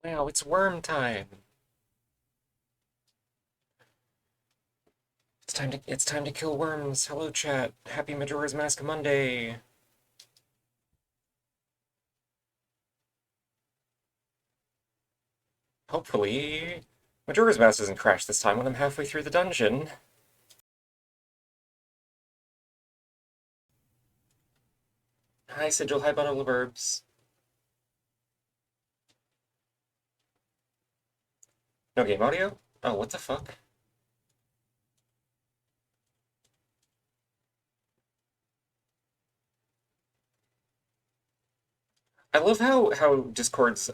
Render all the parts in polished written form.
Wow, it's worm time. It's time to kill worms. Hello chat. Happy Majora's Mask Monday. Hopefully Majora's Mask doesn't crash this time when I'm halfway through the dungeon. Hi Sigil, hi Bottle of Herbs. No game audio? Oh, what the fuck? I love how Discord's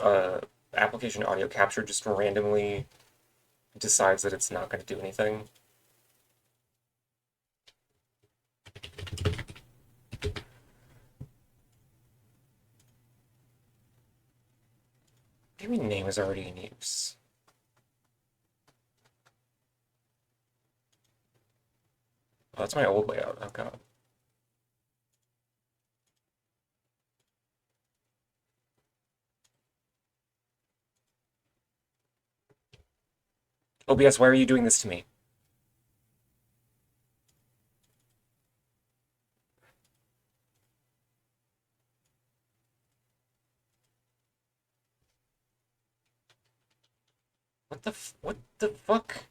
application audio capture just randomly decides that it's not going to do anything. Maybe name is already in use. Oh, that's my old layout. Oh god. OBS, why are you doing this to me? What the fuck?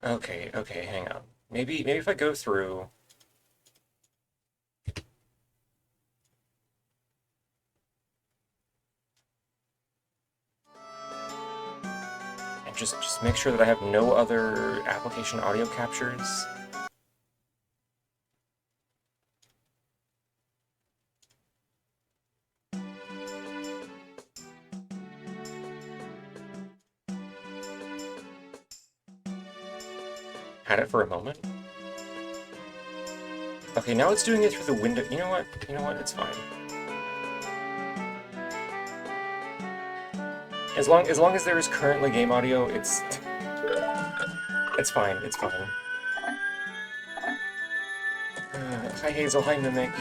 Okay, hang on. Maybe if I go through and just make sure that I have no other application audio captures. Had it for a moment. Okay, now it's doing it through the window. You know what? It's fine. As long as there is currently game audio, it's fine. It's fine. Hi Hazel, hi Mimic,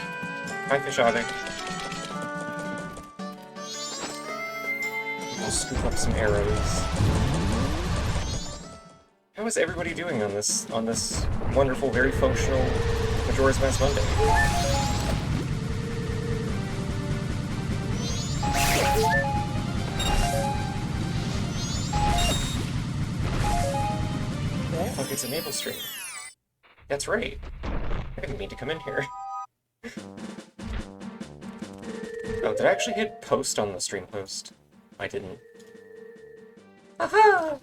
hi Fish Addict. We'll scoop up some arrows. How is everybody doing on this wonderful, very functional Majora's Mask Monday? Fuck, it's a Maple stream. That's right. I didn't mean to come in here. Oh, did I actually hit post on the stream post? I didn't. Aha!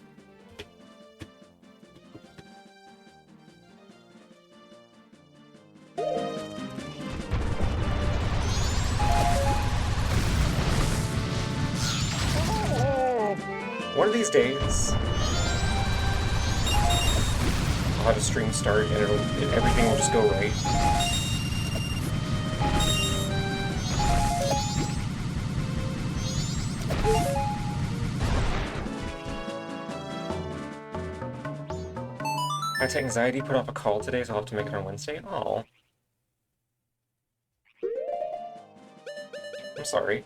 One of these days, I'll have a stream start and everything will just go right. I had anxiety, put off a call today, so I'll have to make it on Wednesday. Oh, I'm sorry.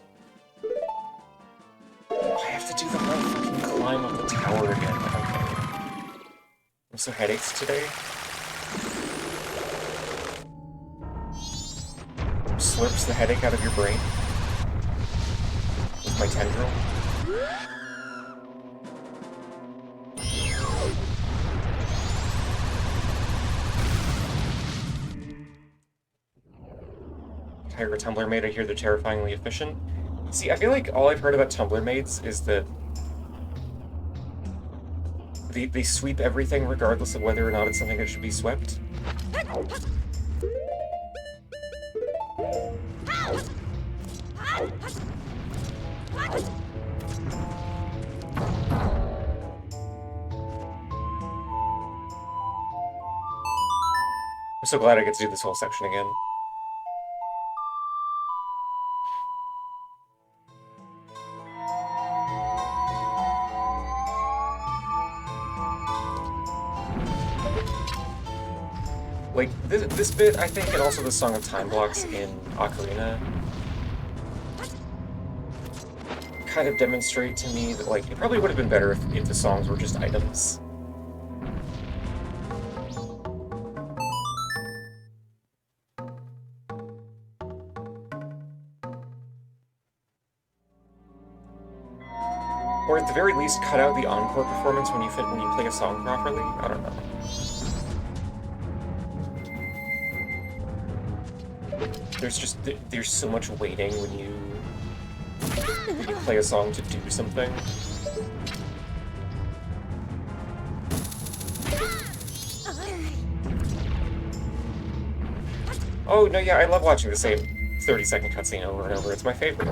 I have to do the whole fucking climb up the tower again. Okay. I'm so headaches today. Slurps the headache out of your brain with my tendril. Tiger Tumbler Maid, I hear they're terrifyingly efficient. See, I feel like all I've heard about Tumbler Maids is that they sweep everything regardless of whether or not it's something that should be swept. I'm so glad I get to do this whole section again. Like, this bit, I think, and also the Song of Time blocks in Ocarina kind of demonstrate to me that, like, it probably would have been better if the songs were just items. Or at the very least, cut out the encore performance when you play a song properly? I don't know. There's so much waiting when you play a song to do something. Oh, no, yeah, I love watching the same 30-second cutscene over and over. It's my favorite.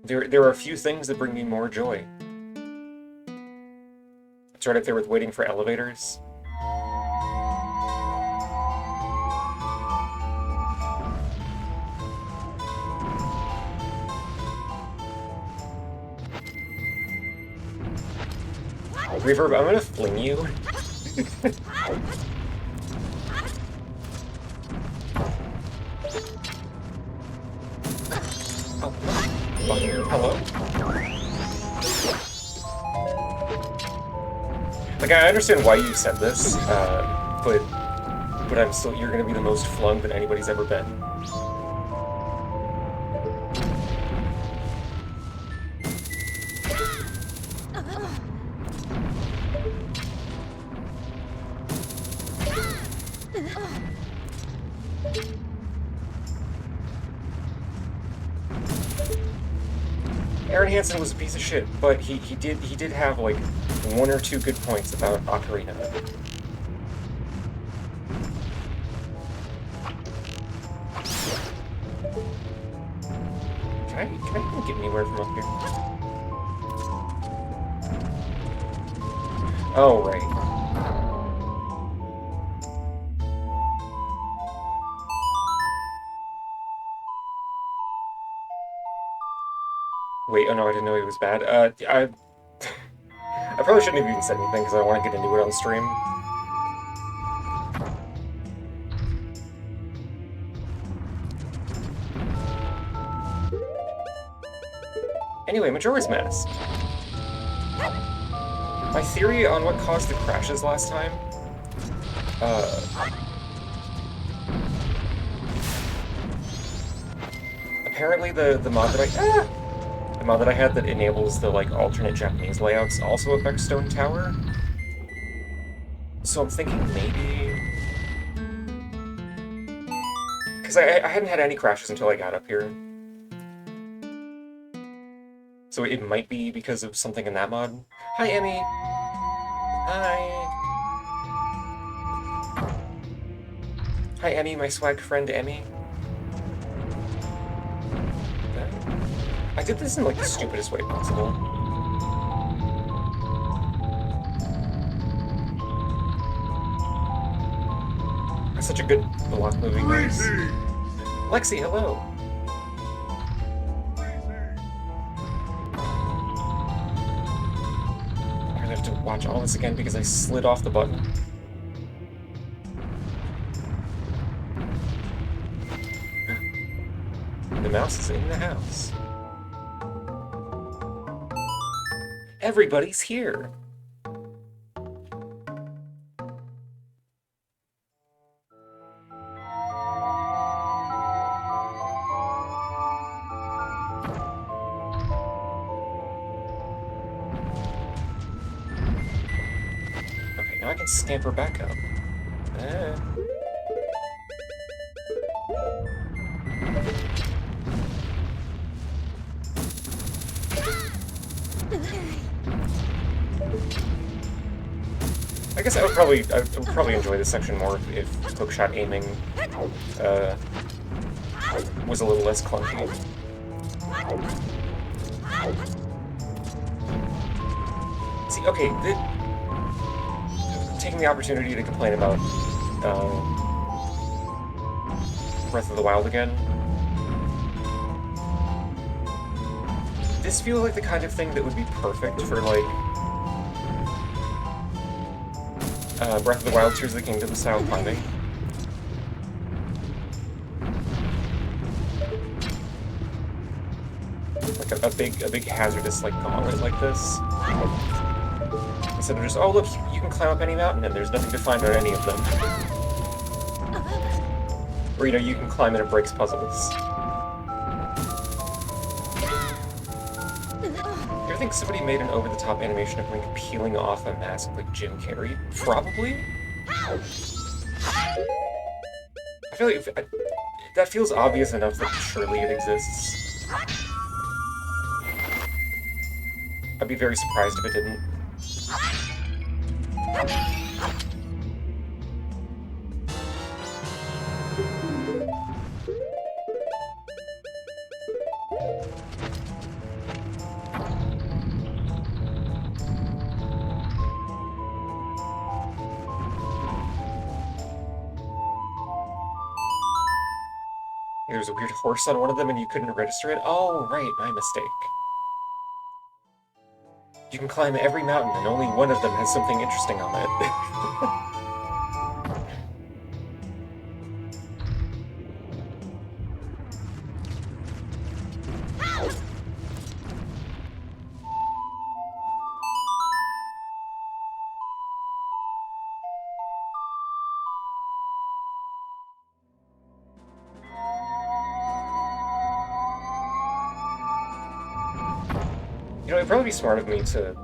There are a few things that bring me more joy. It's right up there with waiting for elevators. Reverb, I'm gonna fling you. Oh, hello? Like, I understand why you said this, but you're gonna be the most flung that anybody's ever been. Aaron Hansen was a piece of shit, but he did have like one or two good points about Ocarina. Can I even get anywhere from up here? Oh, right. Wait, oh no, I didn't know he was bad. I probably shouldn't have even said anything because I don't want to get into it on stream. Anyway, Majora's Mask. My theory on what caused the crashes last time, apparently the mod that I had that enables the like alternate Japanese layouts also affects Stone Tower. So I'm thinking maybe, because I hadn't had any crashes until I got up here. So it might be because of something in that mod. Hi, Emmy. Hi. Hi, Emmy, my swag friend, Emmy. I did this in, like, the stupidest way possible. That's such a good block moving noise. Lexi, hello. I'm gonna have to watch all this again because I slid off the button. The mouse is in the house. Everybody's here. Okay, now I can scamper back up. I guess I would probably enjoy this section more if hookshot aiming was a little less clunky. See, okay, taking the opportunity to complain about Breath of the Wild again. this feels like the kind of thing that would be perfect for, like, Breath of the Wild, Tears of the Kingdom style climbing. Like a big hazardous, like, gauntlet like this. Instead of just, oh look, you can climb up any mountain and there's nothing to find on any of them. Or, you know, you can climb and it breaks puzzles. You ever think somebody made an over-the-top animation of Link peeling off a mask like Jim Carrey? Probably? I feel like that feels obvious enough that surely it exists. I'd be very surprised if it didn't. There's a weird horse on one of them and you couldn't register it? Oh, right, my mistake. You can climb every mountain and only one of them has something interesting on it. You know, it'd probably be smart of me to...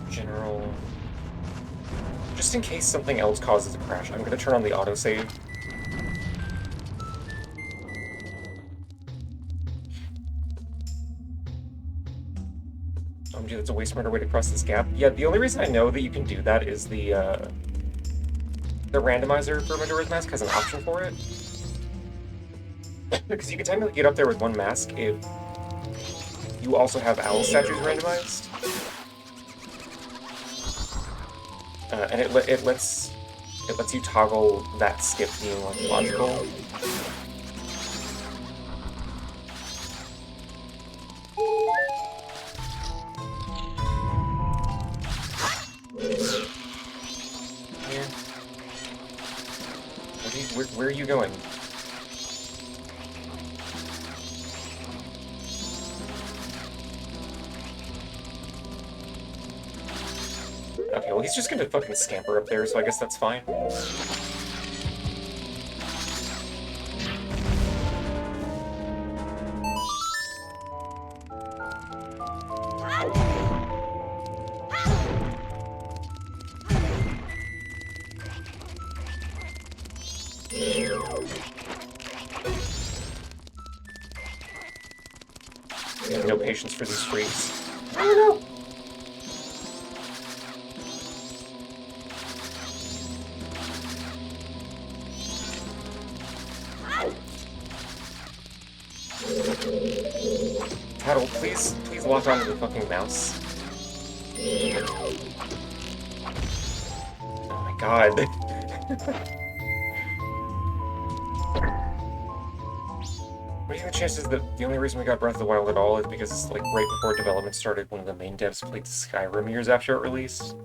General... Just in case something else causes a crash, I'm gonna turn on the autosave. Gee, that's a way smarter way to cross this gap. Yeah, the only reason I know that you can do that is the randomizer for Majora's Mask has an option for it. Because you can technically get up there with one mask if you also have owl statues randomized. And it lets you toggle that skip being like logical. Here. Where are you going? Okay, well he's just gonna fucking scamper up there, so I guess that's fine. I have no patience for these freaks. Oh no! Paddle, please lock onto the fucking mouse. Oh my god. What are the chances that the only reason we got Breath of the Wild at all is because it's like right before development started when the main devs played Skyrim years after it released?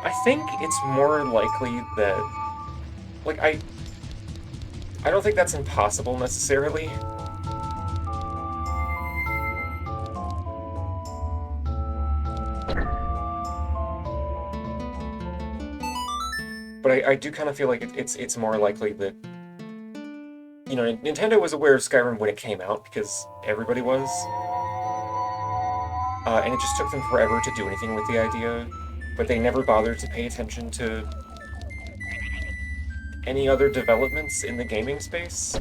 I think it's more likely that... Like, I don't think that's impossible, necessarily. But I do kind of feel like it's more likely that... You know, Nintendo was aware of Skyrim when it came out, because everybody was. And it just took them forever to do anything with the idea, but they never bothered to pay attention to any other developments in the gaming space.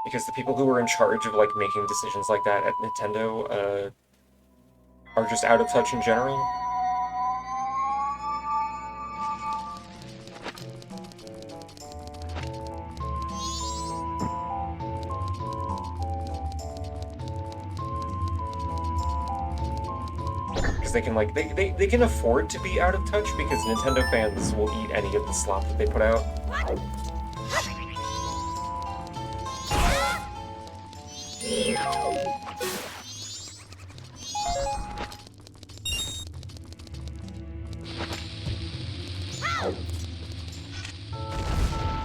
Because the people who were in charge of, like, making decisions like that at Nintendo, are just out of touch in general. they can, like, they can afford to be out of touch because Nintendo fans will eat any of the slop that they put out.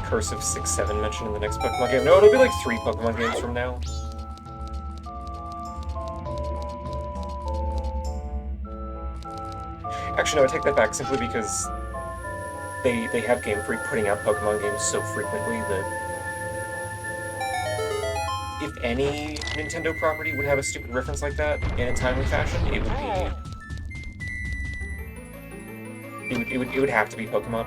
Curse of 6-7 mentioned in the next Pokemon game. No, it'll be like 3 Pokemon games from now. Actually, no, I take that back simply because they have Game Freak putting out Pokemon games so frequently that if any Nintendo property would have a stupid reference like that in a timely fashion, it would be... It would have to be Pokemon.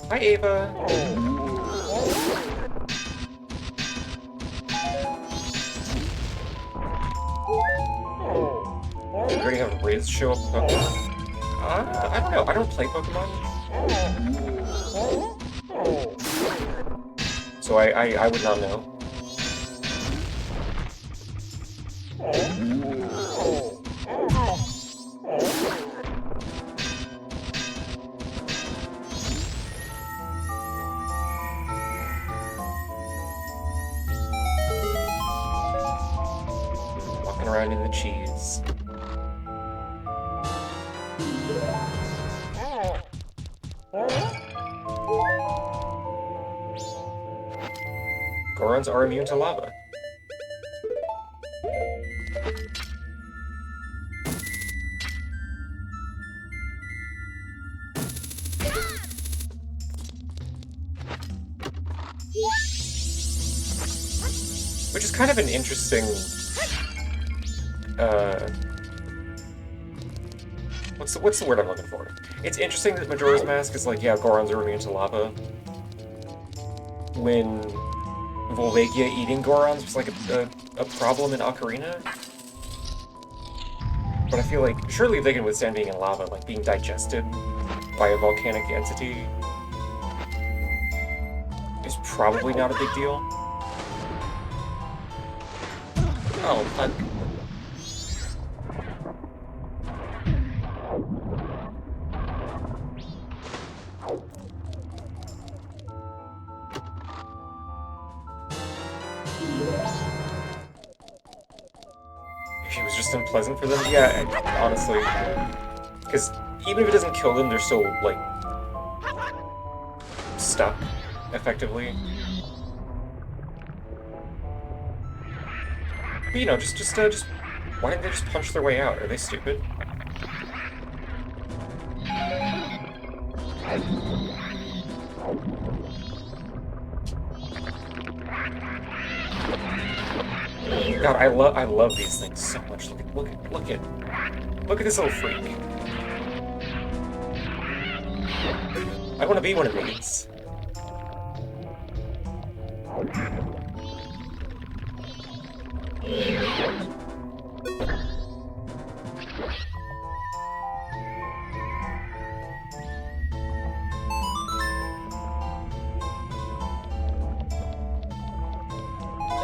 Hi, Ava! We already have Riz show up Pokemon? I don't know. I don't play Pokemon. So I would not know. Walking around in the cheese. Gorons are immune to lava. Which is kind of an interesting, what's the word I'm looking for? It's interesting that Majora's Mask is like, yeah, Gorons are immune to lava, when Volvagia eating Gorons was like a problem in Ocarina. But I feel like, surely if they can withstand being in lava, like being digested by a volcanic entity is probably not a big deal. Oh, fuck. It was just unpleasant for them? Yeah, honestly. Because even if it doesn't kill them, they're still, like, stuck, effectively. But, you know, just, why didn't they just punch their way out? Are they stupid? God, I love these things so much. Look at this little freak. I want to be one of these.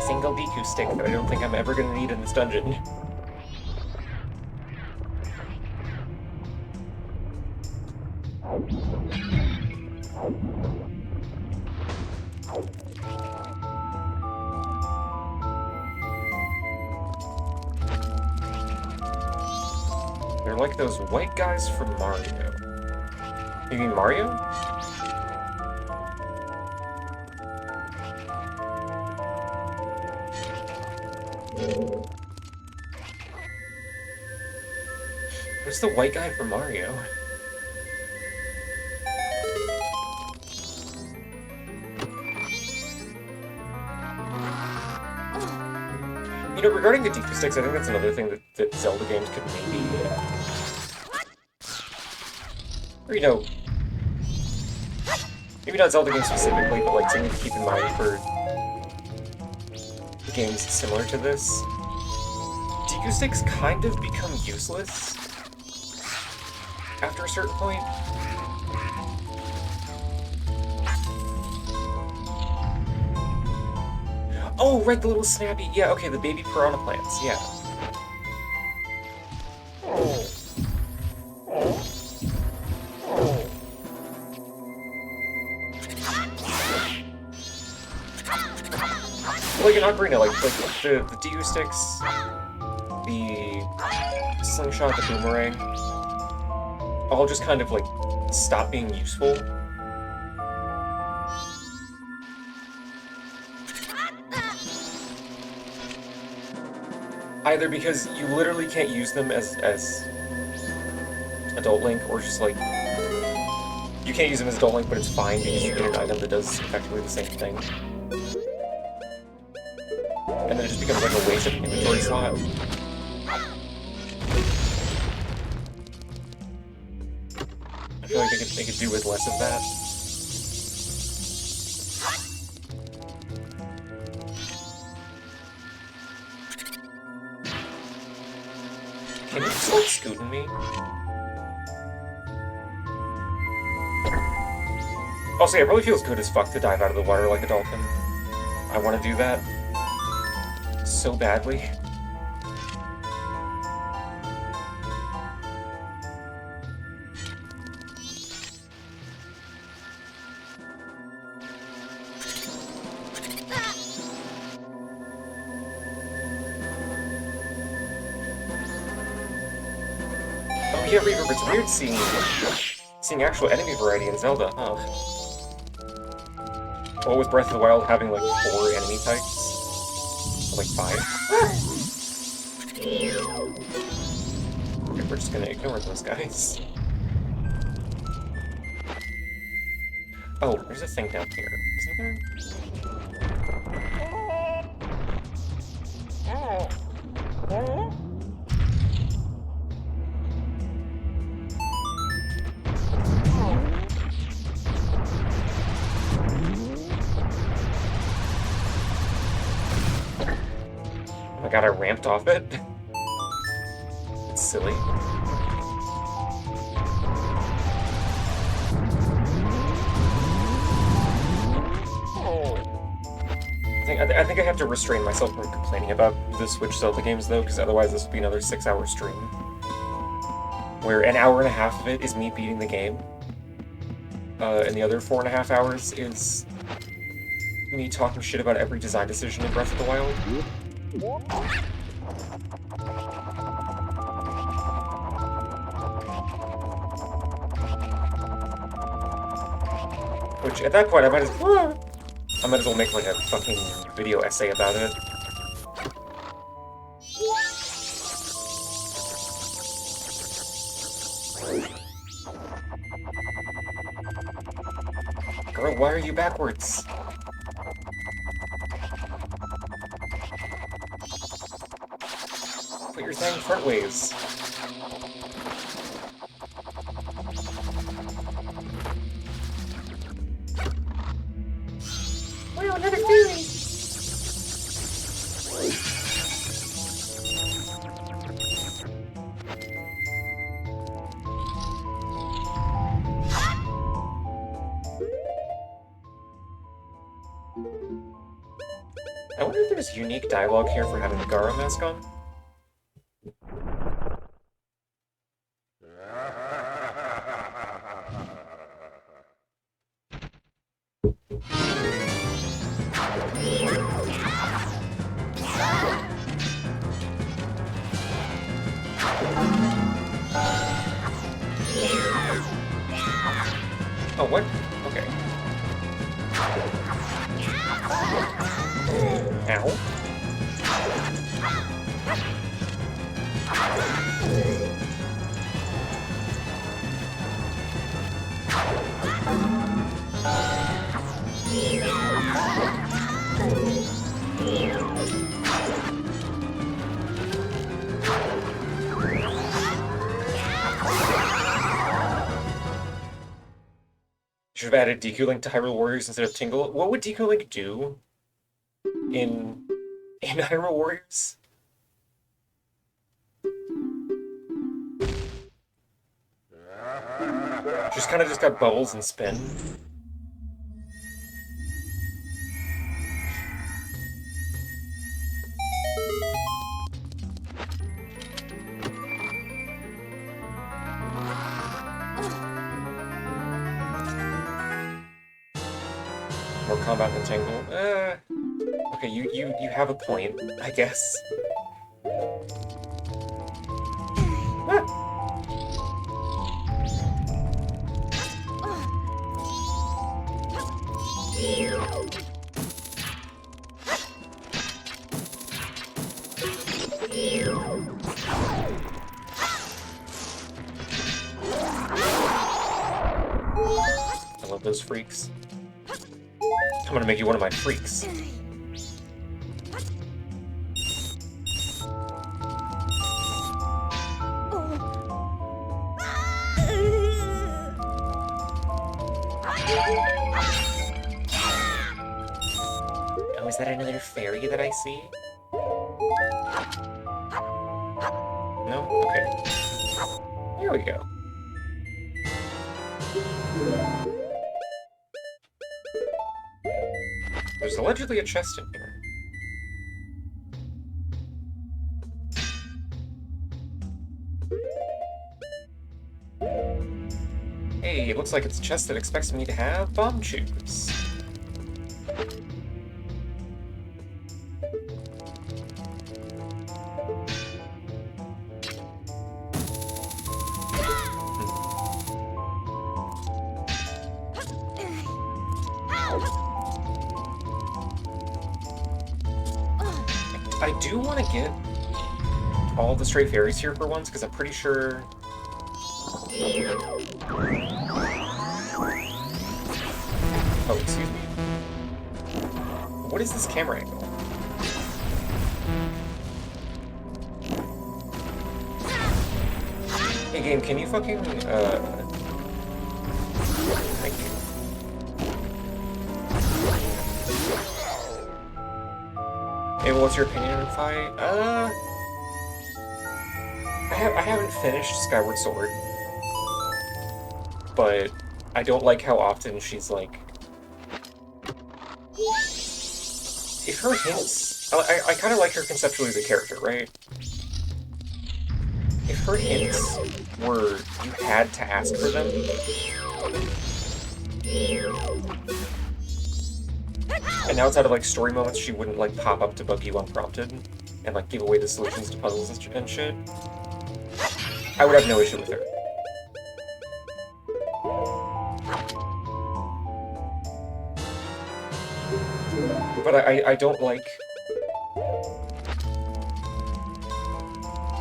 Single Deku stick that I don't think I'm ever gonna need in this dungeon. They're like those white guys from Mario. You mean Mario? Who's the white guy from Mario? You know, regarding the Deku Sticks, I think that's another thing that Zelda games could maybe... or, you know... maybe not Zelda games specifically, but like something to keep in mind for games similar to this. Deku DU sticks kind of become useless after a certain point. Oh, right, the little snappy. Yeah, okay, the baby piranha plants. Yeah. Like in Ocarina, like the DU sticks, the slingshot, the boomerang, all just kind of like stop being useful. Either because you literally can't use them as Adult Link, or just like you can't use them as Adult Link, but it's fine because you get an item that does effectively the same thing. And then it just becomes like a waste of inventory slot. I feel like they could do with less of that. Can you stop scooting me? Also, yeah, it probably feels good as fuck to dive out of the water like a dolphin. I want to do that so badly. Oh yeah, Reverb, it's weird seeing actual enemy variety in Zelda, huh? What was Breath of the Wild having like 4 enemy types? Or like 5? Okay, we're just gonna ignore those guys. Oh, there's a thing down here. Isn't there? Oh my god, I ramped off it? It's silly. I think I have to restrain myself from complaining about the Switch Zelda games, though, because otherwise this will be another 6-hour stream. Where an hour and a half of it is me beating the game. And the other 4.5 hours is me talking shit about every design decision in Breath of the Wild. Which, at that point, I might as well make, like, a fucking video essay about it. Girl, why are you backwards? Put your thing front ways. Wow, another fairy! I wonder if there's unique dialogue here for having the Gara mask on. Oh, what? Okay. Ow. Should have added DQ Link to Hyrule Warriors instead of Tingle. What would DQ Link do in Hyrule Warriors? Just kind of just got bubbles and spin. More combat than Tangle. Okay, you have a point, I guess. Ah. I love those freaks. I'm gonna make you one of my freaks. Oh, is that another fairy that I see? No? Okay. Here we go. There's allegedly a chest in here. Hey, it looks like it's a chest that expects me to have bomb tubes. I do want to get all the stray fairies here for once, because I'm pretty sure... Oh, excuse me. What is this camera angle? Hey game, can you fucking, Thank you. Hey, well, what's your opinion on the fight? I haven't finished Skyward Sword, but I don't like how often she's like... If her hints... I kind of like her conceptually as a character, right? If her hints were you had to ask for them... And outside of like story moments, she wouldn't like pop up to bug you unprompted and like give away the solutions to puzzles and shit. I would have no issue with her. But I don't like...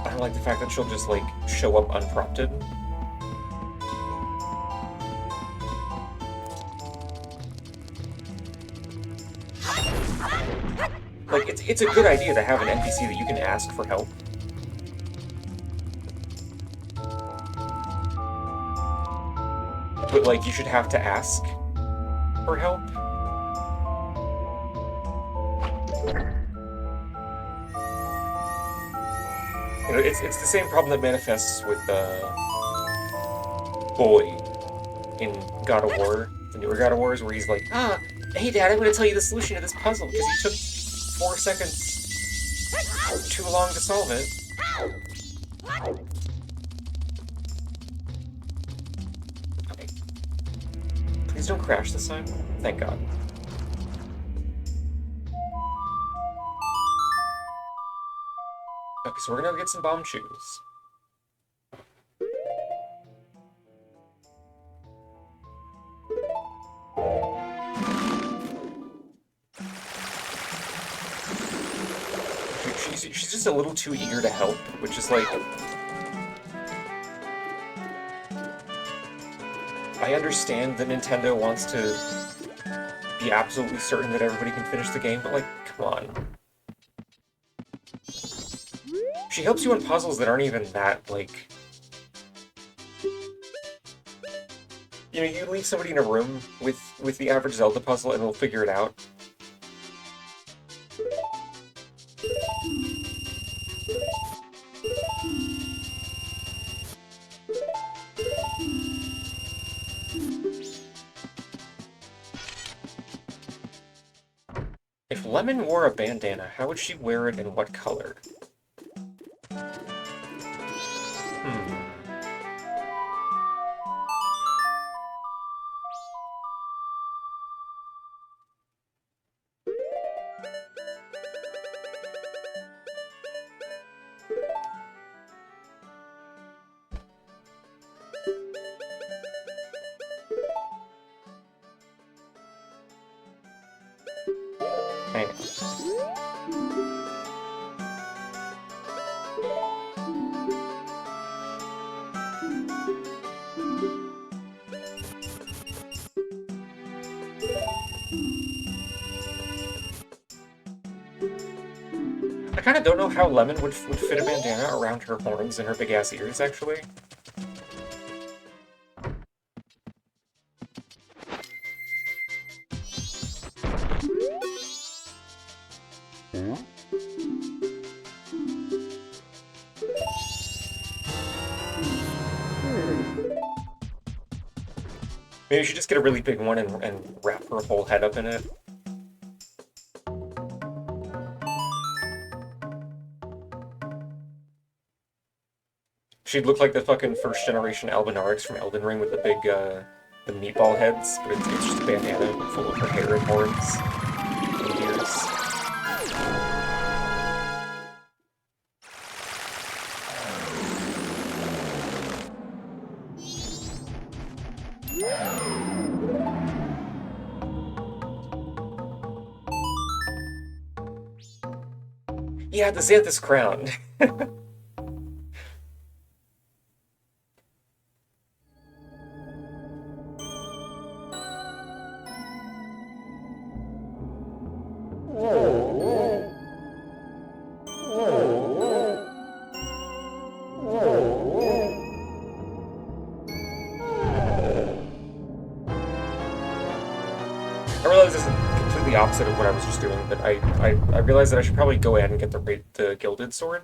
I don't like the fact that she'll just like show up unprompted. Like, it's a good idea to have an NPC that you can ask for help. But, like, you should have to ask for help. You know, it's the same problem that manifests with, Boy in God of War, the newer God of Wars, where he's like, hey Dad, I'm gonna tell you the solution to this puzzle, because you took 4 seconds too long to solve it. Okay. Please don't crash this time. Thank God. Okay, so we're gonna go get some bomb shoes. She's just a little too eager to help, which is like... I understand that Nintendo wants to be absolutely certain that everybody can finish the game, but like, come on. She helps you on puzzles that aren't even that, like... You know, you leave somebody in a room with the average Zelda puzzle and they'll figure it out. Lemon wore a bandana. How would she wear it and what color? Hang on. I kind of don't know how Lemon would fit a bandana around her horns and her big-ass ears, actually. Maybe you should just get a really big one and wrap her whole head up in it. She'd look like the fucking first generation Albinarix from Elden Ring with the big, the meatball heads, but it's just a bandana full of her hair and horns and ears. Yeah, the Xanthus crown. I realize this is completely opposite of what I was just doing, but I realized that I should probably go ahead and get the Gilded Sword.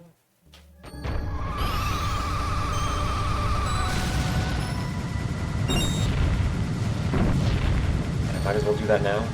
I might as well do that now.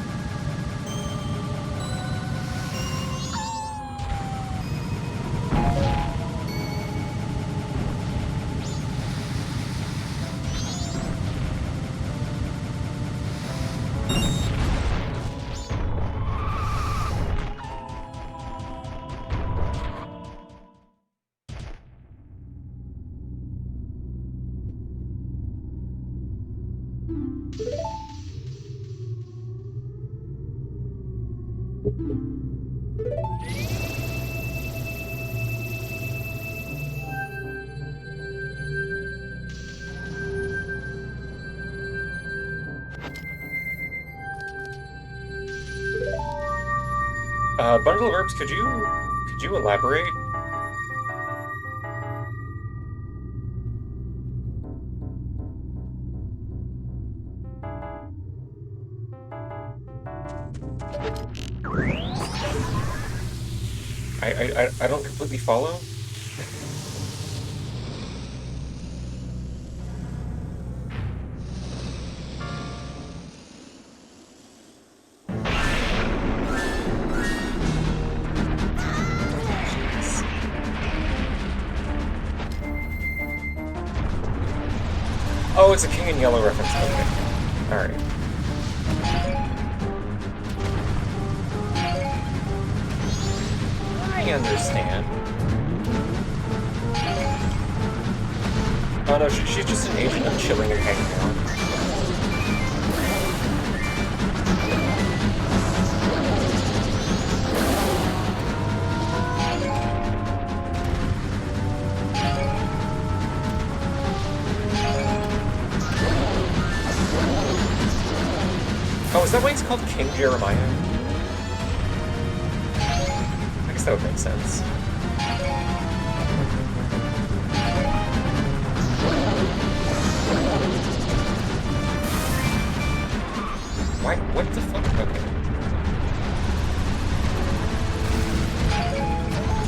Bundle of Herbs, could you elaborate? I don't completely follow. Oh, it's a King in Yellow reference. Okay. Alright. I understand. Oh no, she's just an agent of chilling and hanging out. Oh, is that why he's called King Jeremiah? I guess that would make sense. Why? What the fuck? Okay.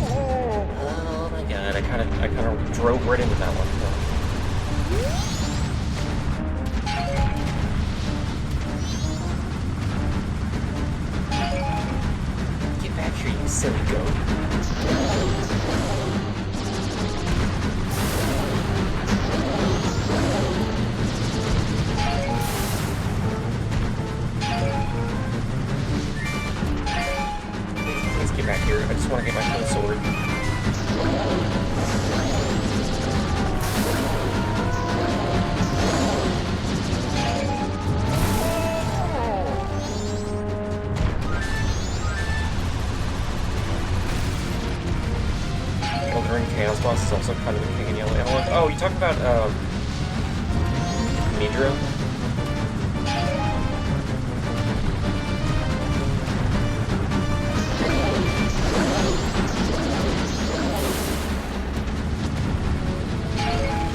Oh my god! I kind of drove right into that one. back here, you silly goat. Please get back here. I just want to get my full sword. Elden Ring Chaos Boss is also kind of a king in yellow analog. Oh, you talking about Majora?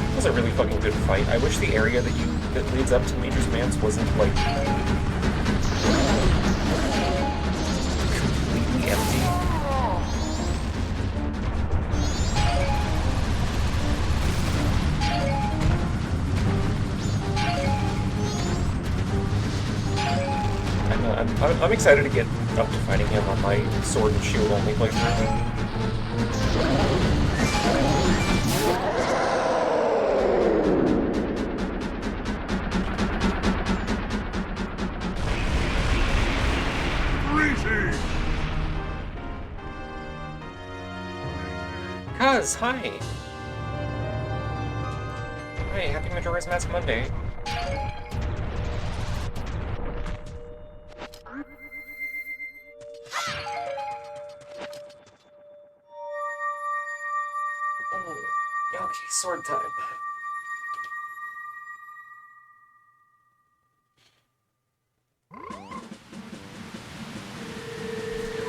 That was a really fucking good fight. I wish the area that leads up to Majora's Mask wasn't like completely empty. I'm excited to get up to fighting him on my sword and shield only playthrough. Kaz, hi! Hi, happy Majora's Mask Monday. Okay, sword time.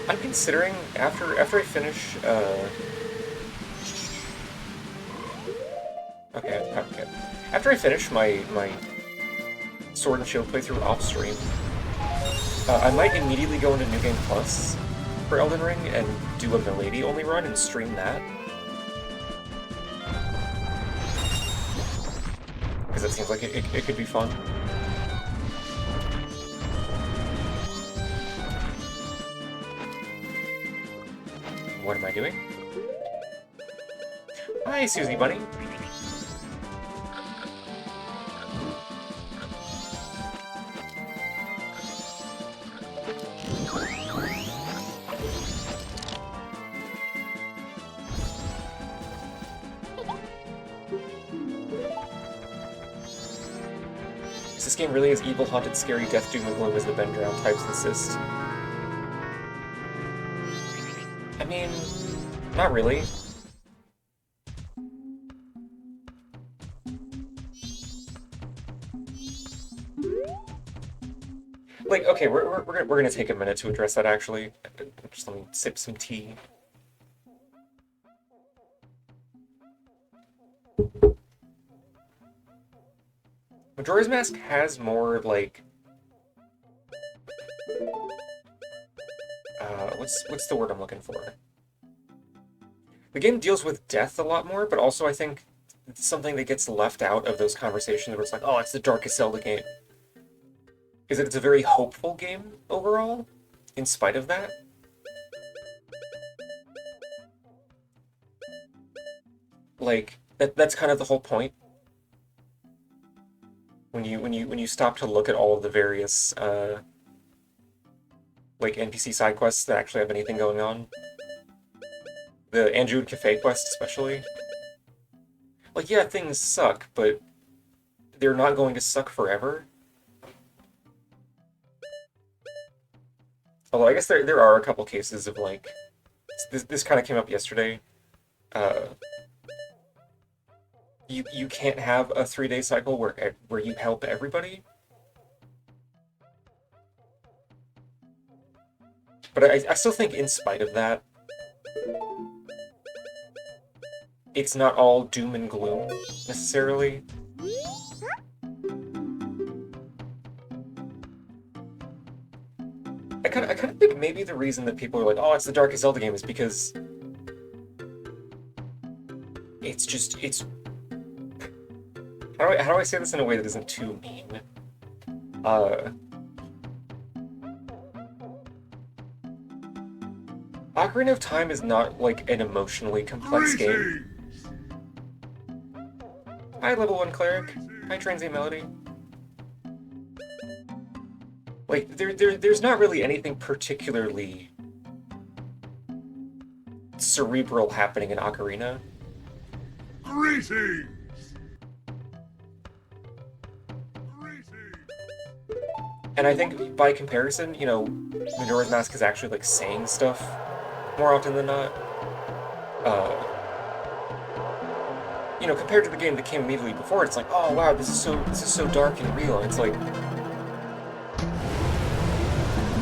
I'm considering after I finish okay. After I finish my Sword and Shield playthrough off stream, I might immediately go into New Game Plus for Elden Ring and do a Milady only run and stream that. Because it seems like it could be fun. What am I doing? Hi, Susie Bunny. This game really is evil, haunted, scary, death, doom, and gloom as the bend drown types insist. I mean, not really. Like, okay, we're gonna take a minute to address that actually. Just let me sip some tea. Majora's Mask has more, like... what's the word I'm looking for? The game deals with death a lot more, but also I think it's something that gets left out of those conversations where it's like, oh, it's the darkest Zelda game. Is that it's a very hopeful game overall, in spite of that. Like, that's kind of the whole point. When you stop to look at all of the various like NPC side quests that actually have anything going on. The Anjude Cafe quest especially. Like, yeah, things suck, but they're not going to suck forever. Although I guess there are a couple cases of like this kind of came up yesterday. You can't have a 3-day cycle where you help everybody. But I still think in spite of that, it's not all doom and gloom, necessarily. I kind of think maybe the reason that people are like, oh, it's the darkest Zelda game is because it's how do I say this in a way that isn't too mean? Ocarina of Time is not, like, an emotionally complex game. Hi, level 1 cleric. Hi, transient melody. Like, there's not really anything particularly cerebral happening in Ocarina. Greetings! And I think, by comparison, you know, Majora's Mask is actually, like, saying stuff more often than not. You know, compared to the game that came immediately before, it's like, oh wow, this is so dark and real. And it's like,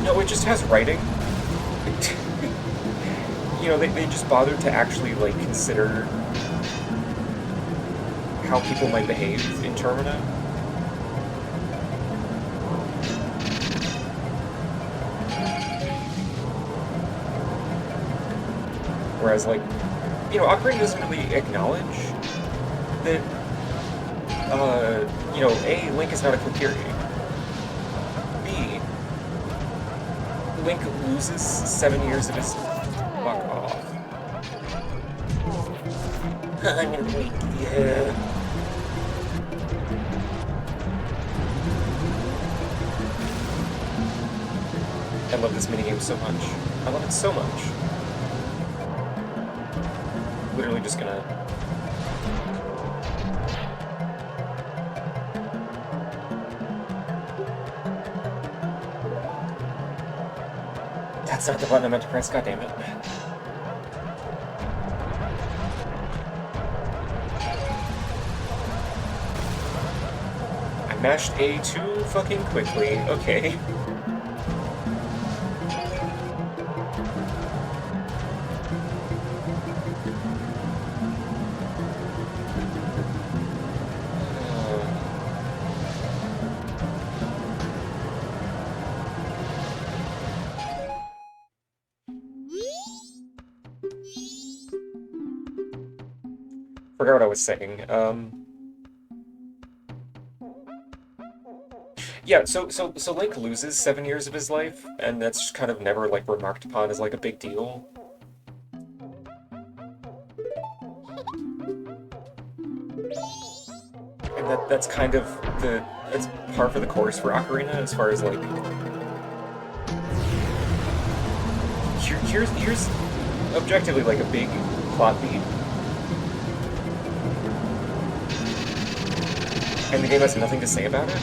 no, it just has writing. You know, they just bothered to actually, like, consider how people might behave in Termina. Whereas, like, you know, Ocarina doesn't really acknowledge that, you know, A, Link is not a Kokiri. B, Link loses 7 years of his... Fuck off. I'm gonna make you... I love this minigame so much. I love it so much. Literally just gonna... That's not the button I meant to press, goddammit. I mashed A too fucking quickly, okay. Forgot what I was saying. Yeah, so Link loses 7 years of his life, and that's kind of never, like, remarked upon as, like, a big deal. And that's kind of it's par for the course for Ocarina, as far as, like... Here's objectively, like, a big plot beat. And the game has nothing to say about it?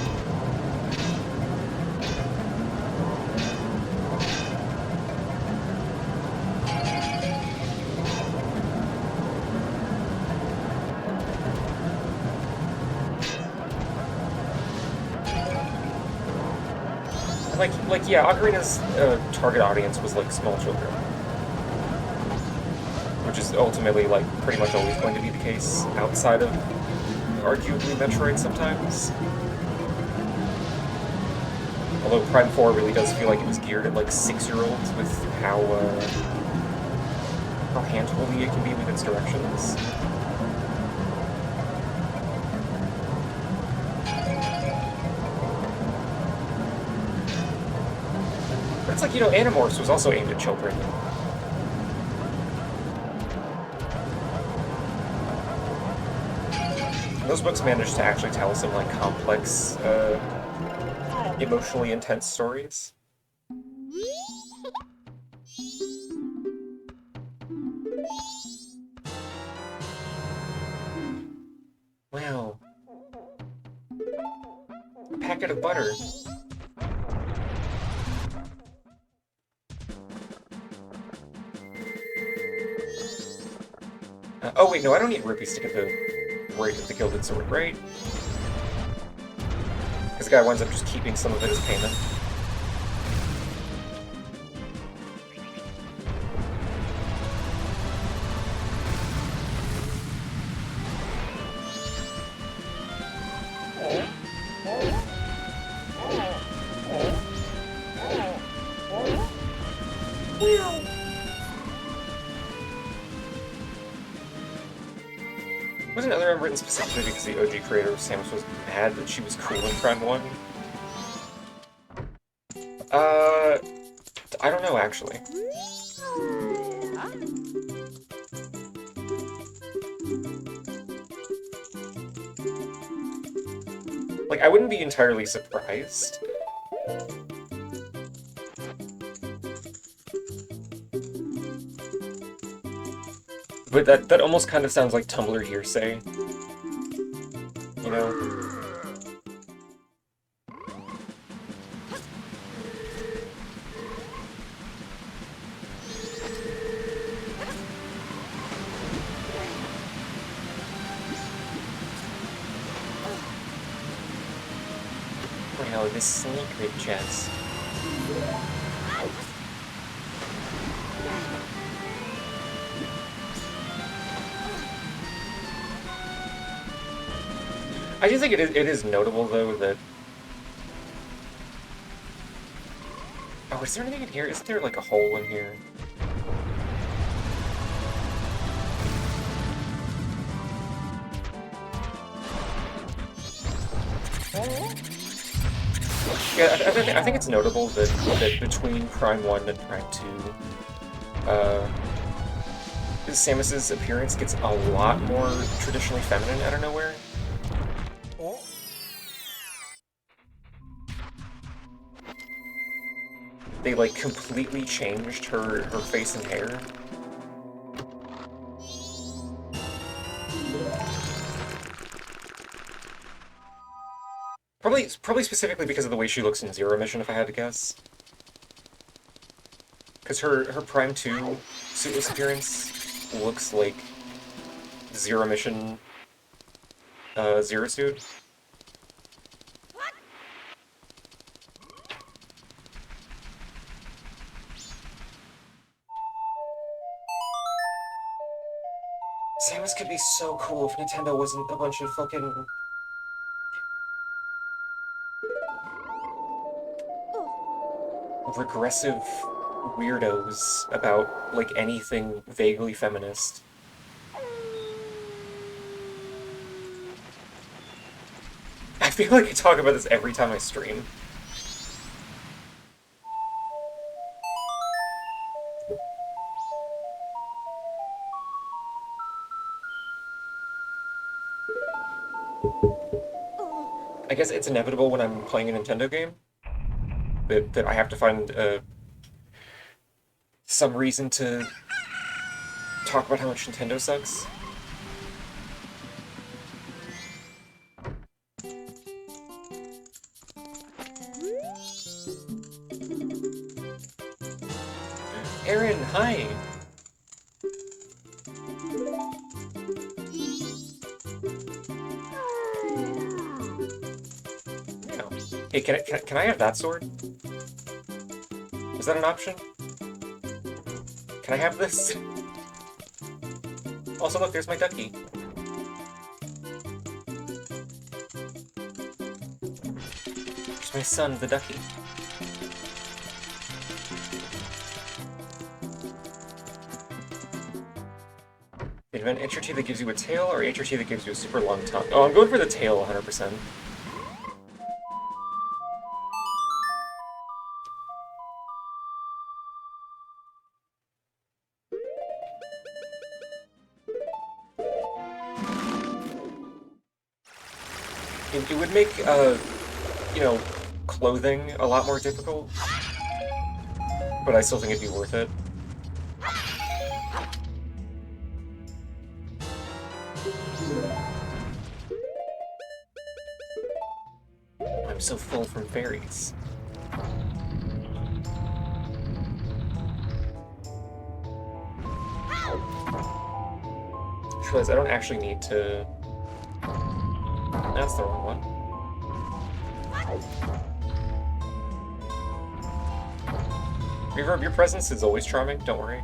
Like, yeah, Ocarina's target audience was, like, small children. Which is ultimately, like, pretty much always going to be the case outside of, arguably, Metroid sometimes. Although Prime 4 really does feel like it was geared at, like, 6-year-olds with how hand-holdy it can be with its directions. But it's like, you know, Animorphs was also aimed at children. Those books managed to actually tell some, like, complex, emotionally intense stories. Wow. A packet of butter. Oh wait, no, I don't need rupees to get the Gilded Sword, right? Because the guy winds up just keeping some of it as payment. Wasn't Other M written specifically because the OG creator of Samus was mad that she was cool in Prime 1? I don't know, actually. Like, I wouldn't be entirely surprised. But that almost kind of sounds like Tumblr hearsay. You know? Wow, this secret chest. I just think it is notable, though, that... Oh, is there anything in here? Isn't there, like, a hole in here? Yeah, I think it's notable that between Prime 1 and Prime 2, Samus's appearance gets a lot more traditionally feminine out of nowhere. They, like, completely changed her face and hair. Probably specifically because of the way she looks in Zero Mission, if I had to guess. Because her Prime 2 suitless appearance looks like Zero Mission Zero Suit. Samus could be so cool if Nintendo wasn't a bunch of fucking... regressive weirdos about, like, anything vaguely feminist. I feel like I talk about this every time I stream. I guess it's inevitable when I'm playing a Nintendo game that I have to find some reason to talk about how much Nintendo sucks. Aaron, hi! Hey, can I have that sword? Is that an option? Can I have this? Also, look, there's my ducky. There's my son, the ducky. Invent HRT that gives you a tail, or HRT that gives you a super long tongue? Oh, I'm going for the tail 100%. It would make, you know, clothing a lot more difficult, but I still think it'd be worth it. I'm so full from fairies. I realize I don't actually need to... That's the wrong one. Reverb, your presence is always charming, don't worry.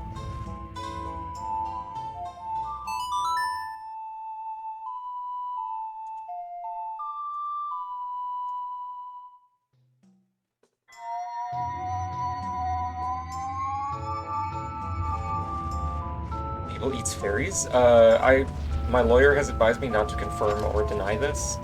People eats fairies? My lawyer has advised me not to confirm or deny this.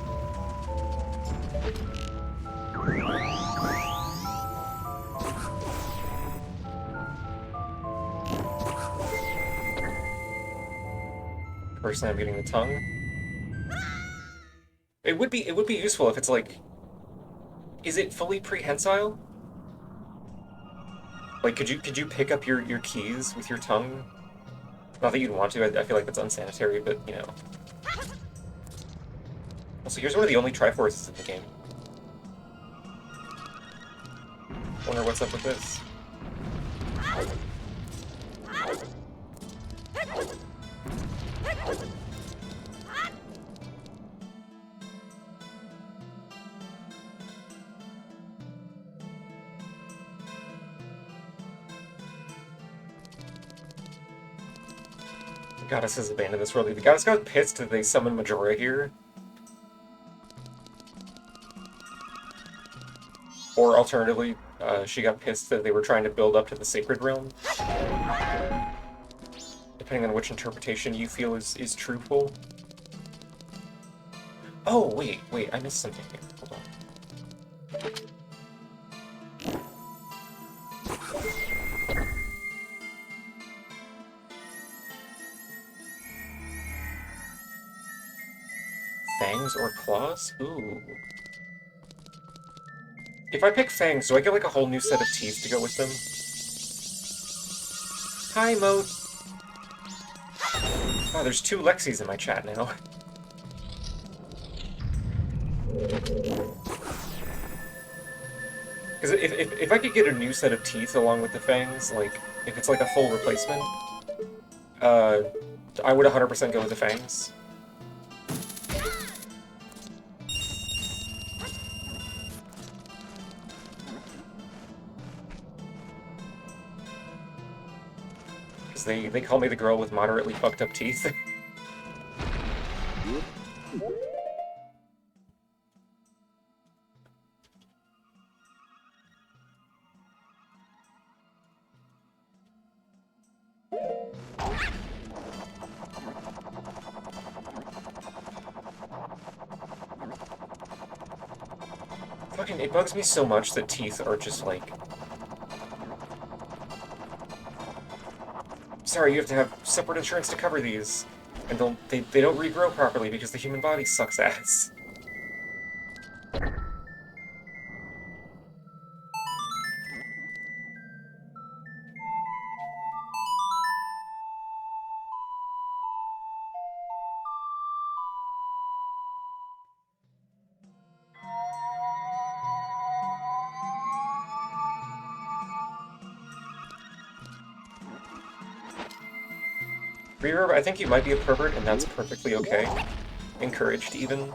Personally, I'm getting the tongue. It would be useful if it's like, is it fully prehensile? Like, could you pick up your keys with your tongue? Not that you'd want to. I feel like that's unsanitary, but you know. Also, here's one of the only Triforces in the game. Wonder what's up with this. The goddess has abandoned this world. The goddess got pissed that they summoned Majora here. Or alternatively, she got pissed that they were trying to build up to the Sacred Realm. Depending on which interpretation you feel is truthful. Oh, wait, I missed something here. Hold on. Fangs or claws? Ooh. If I pick fangs, do I get like a whole new set of teeth to go with them? Hi, Moat. Oh, there's 2 Lexis in my chat now. Because if I could get a new set of teeth along with the fangs, like, if it's like a full replacement, I would 100% go with the fangs. Because they call me the girl with moderately fucked up teeth. Fucking, it bugs me so much that teeth are just like... Sorry, you have to have separate insurance to cover these. And they don't regrow properly because the human body sucks ass. Reverb, I think you might be a pervert, and that's perfectly okay. Encouraged, even.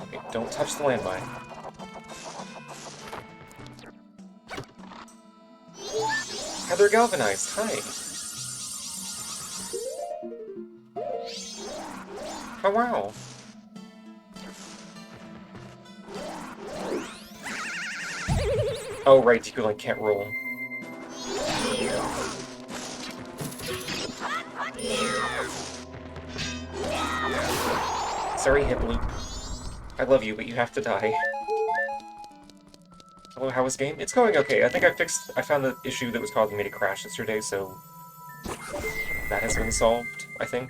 Okay, don't touch the landmine. Heather Galvanized, hi! Oh, wow. Oh, right, you can't roll. Sorry, Hiploop. I love you, but you have to die. Hello, how was game? It's going okay. I think I found the issue that was causing me to crash yesterday, so... that has been solved, I think.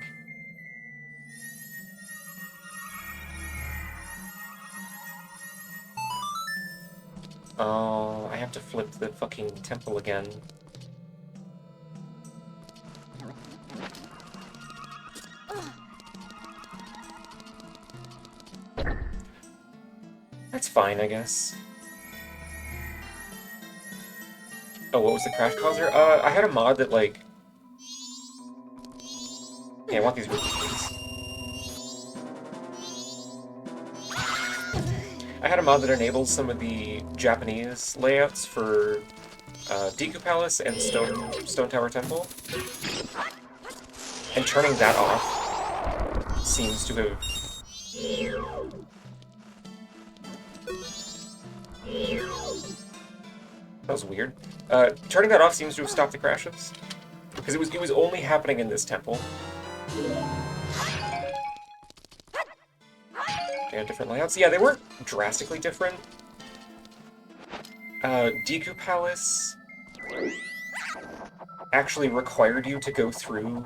Oh, I have to flip the fucking temple again. That's fine, I guess. Oh, what was the crash causer? I had a mod that, like... Yeah, I want these rupees, please. I had a mod that enables some of the Japanese layouts for Deku Palace and Stone Tower Temple. And turning that off seems to have... That was weird. Turning that off seems to have stopped the crashes. Because it was only happening in this temple. had different layouts. Yeah, they weren't drastically different. Deku Palace actually required you to go through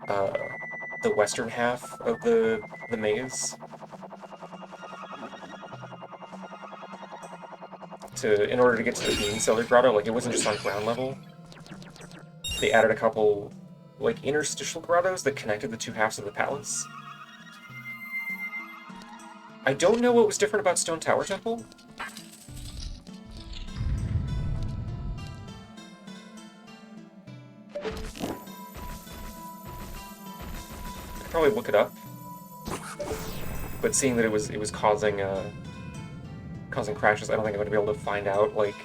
the western half of the maze in order to get to the Bean Cellar Grotto. Like, it wasn't just on ground level. They added a couple, like, interstitial grottos that connected the two halves of the palace. I don't know what was different about Stone Tower Temple. I could probably look it up. But seeing that it was causing crashes, I don't think I'm going to be able to find out, like...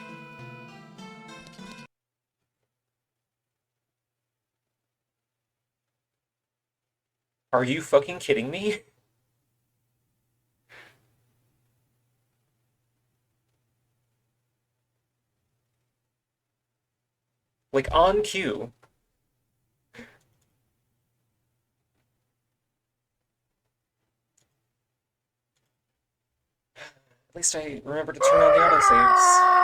Are you fucking kidding me? Like, on cue. At least I remember to turn on the autosaves.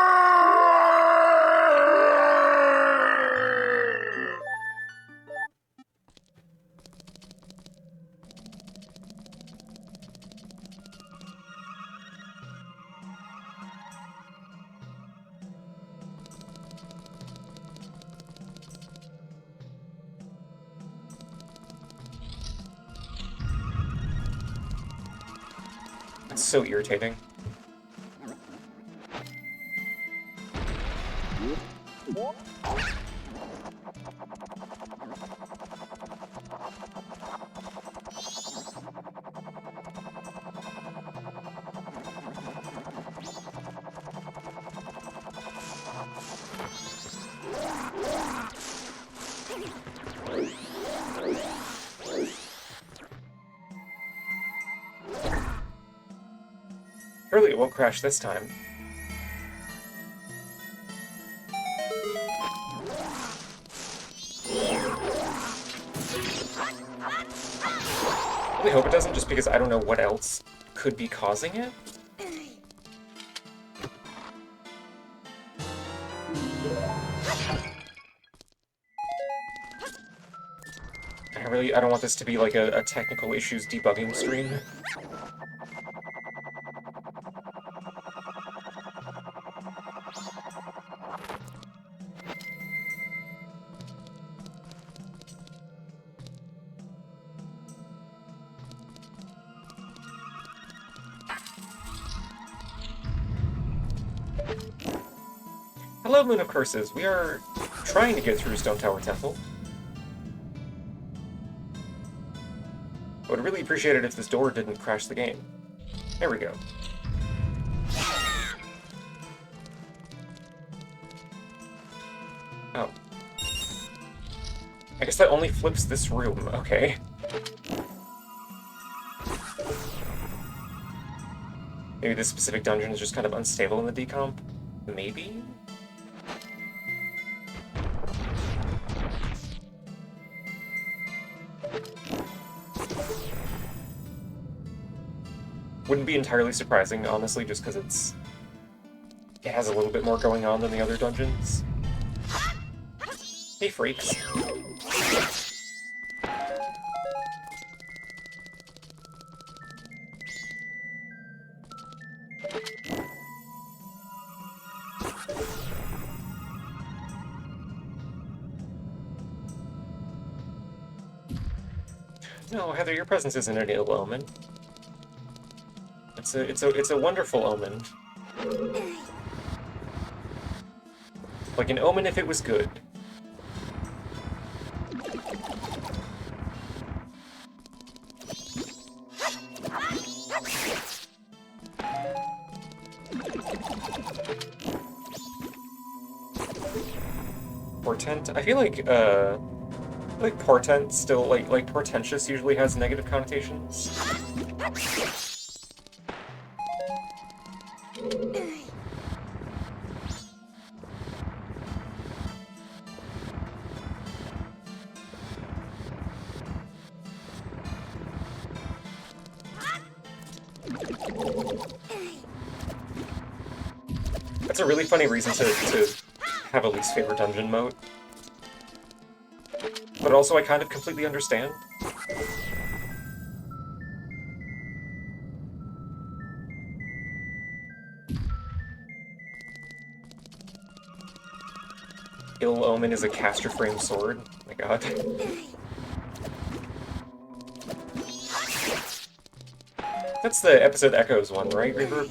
It's so irritating. Surely it won't crash this time. I really hope it doesn't, just because I don't know what else could be causing it. I don't want this to be like a technical issues debugging stream. Hello, Moon of Curses. We are trying to get through Stone Tower Temple. I would really appreciate it if this door didn't crash the game. There we go. Oh. I guess that only flips this room. Okay. Maybe this specific dungeon is just kind of unstable in the decomp? Maybe? Wouldn't be entirely surprising, honestly, just because it has a little bit more going on than the other dungeons. Hey, freaks. No, Heather, your presence isn't an ill omen. It's a wonderful omen. Like an omen if it was good. Portent? I feel like portent still, like portentous usually has negative connotations. That's a really funny reason to have a least favorite dungeon mode. But also I kind of completely understand. Ill Omen is a caster frame sword. Oh my god. That's the episode Echoes one, right, Reverb?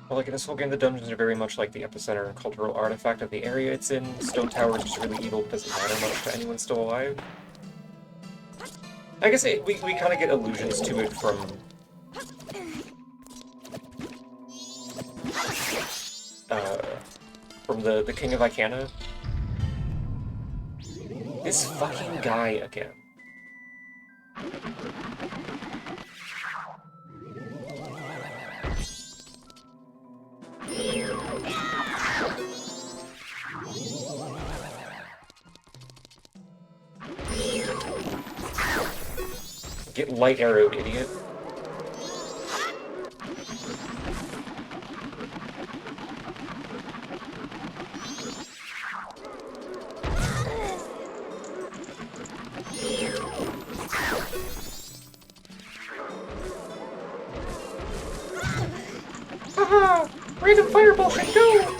Well, like in this whole game, the dungeons are very much like the epicenter and cultural artifact of the area it's in. Stone Tower is just really evil, doesn't matter much to anyone still alive. I guess we kind of get allusions to it from the King of Icana. This fucking guy again. Get light arrowed, idiot. Haha! Random fireball should go!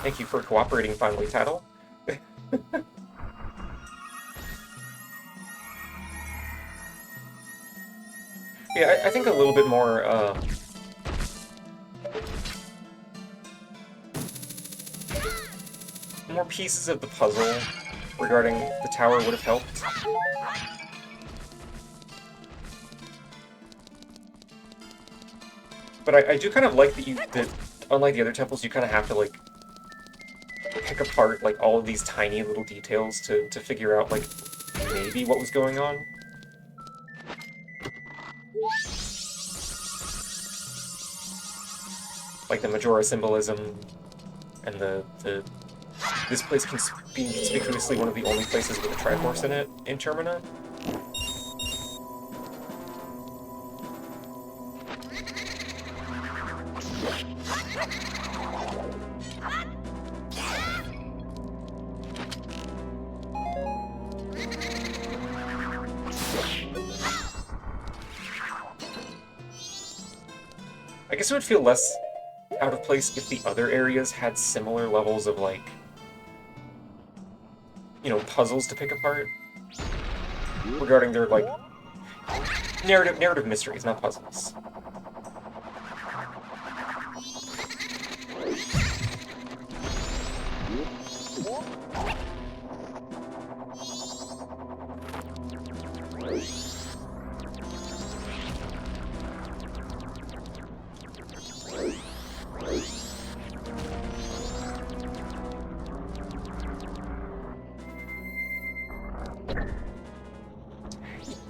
Thank you for cooperating finally, Tattle. Yeah, I think a little bit more, more pieces of the puzzle regarding the tower would have helped. But I do kind of like that unlike the other temples, you kind of have to, like, pick apart, like, all of these tiny little details to figure out, like, maybe what was going on. Like the Majora symbolism, and this place being conspicuously one of the only places with a Triforce in it in Termina. I guess it would feel less out of place if the other areas had similar levels of, like, you know, puzzles to pick apart regarding their, like, narrative mysteries, not puzzles.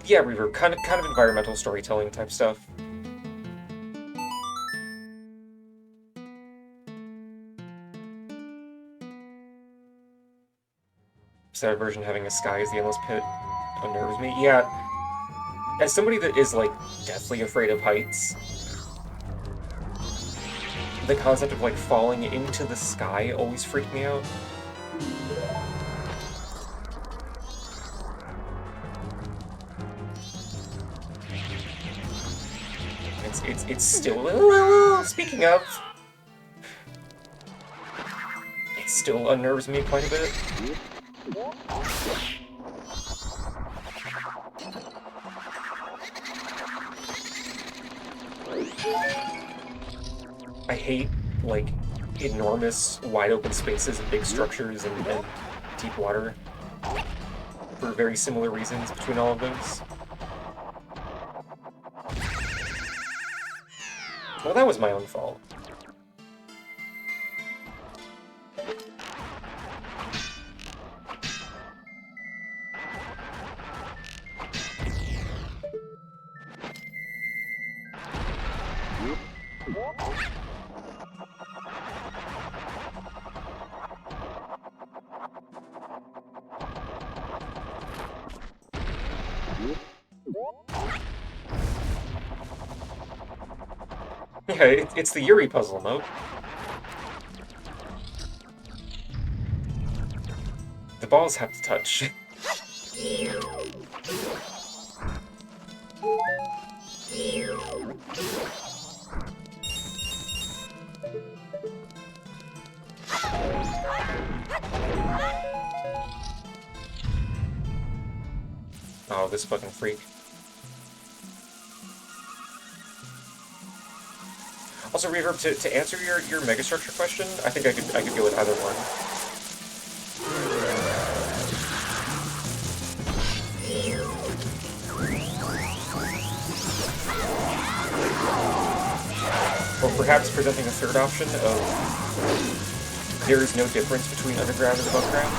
Yeah, Reverb, kind of environmental storytelling type stuff. Sad version having a sky as the endless pit unnerves me. Yeah, as somebody that is, like, deathly afraid of heights, the concept of, like, falling into the sky always freaked me out. It's still... Speaking of... It still unnerves me quite a bit. I hate, like, enormous, wide-open spaces and big structures and deep water. for very similar reasons between all of those. Well, that was my own fault. Yeah, it's the Yuri puzzle mode. The balls have to touch. Oh, this fucking freak. Also, Reverb, to answer your megastructure question, I think I could go with either one. Or perhaps presenting a third option of there is no difference between underground and above ground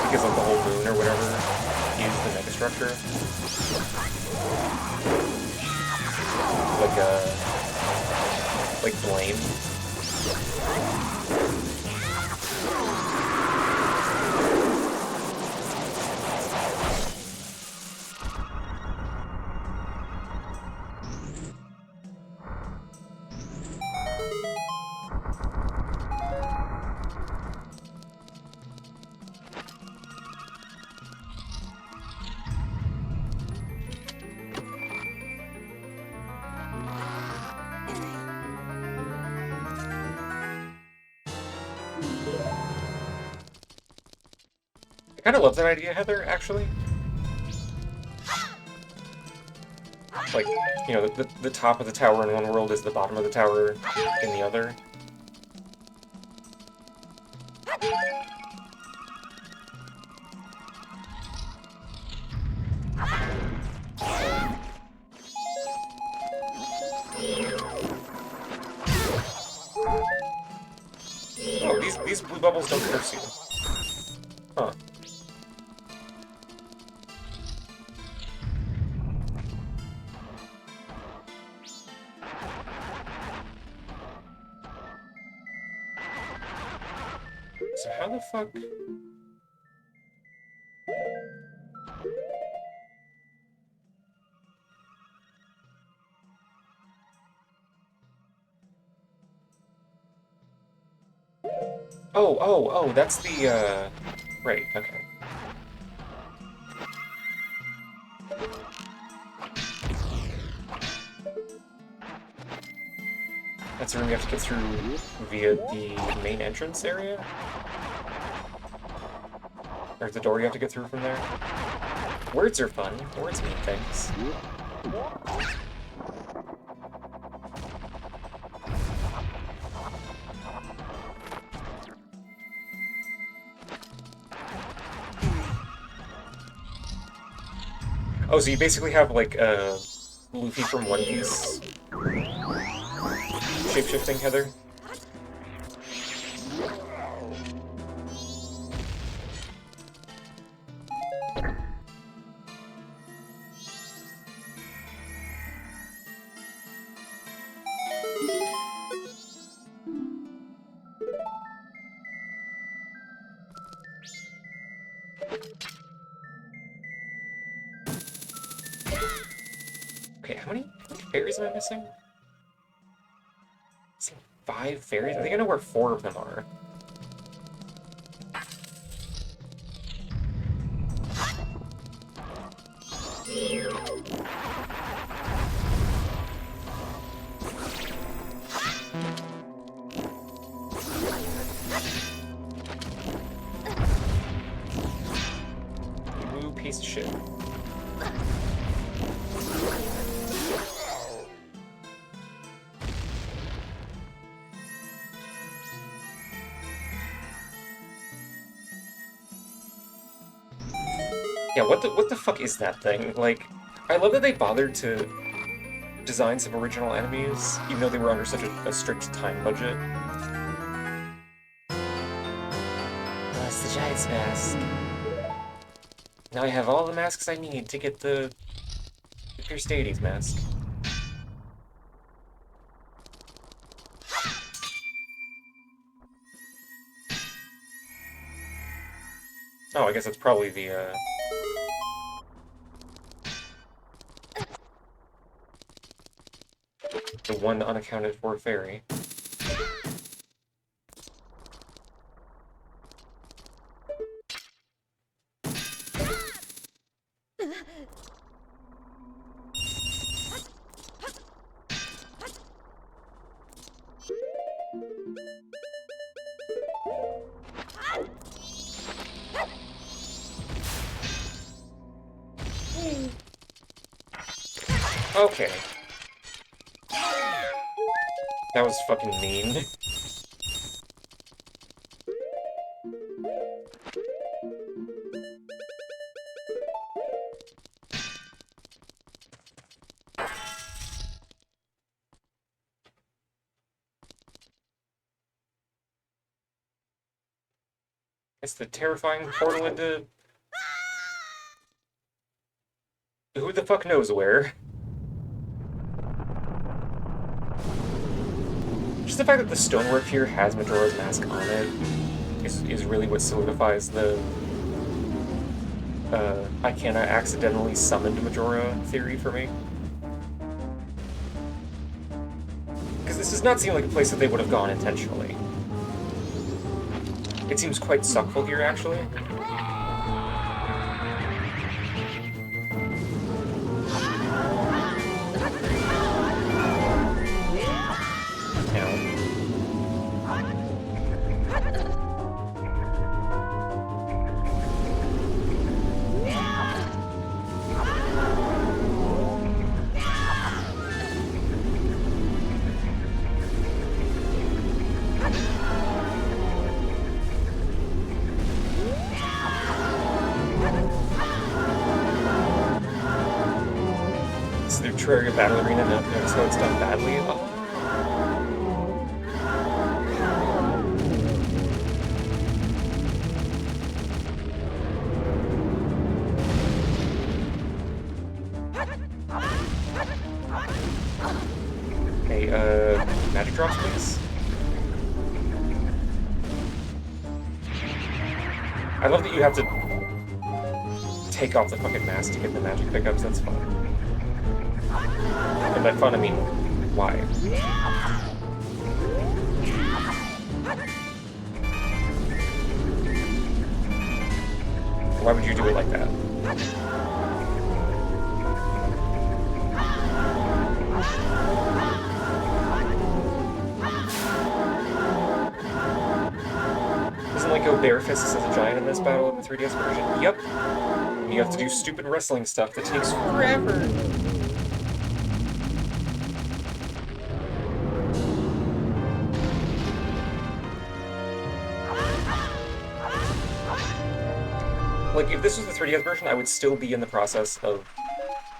because of the whole moon or whatever is the megastructure. Like blame. I kind of love that idea, Heather, actually. Like, you know, the top of the tower in one world is the bottom of the tower in the other. Oh, these blue bubbles don't curse you. Huh. So how the fuck... Oh, that's the, right, okay. That's a room you have to get through via the main entrance area? Or the door you have to get through from there? Words are fun. Words mean things. Oh, so you basically have, like, Luffy from One Piece shape-shifting, Heather? Okay, how many fairies am I missing? Is it 5 fairies? I think I know where 4 of them are. You piece of shit. Yeah, what the fuck is that thing? Like, I love that they bothered to design some original enemies, even though they were under such a strict time budget. That's the Giant's mask. Now I have all the masks I need to get the Pierce Deity's mask. Oh, I guess that's probably the one unaccounted for fairy. Okay. That was fucking mean. It's the terrifying portal into... who the fuck knows where. Just the fact that the stonework here has Majora's Mask on it is really what solidifies the I cannot accidentally summoned Majora theory for me. Because this does not seem like a place that they would have gone intentionally. It seems quite suckful here, actually. Terraria Battle Arena, notice how it's done badly. Oh. Hey, magic drops, please. I love that you have to take off the fucking mask to get the magic pickups, that's fun. And by fun, I mean, why? Why would you do it like that? Doesn't like go barefist as a giant in this battle in the 3DS version? Yep. You have to do stupid wrestling stuff that takes forever. Like, if this was the 3DS version, I would still be in the process of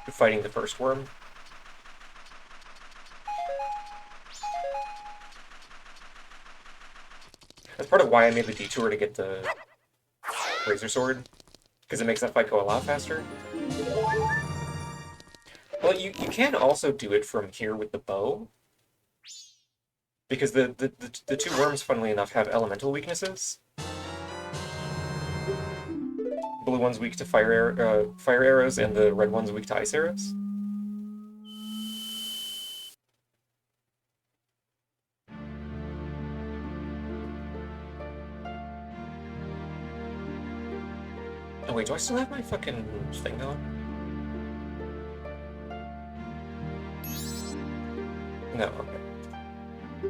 fighting the first worm. That's part of why I made the detour to get the Razor Sword, because it makes that fight go a lot faster. Well, you can also do it from here with the bow, because the two worms, funnily enough, have elemental weaknesses. Blue one's weak to fire arrows, and the red one's weak to ice arrows. Oh wait, do I still have my fucking thing on? No, okay. Do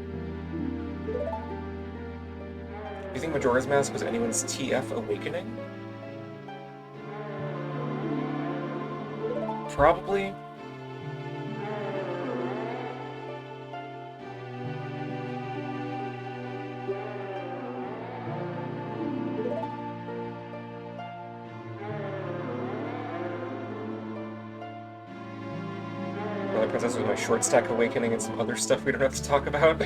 you think Majora's Mask was anyone's TF awakening? Probably. Twilight Princess with my short stack awakening and some other stuff we don't have to talk about.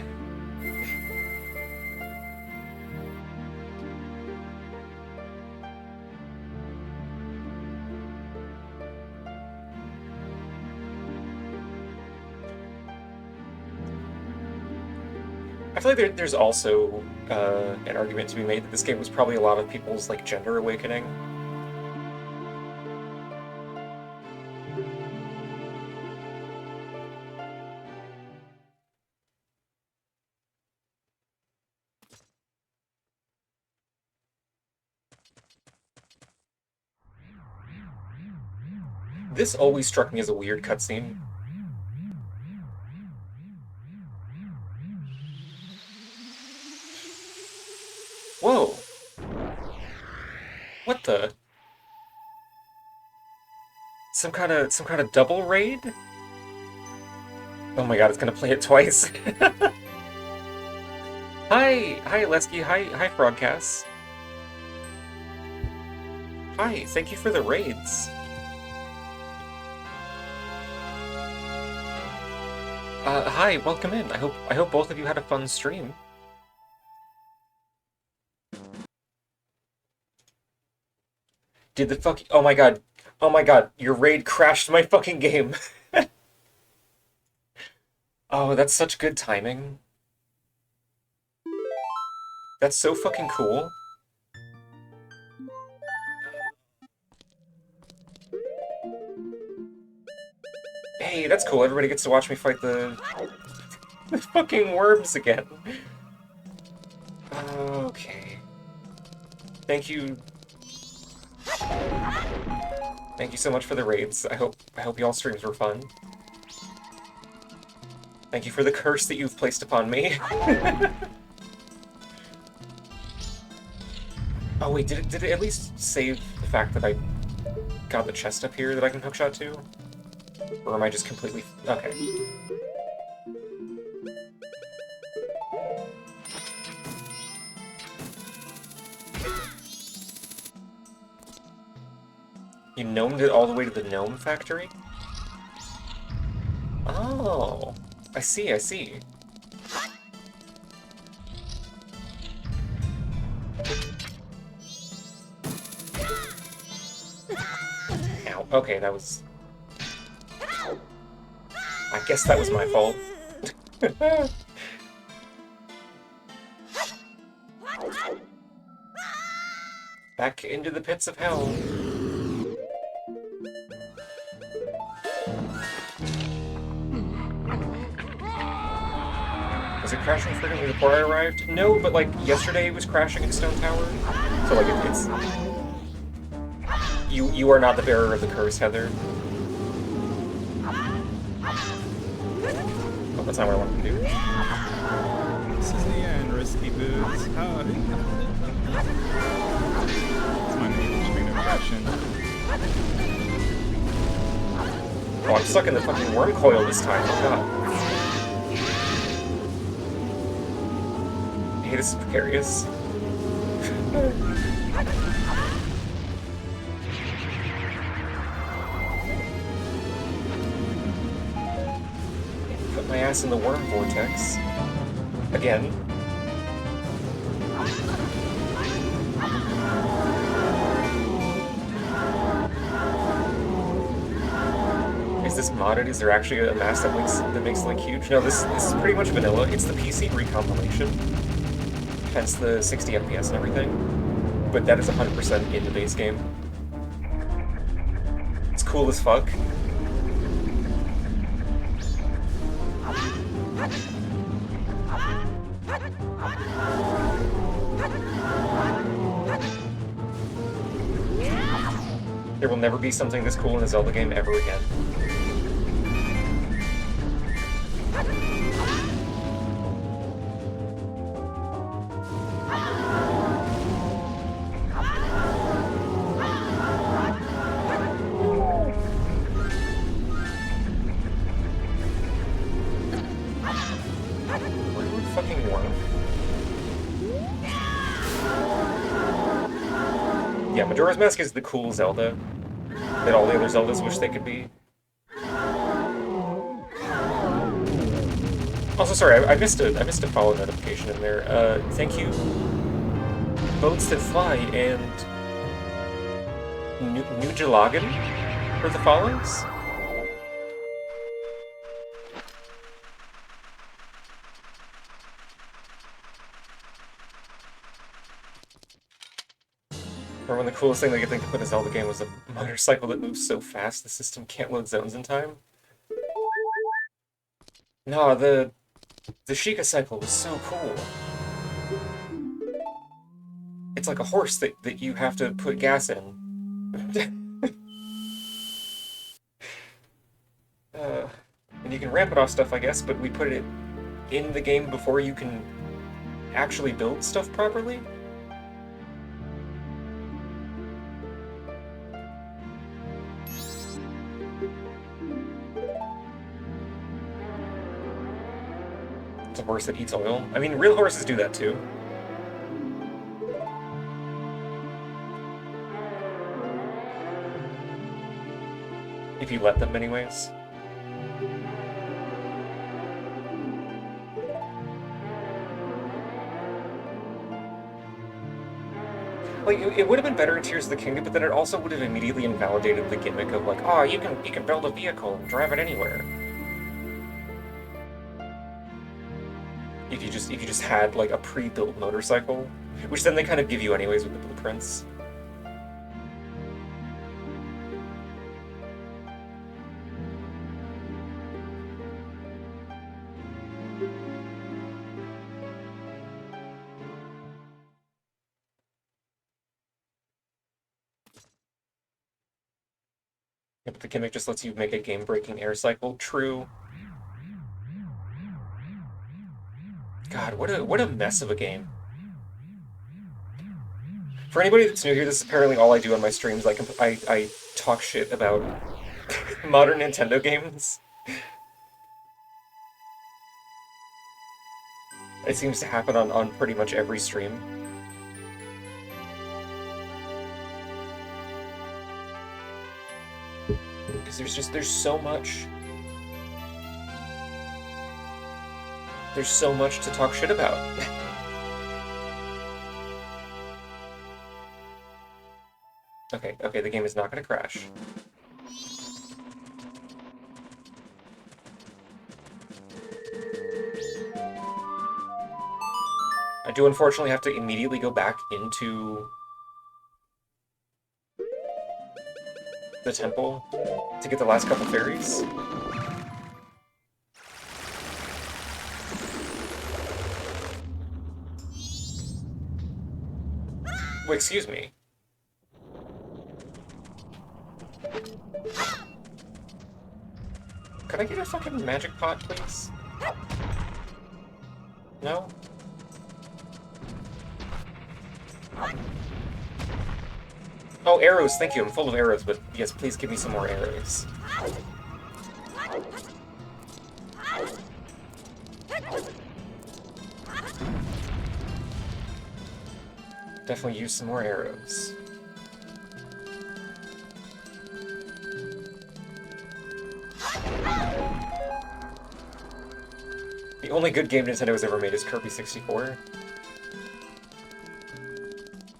I feel like there's also an argument to be made that this game was probably a lot of people's like gender awakening. This always struck me as a weird cutscene. Whoa! What the? Some kind of double raid? Oh my god, it's gonna play it twice. Hi Lesky, hi Frogcast. Hi, thank you for the raids. Hi, welcome in. I hope both of you had a fun stream. Did the fuck? Oh my god, your raid crashed my fucking game. Oh, that's such good timing. That's so fucking cool. Hey, that's cool. Everybody gets to watch me fight the fucking worms again. Okay. Thank you. Thank you so much for the raids. I hope y'all streams were fun. Thank you for the curse that you've placed upon me. Oh wait, did it at least save the fact that I got the chest up here that I can hookshot to? Or am I just completely... Okay. You gnomed it all the way to the gnome factory? Oh, I see, I see. Ow, okay, that was... I guess that was my fault. Back into the pits of hell. Was it crashing frequently before I arrived? No, but like yesterday it was crashing in Stone Tower. So like it's... You are not the bearer of the curse, Heather. Oh, that's not what I wanted to do. This is the end, Risky Boots. Oh. It's my main screen impression. Oh, I'm stuck in the fucking worm coil this time. Oh god. Hey, this is precarious. Put my ass in the worm vortex. Again. Is this modded? Is there actually a mask that makes Link huge? No, this is pretty much vanilla. It's the PC recompilation. Hence the 60 FPS and everything. But that is 100% in the base game. It's cool as fuck. There will never be something this cool in a Zelda game ever again. Yeah, Majora's Mask is the cool Zelda that all the other Zeldas wish they could be. Also, sorry, I missed a follow notification in there. Thank you, Boats That Fly and Nujalagan for the follows. Or when the coolest thing they could think to put in a Zelda game was a motorcycle that moves so fast the system can't load zones in time. No, the Sheikah cycle was so cool. It's like a horse that you have to put gas in. And you can ramp it off stuff, I guess, but we put it in the game before you can actually build stuff properly? It's a horse that eats oil. I mean, real horses do that too. If you let them, anyways. Like, it would have been better in Tears of the Kingdom, but then it also would have immediately invalidated the gimmick of like, oh, you can build a vehicle and drive it anywhere. If you just had like a pre-built motorcycle, which then they kind of give you anyways with the blueprints. Yeah, but the gimmick just lets you make a game-breaking air cycle. True. God, what a mess of a game. For anybody that's new here, this is apparently all I do on my streams. I talk shit about modern Nintendo games. It seems to happen on pretty much every stream. Because there's so much. There's so much to talk shit about. Okay, the game is not gonna crash. I do unfortunately have to immediately go back into the temple to get the last couple fairies. Wait, excuse me. Could I get a fucking magic pot, please? No? Oh, arrows, thank you. I'm full of arrows, but yes, please give me some more arrows. Definitely use some more arrows. The only good game Nintendo has ever made is Kirby 64.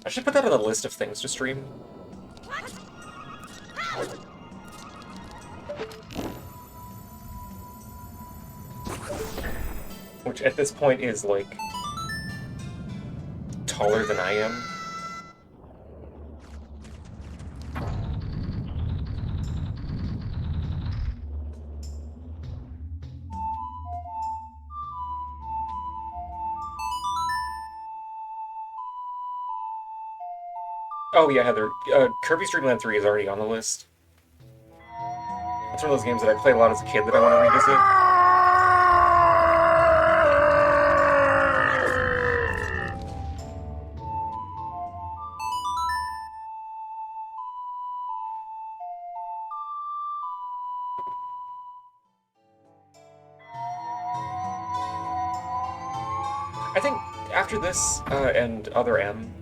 I should put that on the list of things to stream. Which at this point is like taller than I am. Oh yeah, Heather. Kirby's Dream Land 3 is already on the list. It's one of those games that I played a lot as a kid that I want to revisit. I think after this, and Other M,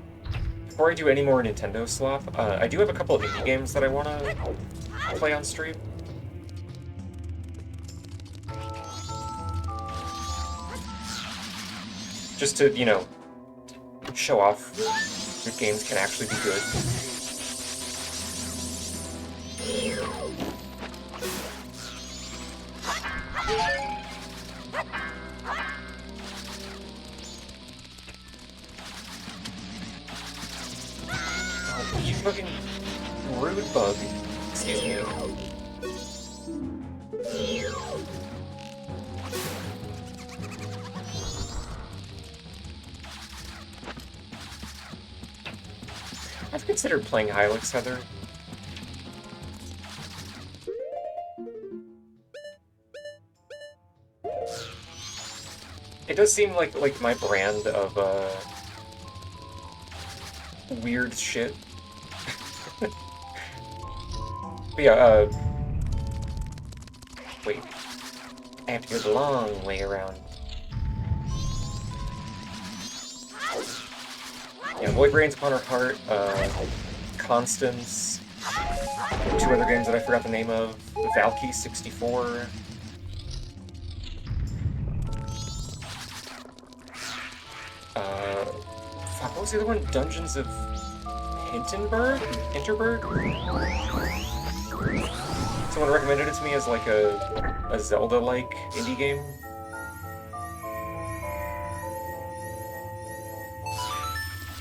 before I do any more Nintendo slop, I do have a couple of indie games that I want to play on stream. Just to, you know, show off that games can actually be good. Oh, you fucking rude bug. Excuse me. I've considered playing Hylics, Heather. It does seem like my brand of weird shit. But yeah, wait. I have to go the long way around. Yeah, Void Rains, Connor Heart, Constance, 2 other games that I forgot the name of, Valky 64. Fuck, what was the other one? Dungeons of Hinterberg? Someone recommended it to me as like a Zelda-like indie game.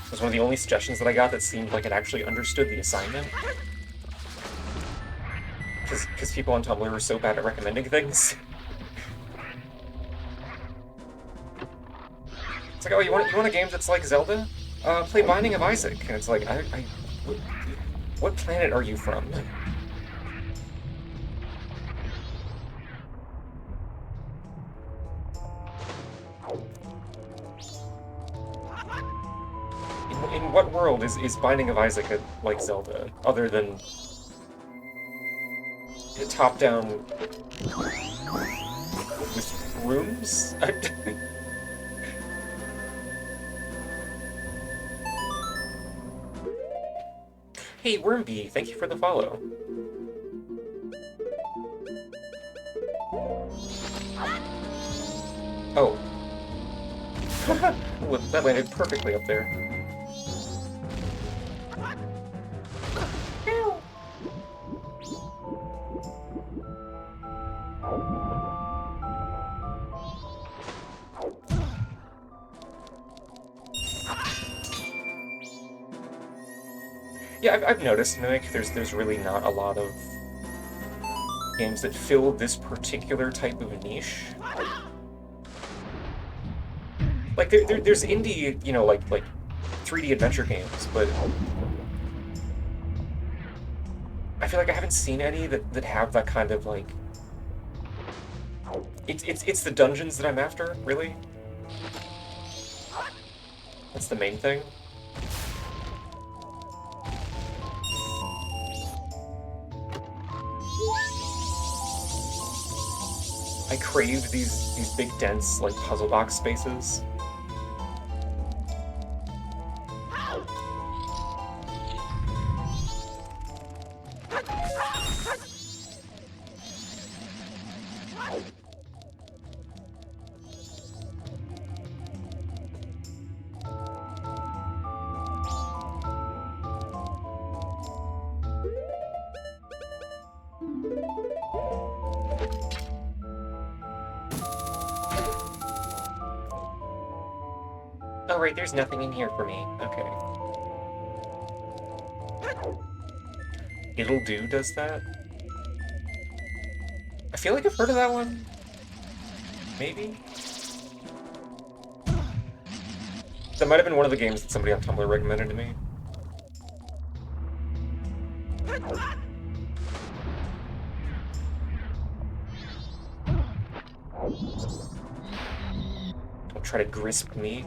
It was one of the only suggestions that I got that seemed like it actually understood the assignment. Because people on Tumblr were so bad at recommending things. It's like, oh, you want a game that's like Zelda? Play Binding of Isaac. And it's like, what planet are you from? In what world is Binding of Isaac like Zelda, other than top-down with rooms? Hey, Wormbee, thank you for the follow. Oh. Well, that landed perfectly up there. Yeah, I've noticed, Mimic, there's really not a lot of games that fill this particular type of niche. Like, there's indie, you know, like 3D adventure games, but I feel like I haven't seen any that have that kind of, like... It's the dungeons that I'm after, really. That's the main thing. I crave these big, dense, like, puzzle box spaces. Oh, right, there's nothing in here for me. Okay. It'll Do does that? I feel like I've heard of that one. Maybe? That might have been one of the games that somebody on Tumblr recommended to me. Don't try to grasp me.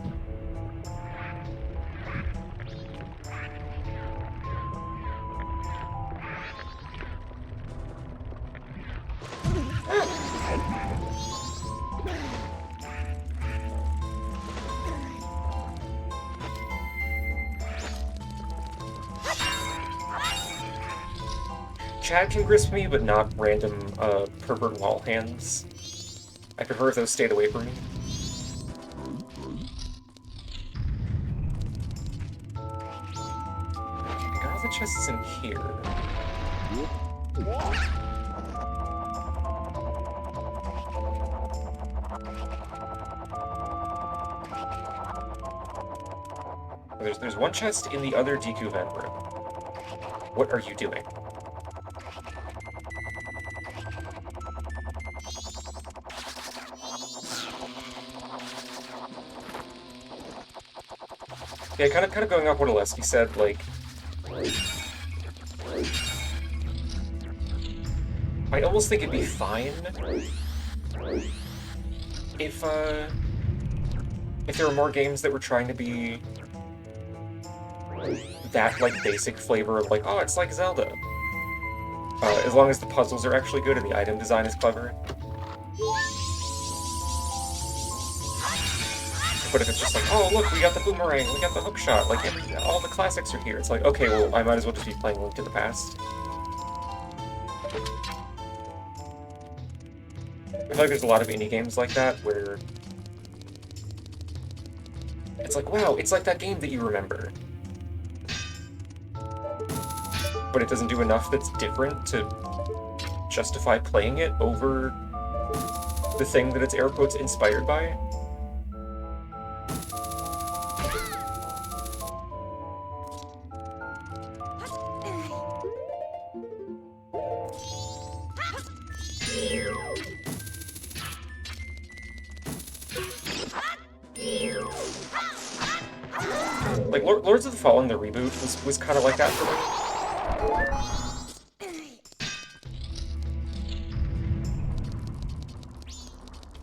Chad can grasp me, but not random pervert wall hands. I prefer if those stayed away from me. chest's in here. There's one chest in the other DQ vent room. What are you doing? Yeah, kind of going off what Oleski said, like, I almost think it'd be fine if there were more games that were trying to be that, like, basic flavor of, like, oh, it's like Zelda. As long as the puzzles are actually good and the item design is clever. But if it's just like, oh, look, we got the boomerang, we got the hookshot, like, all the classics are here. It's like, okay, well, I might as well just be playing Link to the Past. I feel like there's a lot of indie games like that, where it's like, wow, it's like that game that you remember. But it doesn't do enough that's different to justify playing it over the thing that it's air quotes inspired by. Like, Lords of the Fallen, the reboot, was kind of like that for me.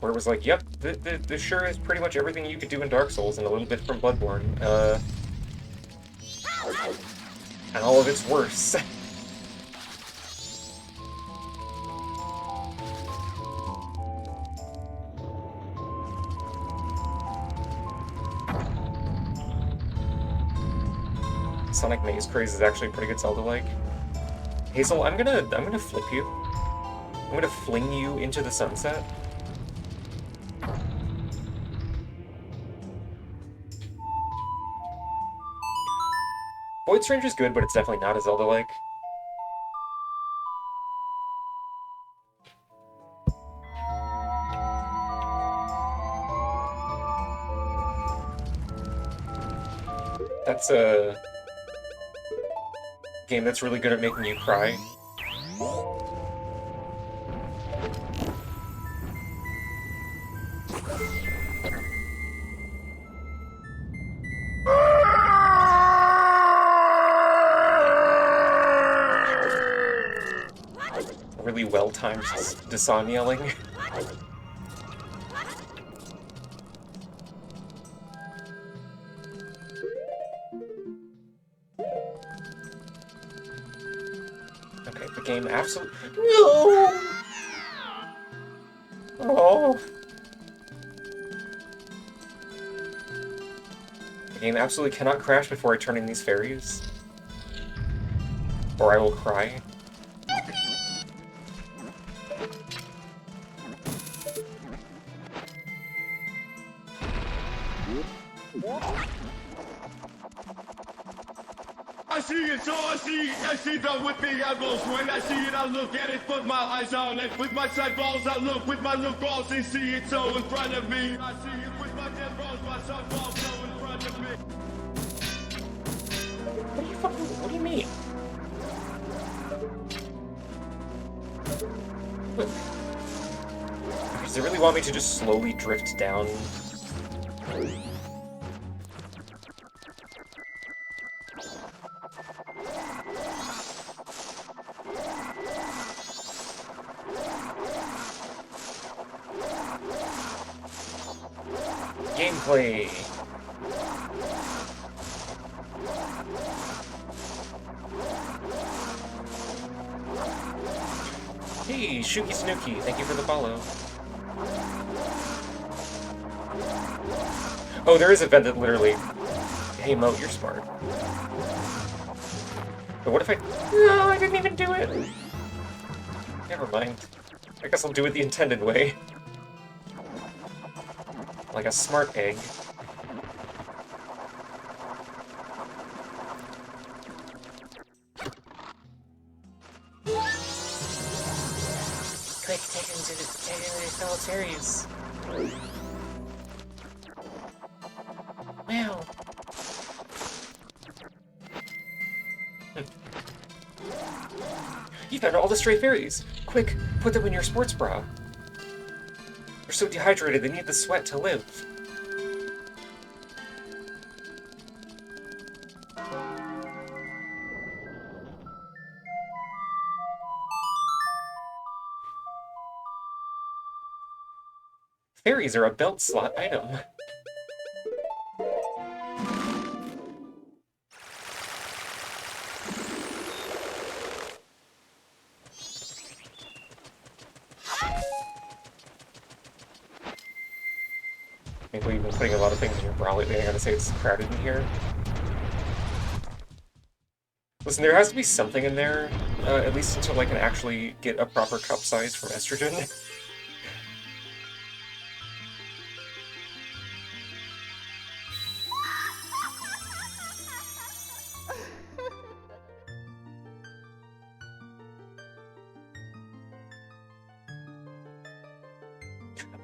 Where it was like, yep, this sure is pretty much everything you could do in Dark Souls and a little bit from Bloodborne. And all of it's worse. Sonic Maze Craze is actually pretty good Zelda-like. Hazel, I'm gonna flip you. I'm gonna fling you into the sunset. Void Strange is good, but it's definitely not as Zelda-like. That's a game that's really good at making you cry. Really well-timed Dasan yelling. Okay, the game absolutely... No! Oh! The game absolutely cannot crash before I turn in these fairies. Or I will cry. I see it, so I see that with me I roll. When I see it, I look at it, put my eyes on it. With my sight balls, I look with my look balls and see it so in front of me. I see it with my dead balls, my sight balls so in front of me. What do you mean? Does it really want me to just slowly drift down? Gameplay! Hey, Shuki Snooki, thank you for the follow. Oh, there is a vent that literally... Hey Mo, you're smart. But what if I... No, I didn't even do it! Never mind. I guess I'll do it the intended way. Like a smart egg. into the fellow fairies. Wow. You found all the stray fairies. Quick, put them in your sports bra. They're so dehydrated they need the sweat to live. Fairies are a belt slot item. I think we've been putting a lot of things in your bra lately. I gotta say it's crowded in here. Listen, there has to be something in there, at least until I can actually get a proper cup size from estrogen.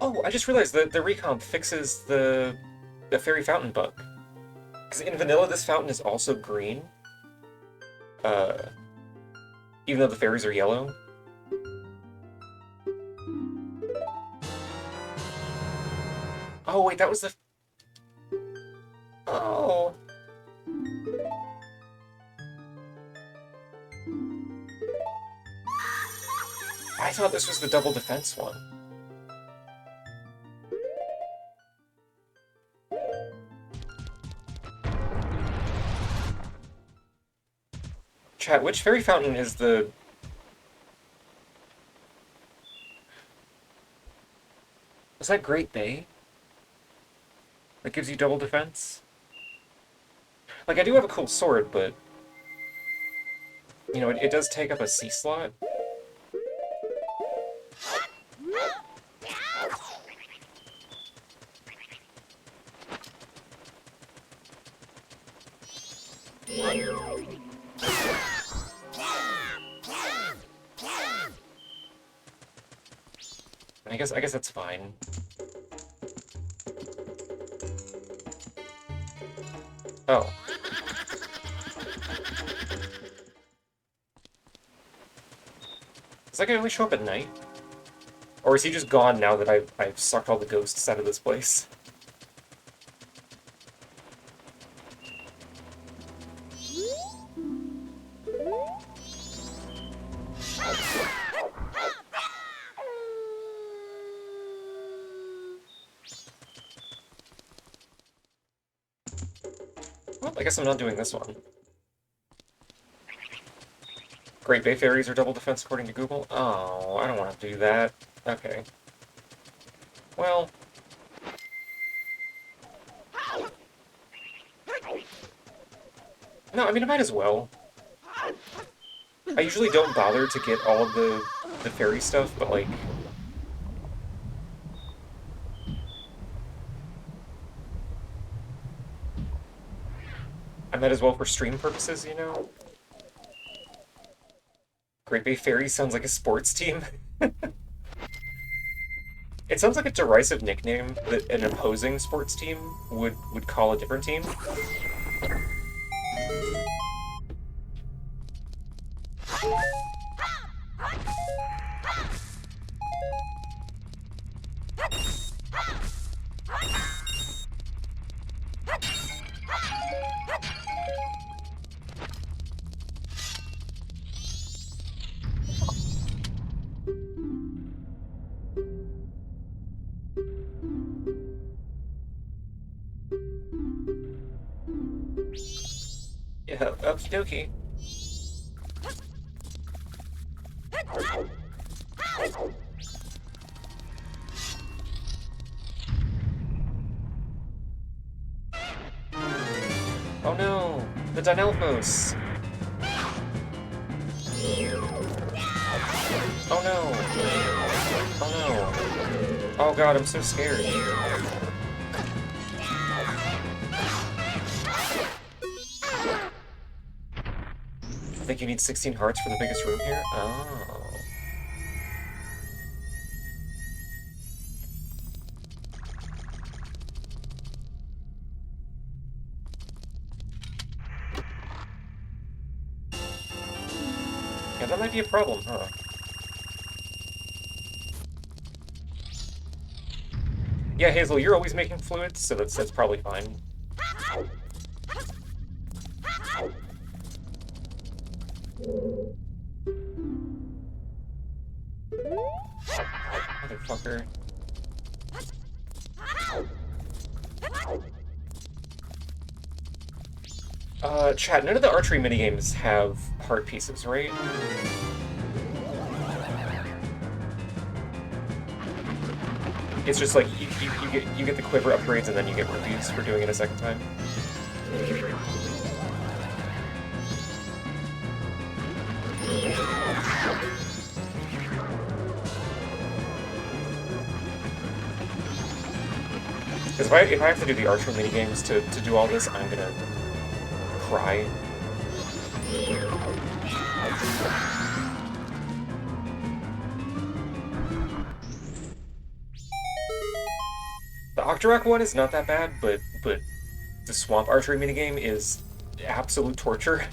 Oh, I just realized that the recomp fixes the fairy fountain bug. Because in vanilla, this fountain is also green. Even though the fairies are yellow. Oh, wait, that was the... Oh. I thought this was the double defense one. Chat, which fairy fountain is the... Was that Great Bay? That gives you double defense? Like, I do have a cool sword, but... You know, it does take up a C slot. I guess that's fine. Oh. Does that guy only show up at night? Or is he just gone now that I've sucked all the ghosts out of this place? I guess I'm not doing this one. Great Bay Fairies are double defense according to Google? Oh, I don't want to do that. Okay. Well... No, I mean, I might as well. I usually don't bother to get all of the fairy stuff, but like... I might as well for stream purposes, you know? Great Bay Fairies sounds like a sports team. It sounds like a derisive nickname that an opposing sports team would call a different team. Yeah, okie dokie. Oh no! The Dynalphos! Oh no! Oh no! Oh god, I'm so scared. I think you need 16 hearts for the biggest room here? Oh. Yeah, that might be a problem, huh? Yeah, Hazel, you're always making fluids, so that's probably fine. Motherfucker. Chat, none of the archery minigames have heart pieces, right? It's just like, you get the quiver upgrades and then you get rupees for doing it a second time. Because if I have to do the archery minigames to do all this, I'm gonna cry. The Octorok one is not that bad, but the swamp archery minigame is absolute torture.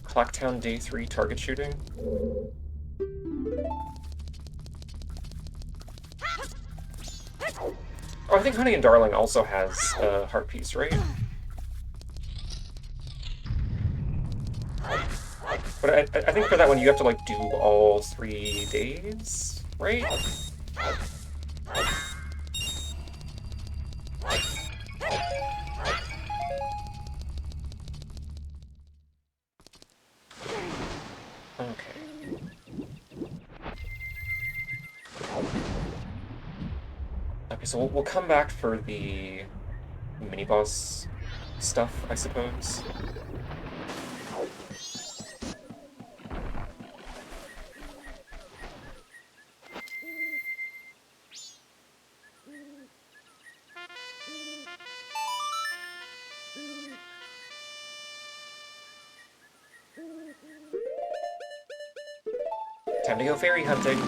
Clocktown Day 3 target shooting. Oh, I think Honey and Darling also has a heart piece, right? But I think for that one you have to, like, do all 3 days, right? Okay, so we'll come back for the mini-boss stuff, I suppose. Time to go fairy hunting.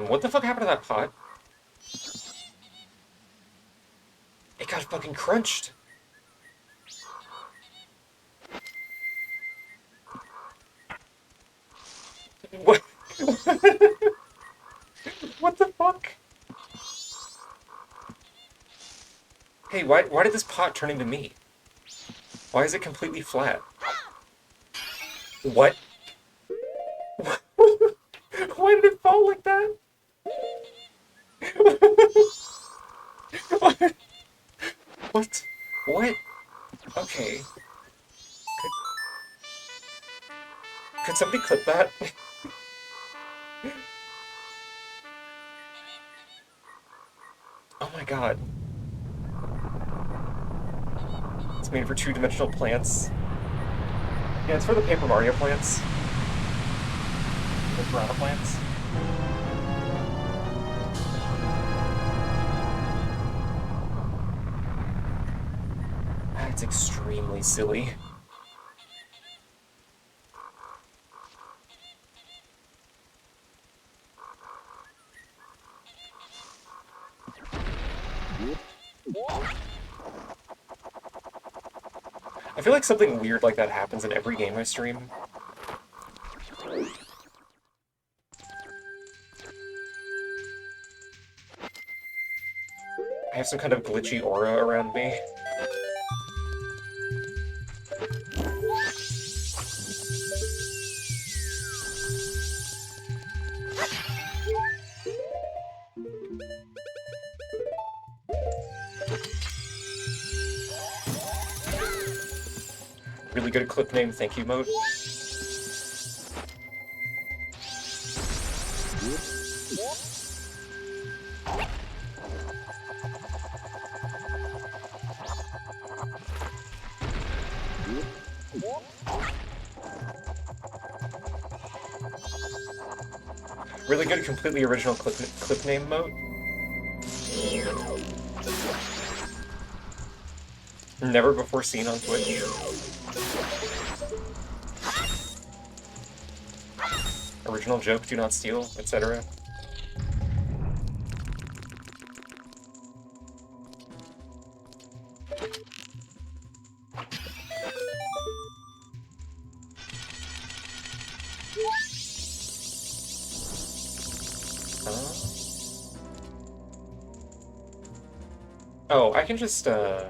What the fuck happened to that pot? It got fucking crunched. What? What the fuck? Hey, why did this pot turn into me? Why is it completely flat? What? Why did it fall like that? What? What? What? Okay. Could somebody clip that? Oh my god. It's made for two-dimensional plants. Yeah, it's for the Paper Mario plants. The piranha plants. That's extremely silly. I feel like something weird like that happens in every game I stream. I have some kind of glitchy aura around me. Really good clip name, thank you mode. Really good, completely original clip name mode. Never before seen on Twitch. Original joke, do not steal, etc. Oh, I can just, yeah,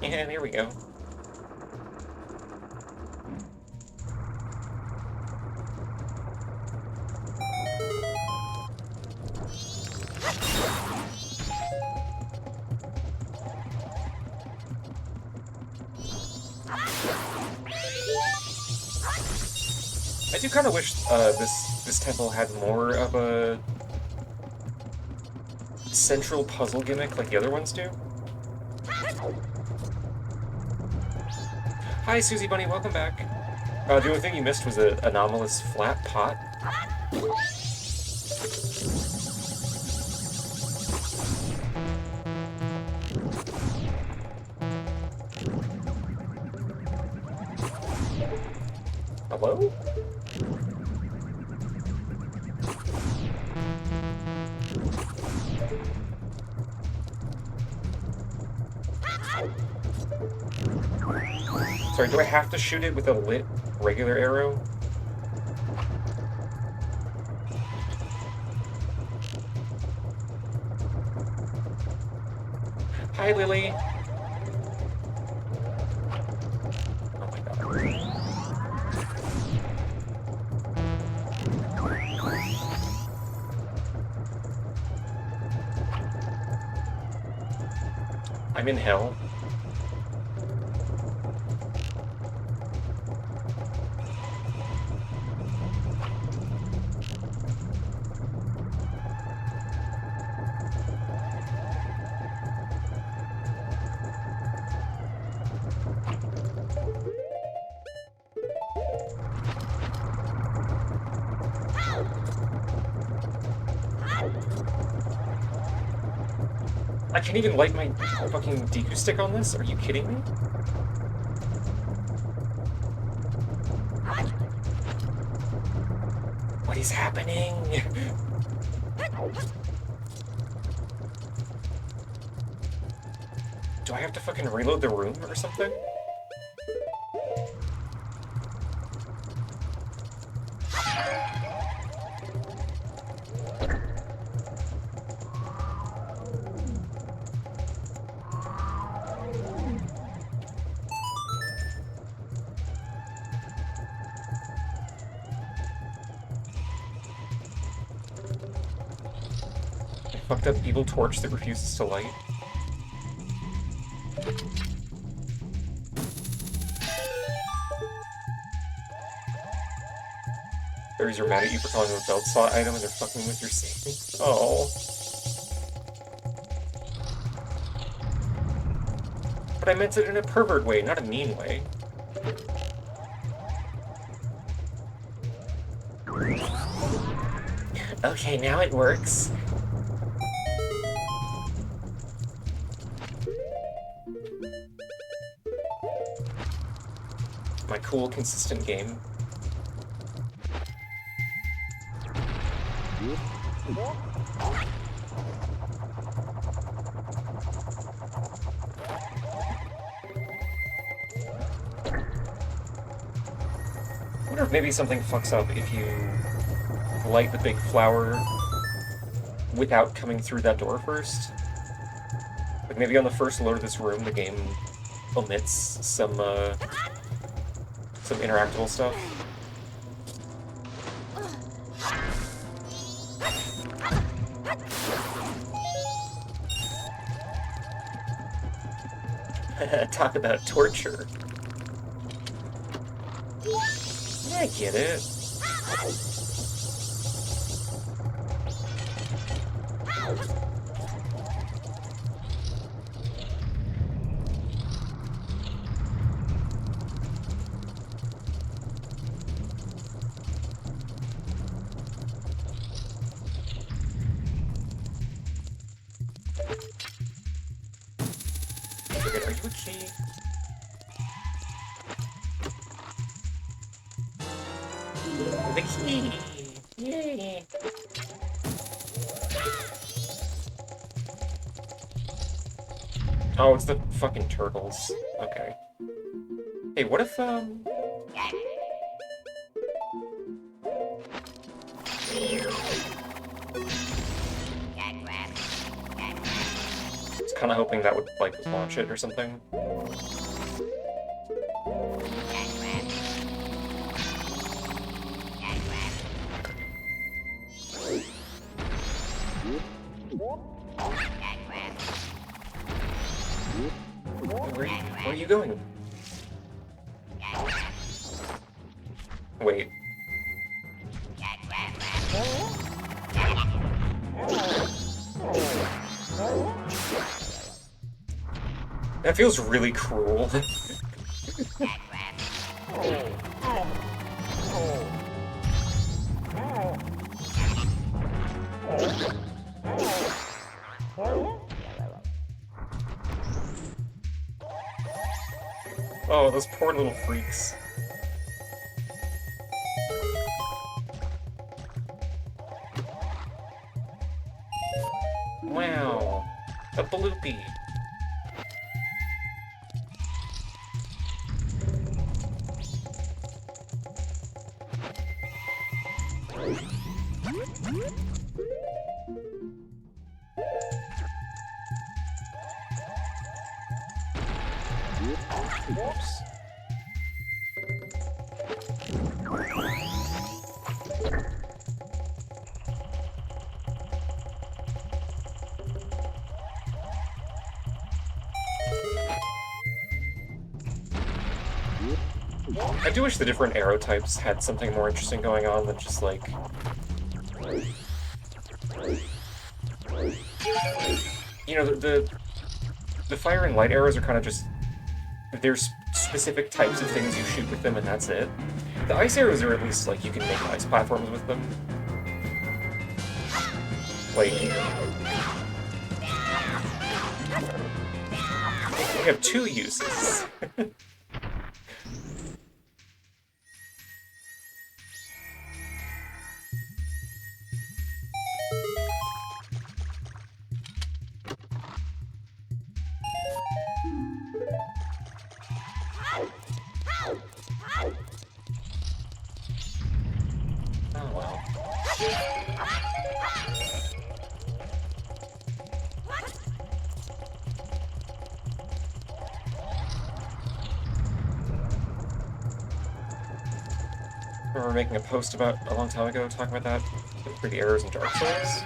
there we go. I do kind of wish this temple had more of a central puzzle gimmick like the other ones do. Hi, Susie Bunny, welcome back. The only thing you missed was an anomalous flat pot. Hello? Sorry, do I have to shoot it with a lit regular arrow? Hi, Lily. Oh my god. I'm in hell. I can't even light my fucking Deku stick on this? Are you kidding me? What is happening? Do I have to fucking reload the room or something? Fucked up evil torch that refuses to light. Fairies are mad at you for calling them a belt slot item and they're fucking with your safety. Oh. But I meant it in a pervert way, not a mean way. Okay, now it works. My cool, consistent game. I wonder if maybe something fucks up if you light the big flower without coming through that door first. Like maybe on the first load of this room, the game omits some interactable stuff. Talk about torture. I get it. Okay, are you a key? The key! Yay! Oh, it's the fucking turtles. Okay. Hey, what if, I was kinda hoping that would, like, launch it or something. Where are you going? Wait. That feels really cruel. Oh, those poor little freaks. Wow. A bloopy. Oops. I do wish the different arrow types had something more interesting going on than just like... You know, the fire and light arrows are kind of just... There's specific types of things you shoot with them and that's it. The ice arrows are at least like you can make ice platforms with them. Like... They have two uses. Oh well. I remember making a post about a long time ago talking about that for the arrows in Dark Souls.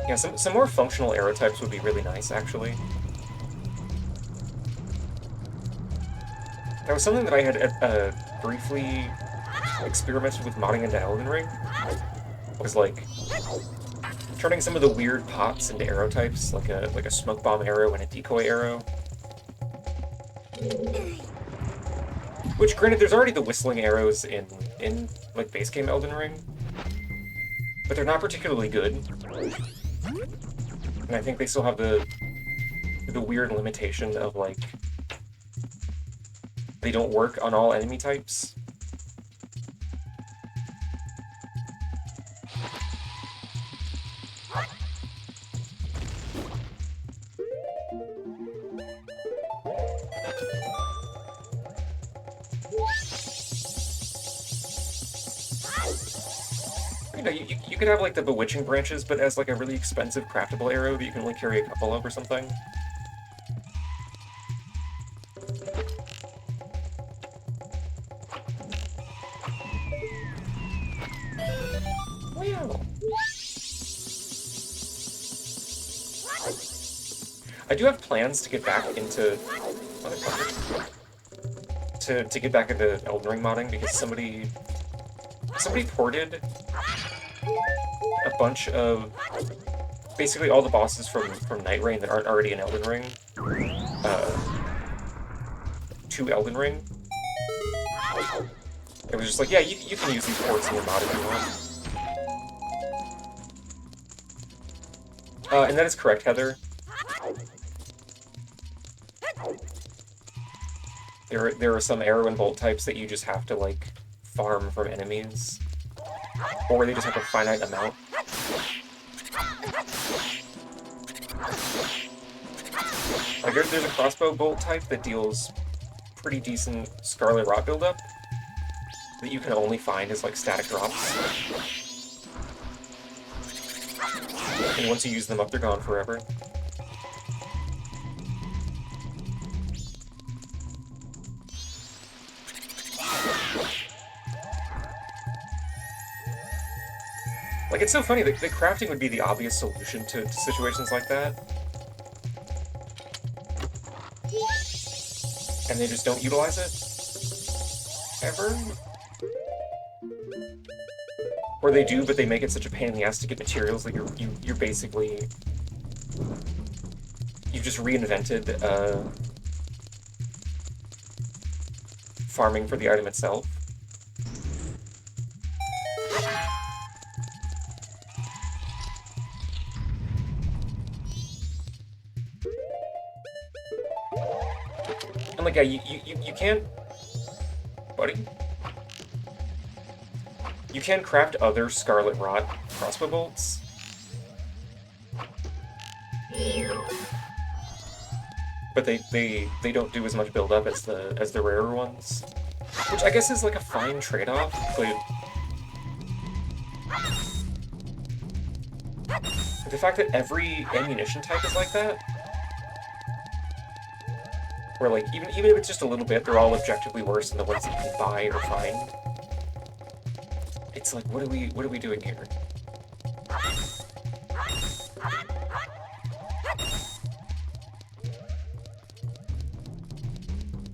Yeah, some more functional arrow types would be really nice, actually. That was something that I had briefly experimented with modding into Elden Ring. Was like turning some of the weird pots into arrow types, like a smoke bomb arrow and a decoy arrow. Which, granted, there's already the whistling arrows in like base game Elden Ring, but they're not particularly good. And I think they still have the weird limitation of like they don't work on all enemy types. You know, you could have like the bewitching branches, but as like a really expensive craftable arrow that you can only carry a couple of or something. Wow. I do have plans to get back into to get back into Elden Ring modding because somebody ported a bunch of basically all the bosses from Night Rain that aren't already in Elden Ring to Elden Ring. It was just like, yeah, you can use these ports in your mod if you want. And that is correct, Heather. There are some arrow and bolt types that you just have to, like, farm from enemies. Or they just have a finite amount. Like, there's a crossbow bolt type that deals pretty decent Scarlet Rot buildup that you can only find as, like, static drops. And once you use them up, they're gone forever. Like, it's so funny, the crafting would be the obvious solution to situations like that. And they just don't utilize it? Ever? Or they do, but they make it such a pain in the ass to get materials that you're basically... You've just reinvented, farming for the item itself. And like, yeah, you can't... Buddy? You can craft other Scarlet Rot crossbow bolts. But they don't do as much build-up as the rarer ones. Which I guess is like a fine trade-off, but... The fact that every ammunition type is like that, where like, even if it's just a little bit, they're all objectively worse than the ones that you can buy or find. It's like, what are we doing here?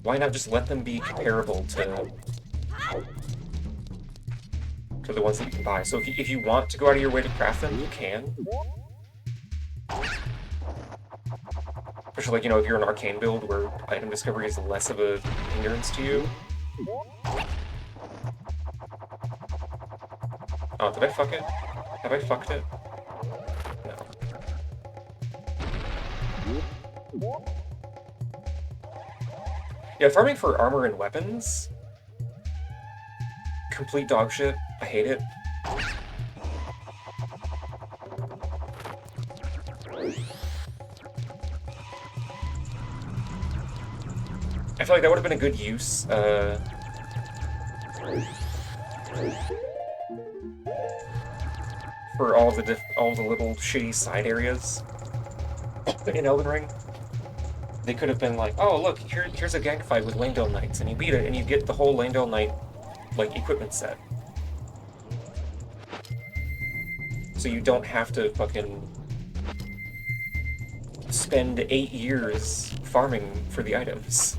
Why not just let them be comparable to the ones that you can buy? So if you want to go out of your way to craft them, you can. Especially, like, you know, if you're an arcane build where item discovery is less of a hindrance to you. Oh, did I fuck it? Have I fucked it? No. Yeah, farming for armor and weapons... Complete dog shit. I hate it. I feel like that would have been a good use, for all the little shitty side areas in Elden Ring. They could have been like, oh look, here's a gang fight with Langdale Knights, and you beat it, and you get the whole Langdale Knight, like, equipment set. So you don't have to fucking spend 8 years farming for the items.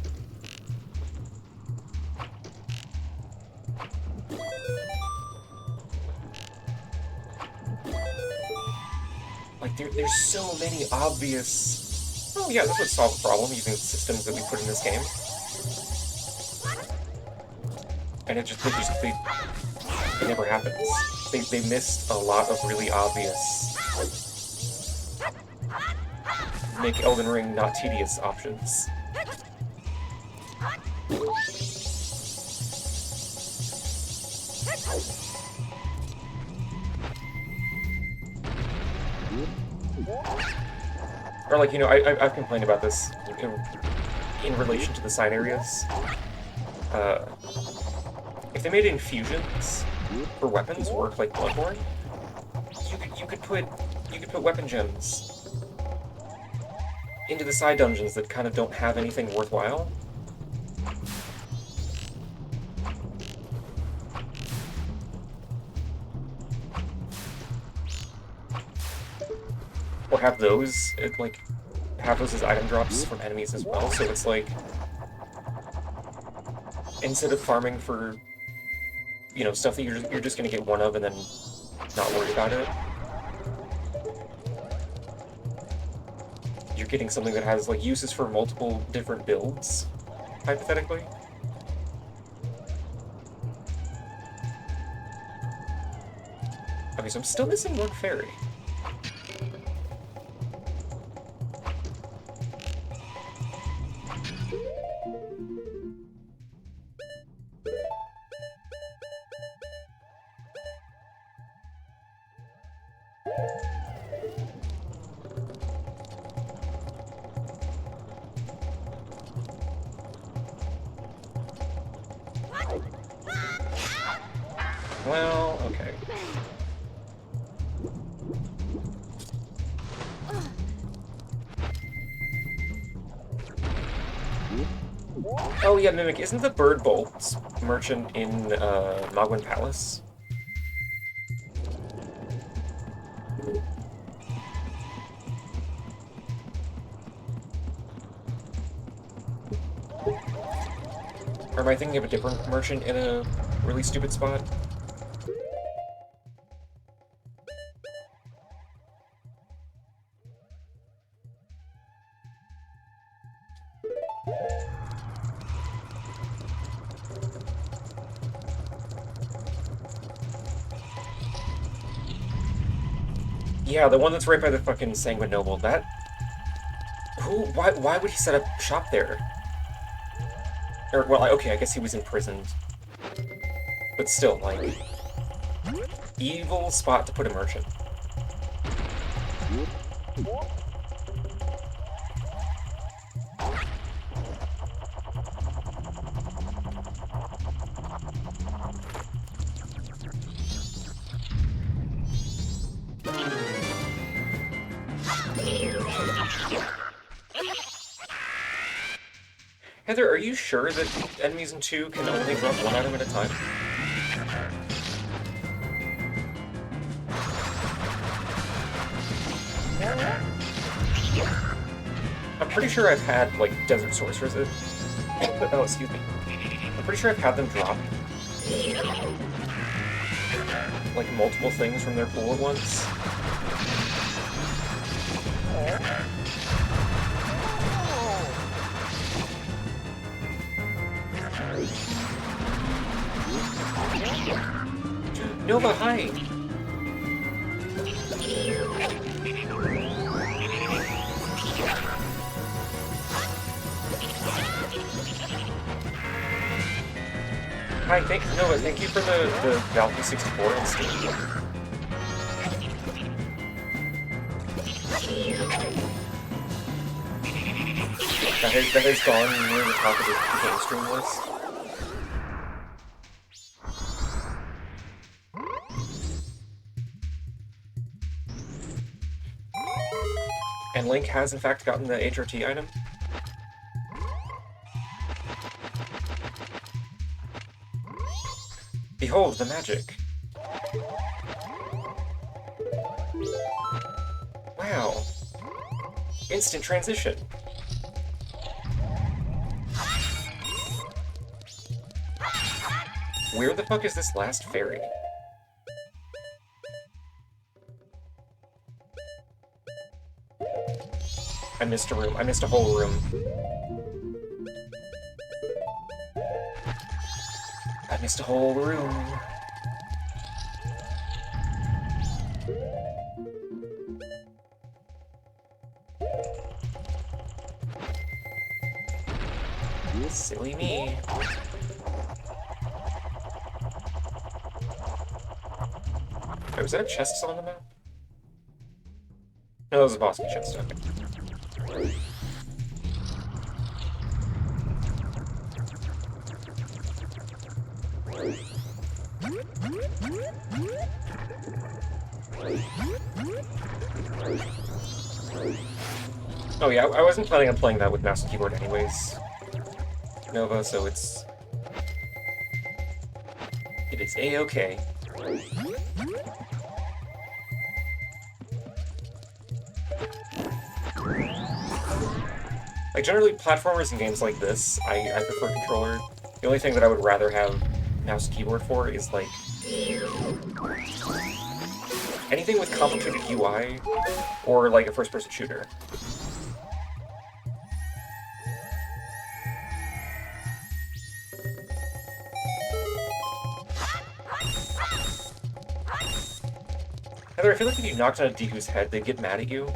Like, there's so many obvious... Oh yeah, this would solve a problem using the systems that we put in this game. And it never happens. They missed a lot of really obvious... make Elden Ring not tedious options. Or, like, you know, I've complained about this in relation to the side areas. If they made infusions for weapons work like Bloodborne, you could put weapon gems into the side dungeons that kind of don't have anything worthwhile. Or have those, have those as item drops from enemies as well, so it's like, instead of farming for, you know, stuff that you're just gonna get one of and then not worry about it, you're getting something that has, like, uses for multiple different builds, hypothetically. Okay, so I'm still missing one fairy. Well, okay. Oh yeah, Mimic, isn't the Bird Bolts merchant in Magwin Palace? Or am I thinking of a different merchant in a really stupid spot? Yeah, the one that's right by the fucking Sanguine Noble. That... Why would he set up shop there? Or, well, okay, I guess he was imprisoned. But still, like... evil spot to put a merchant. Heather, are you sure that enemies in 2 can only drop one item at a time? I'm pretty sure I've had, like, Desert Sorcerers... oh, excuse me. I'm pretty sure I've had them drop, like, multiple things from their pool at once. Nova, hi! Hi, Nova, thank you for the Valkyrie 64 on Steam. That has gone near the top of the game stream list. And Link has, in fact, gotten the HRT item. Behold the magic. Wow. Instant transition. Where the fuck is this last fairy? I missed a room. I missed a whole room. I missed a whole room. Silly me. Wait, was that a chest on the map? No, that was a boss chest, okay. Oh yeah, I wasn't planning on playing that with mouse and keyboard anyways, Nova, so it is A-okay. Like, generally, platformers and games like this, I prefer controller. The only thing that I would rather have mouse and keyboard for is, like, anything with complicated UI, or, like, a first-person shooter. Heather, I feel like if you knocked on a Deku's head, they'd get mad at you.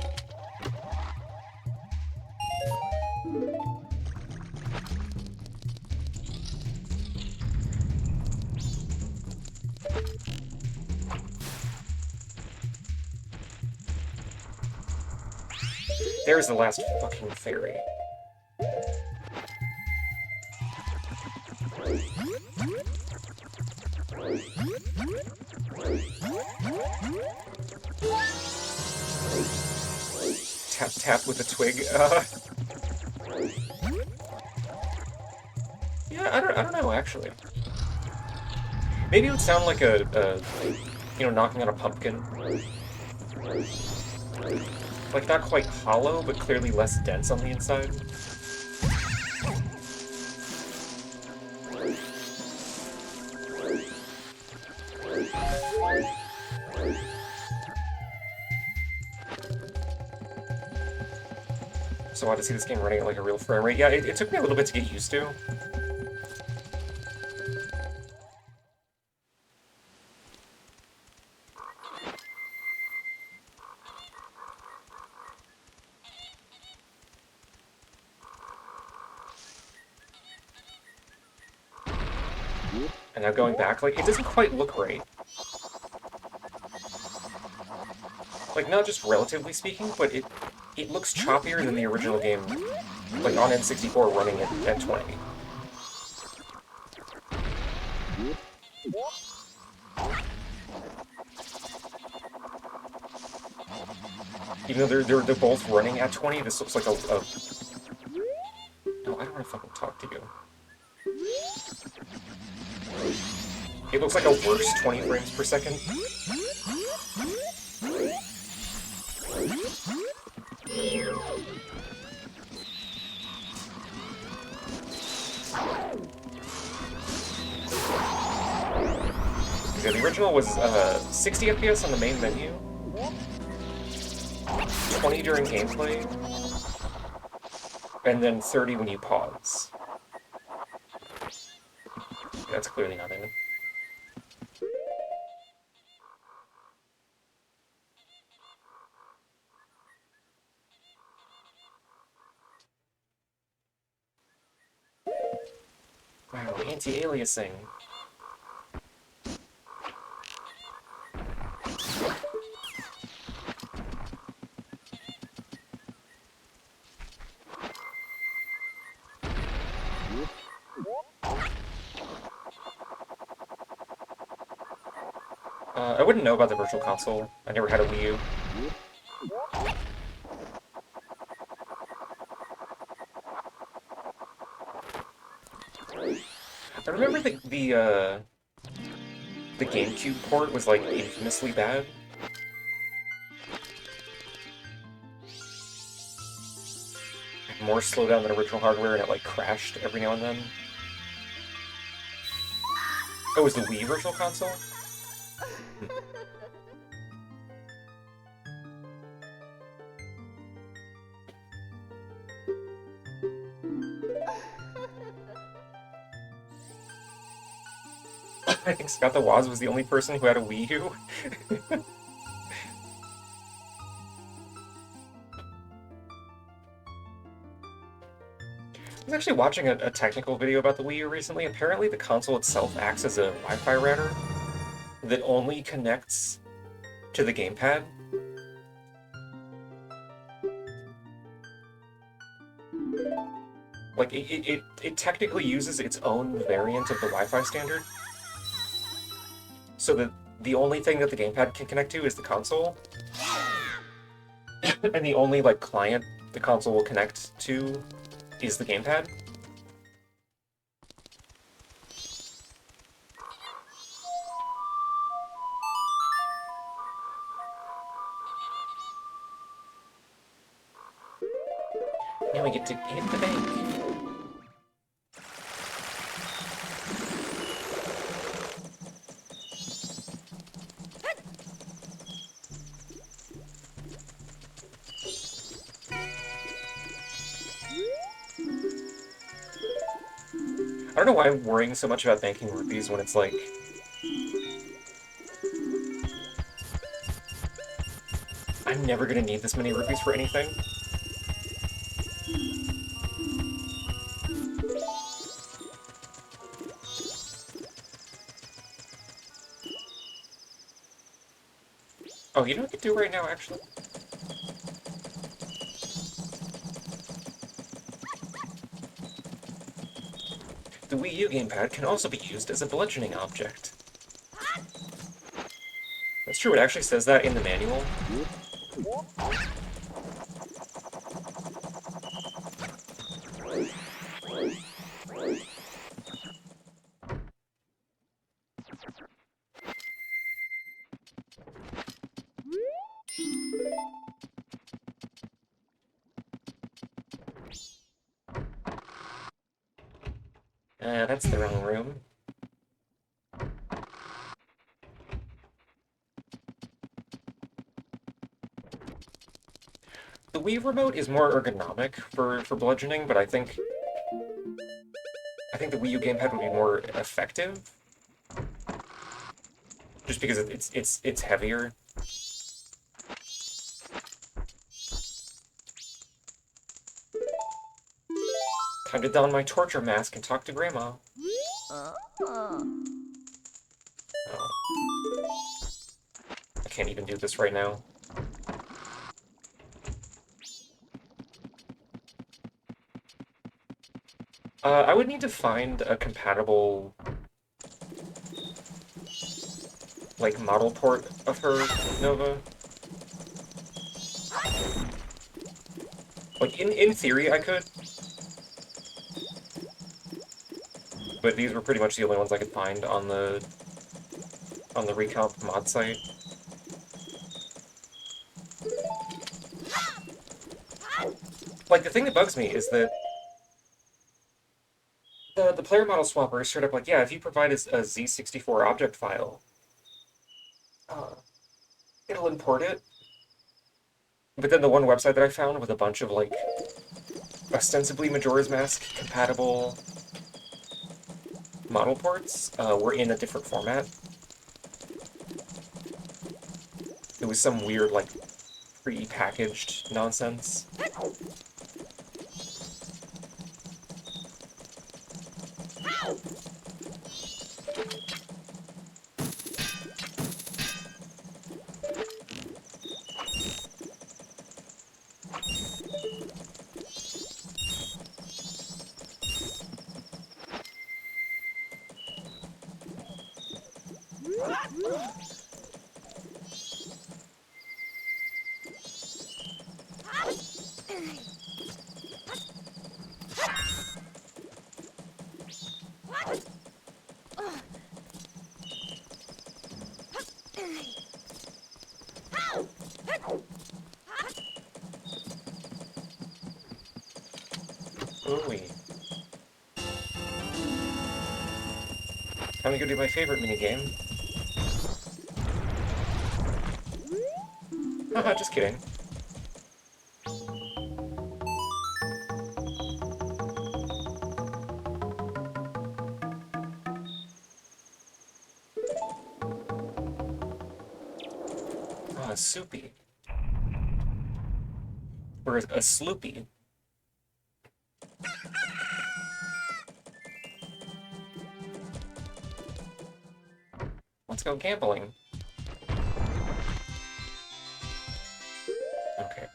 There's the last fucking fairy. Tap tap with a twig. Yeah, I don't know actually. Maybe it would sound like you know, knocking on a pumpkin. Like not quite hollow, but clearly less dense on the inside. So odd to see this game running at like a real frame rate. Yeah, it took me a little bit to get used to. And now going back, like, it doesn't quite look right. Like, not just relatively speaking, but it looks choppier than the original game, like, on N64 running at 20. Even though they're both running at 20, this looks like a... No, I don't want to fucking talk to you. It looks like a worse 20 frames per second. Yeah, the original was 60 FPS on the main menu, 20 during gameplay, and then 30 when you pause. That's clearly not in it. Wow, anti-aliasing. I wouldn't know about the Virtual Console. I never had a Wii U. I remember the GameCube port was like infamously bad. More slowdown than original hardware, and it like crashed every now and then. Oh, it was the Wii Virtual Console? I think Scott the Woz was the only person who had a Wii U. I was actually watching a technical video about the Wii U recently. Apparently the console itself acts as a Wi-Fi router that only connects to the gamepad. Like, it technically uses its own variant of the Wi-Fi standard. So that the only thing that the gamepad can connect to is the console. And the only, like, client the console will connect to is the gamepad. Now we get to hit the bank. I don't know why I'm worrying so much about banking rupees when it's like... I'm never gonna need this many rupees for anything. Oh, you know what I could do right now, actually? The Wii U gamepad can also be used as a bludgeoning object. true, it actually says that in the manual. That's the wrong room. The Wii remote is more ergonomic for bludgeoning, but I think the Wii U gamepad would be more effective, just because it's heavier. Time to don my torture mask and talk to Grandma. Oh. I can't even do this right now. I would need to find a compatible, like, model port of her Nova. Like, in theory, I could. But these were pretty much the only ones I could find on the Recomp mod site. Like, the thing that bugs me is that the player model swapper is straight up like, yeah, if you provide a Z64 object file, it'll import it. But then the one website that I found with a bunch of, like, ostensibly Majora's Mask compatible model ports were in a different format. It was some weird, like, pre-packaged nonsense. Ooh-wee. Time to go do my favorite minigame. Haha, just kidding. A soupy. Or a sloopy. Let's go gambling. Okay.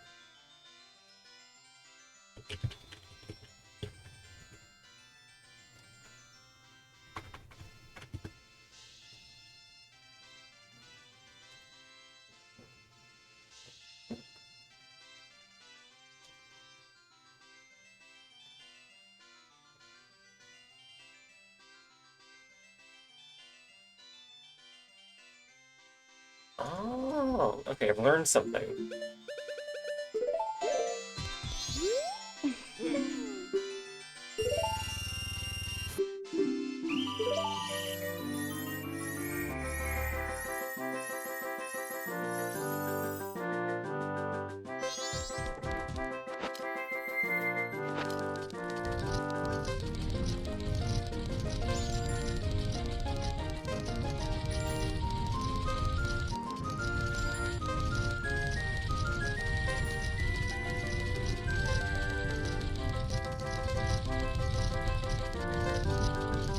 Oh, okay, I've learned something.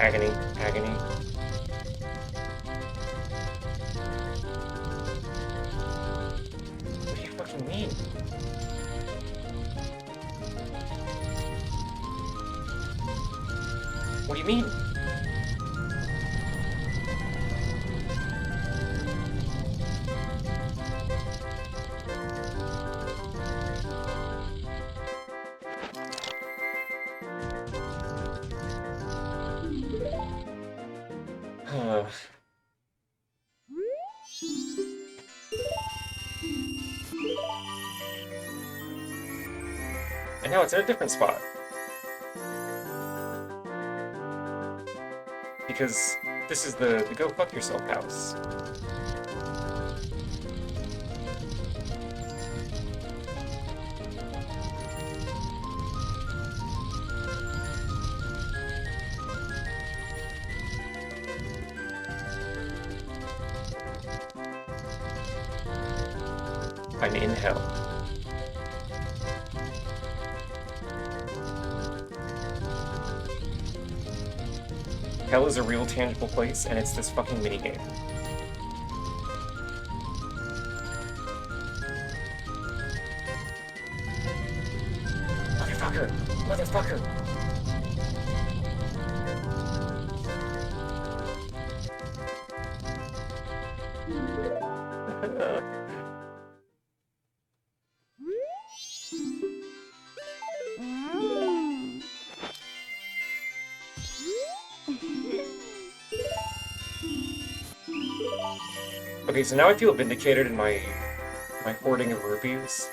Agony, agony. What do you fucking mean? What do you mean? And now it's in a different spot. Because this is the go fuck yourself house. I'm in hell. Hell is a real tangible place, and it's this fucking minigame. Motherfucker! Motherfucker! Okay, so now I feel vindicated in my hoarding of rupees.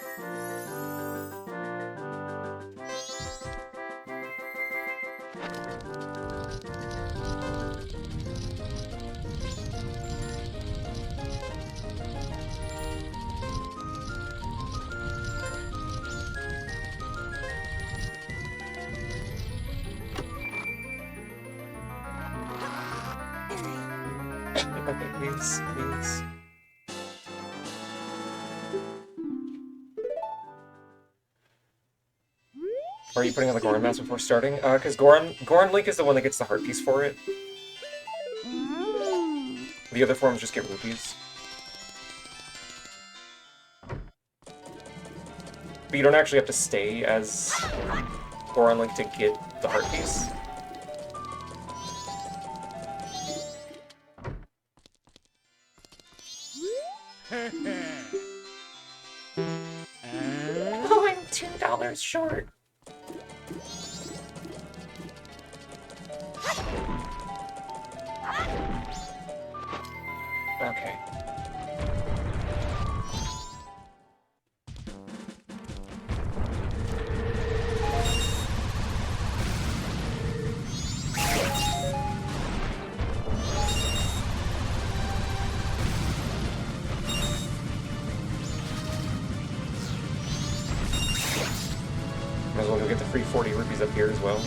Okay, please, please. Are you putting on the Goron mask before starting? Because Goron Link is the one that gets the heart piece for it. The other forms just get rupees. But you don't actually have to stay as Goron Link to get the heart piece. Oh, I'm $2 short. Okay. Might as well go get the free 40 rupees up here as well.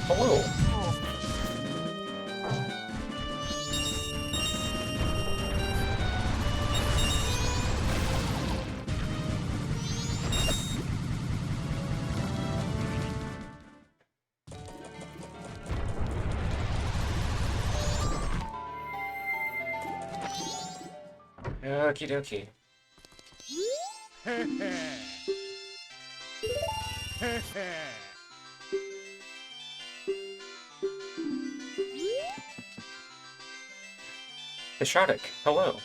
Hello. Okie dokie. Hishotic, hello.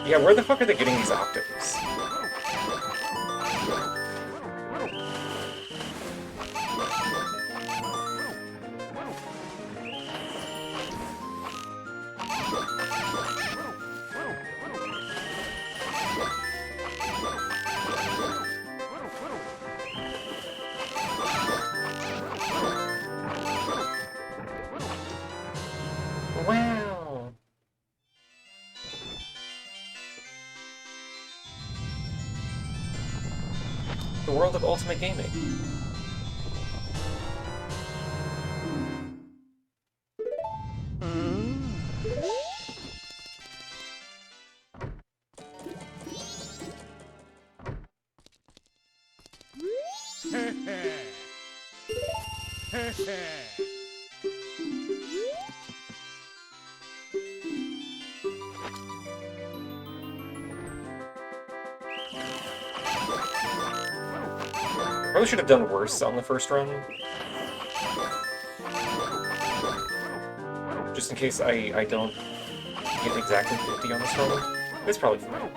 Yeah, where the fuck are they getting these octaves? Wow. The world of ultimate gaming. Probably should have done worse on the first run. Just in case I don't get exactly 50 on this run. It's probably fine.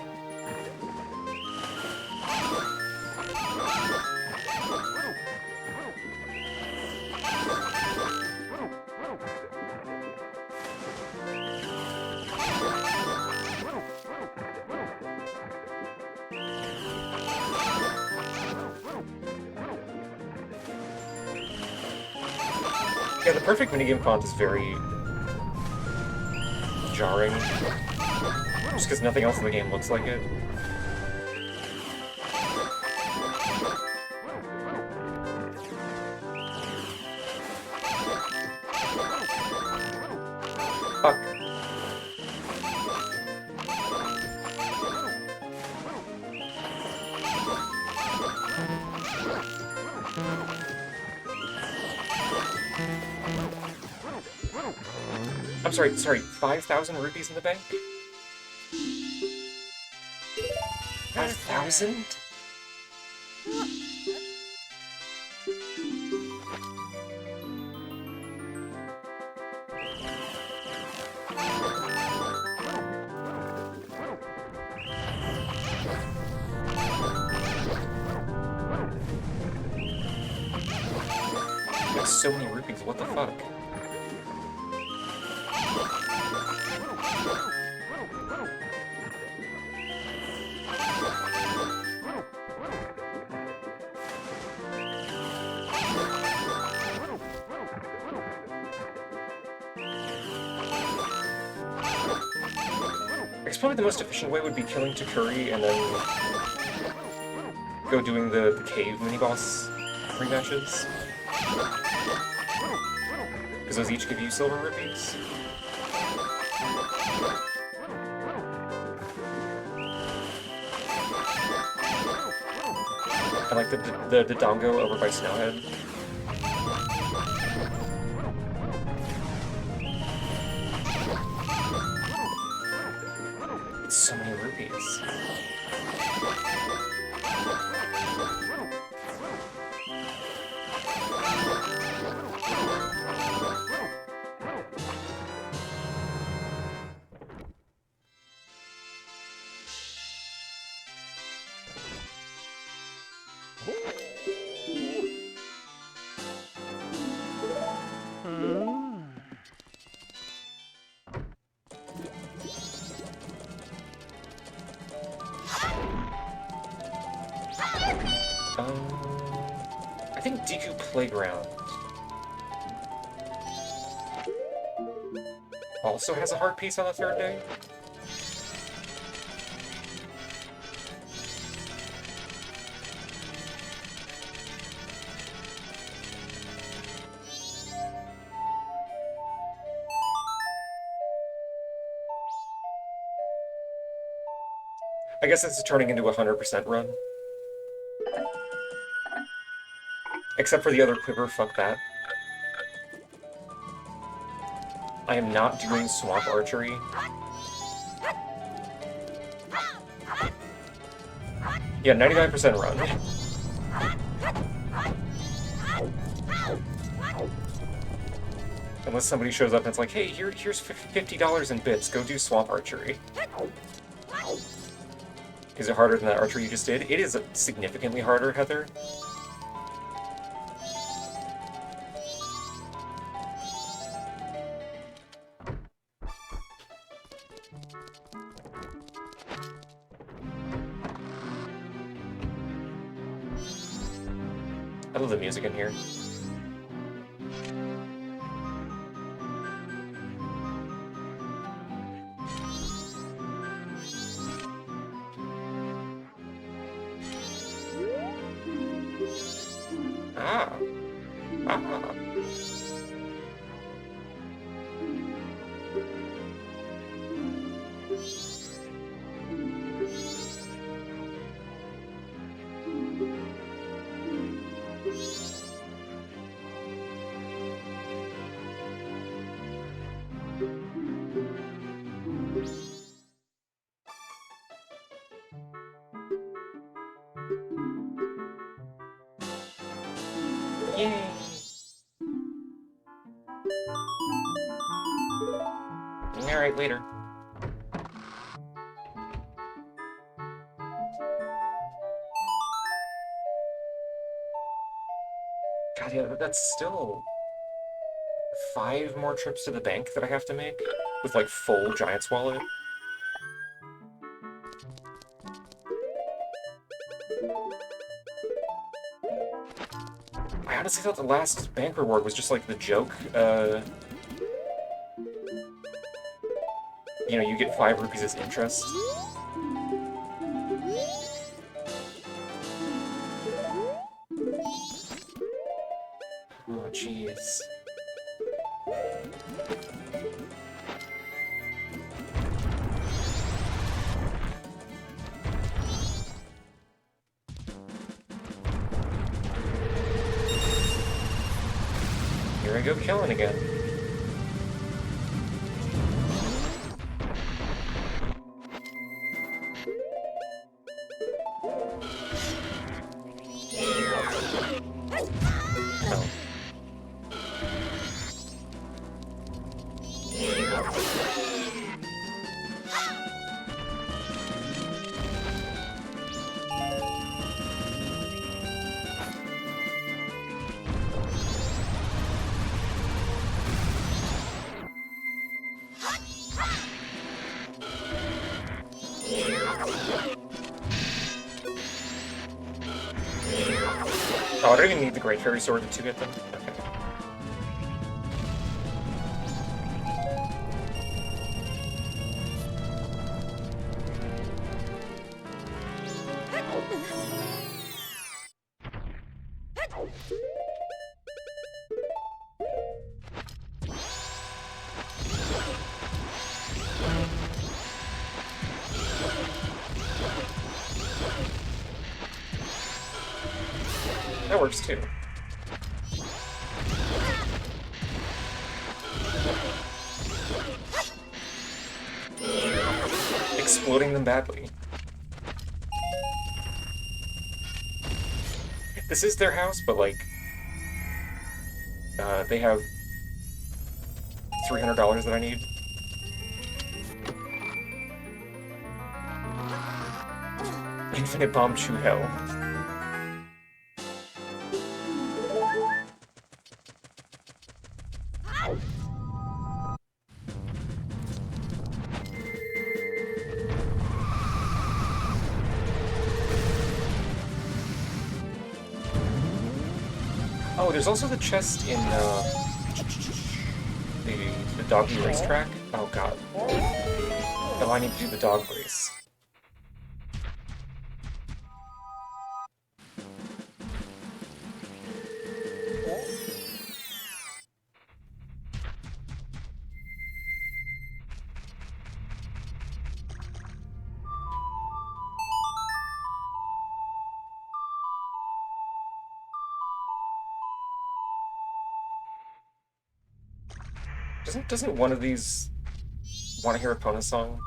Yeah, the perfect minigame font is very jarring. Just because nothing else in the game looks like it. Fuck. I'm sorry, 5,000 rupees in the bank? 5,000? That's so many rupees, what the fuck? I guess probably the most efficient way would be killing Takuri and then go doing the cave mini-boss rematches. Because those each give you silver rupees. And like the Dodongo over by Snowhead. It's so many rupees. I think Deku Playground also has a hard piece on the third day. I guess this is turning into a 100% run. Except for the other quiver, fuck that. I am not doing swamp archery. Yeah, 99% run. Unless somebody shows up and it's like, hey, here's $50 in bits, go do swamp archery. Is it harder than that archery you just did? It is significantly harder, Heather. I love the music in here. Ah. Ah. Yay. Alright, later. God, yeah, that's still 5 more trips to the bank that I have to make with, like, full Giant's Wallet. I honestly thought the last bank reward was just, like, the joke, you know, you get 5 rupees as interest. Oh, jeez. Here I go killing again. Oh. Oh, I don't even need the Great Fairy Sword to get them? Okay. That works too. Exploding them badly. This is their house, but like, they have $300 that I need. Infinite Bomb Chew Hell. Oh, there's also the chest in the doggy racetrack. Oh god. Oh, I need to do the dog race. Doesn't one of these want to hear a Pona song?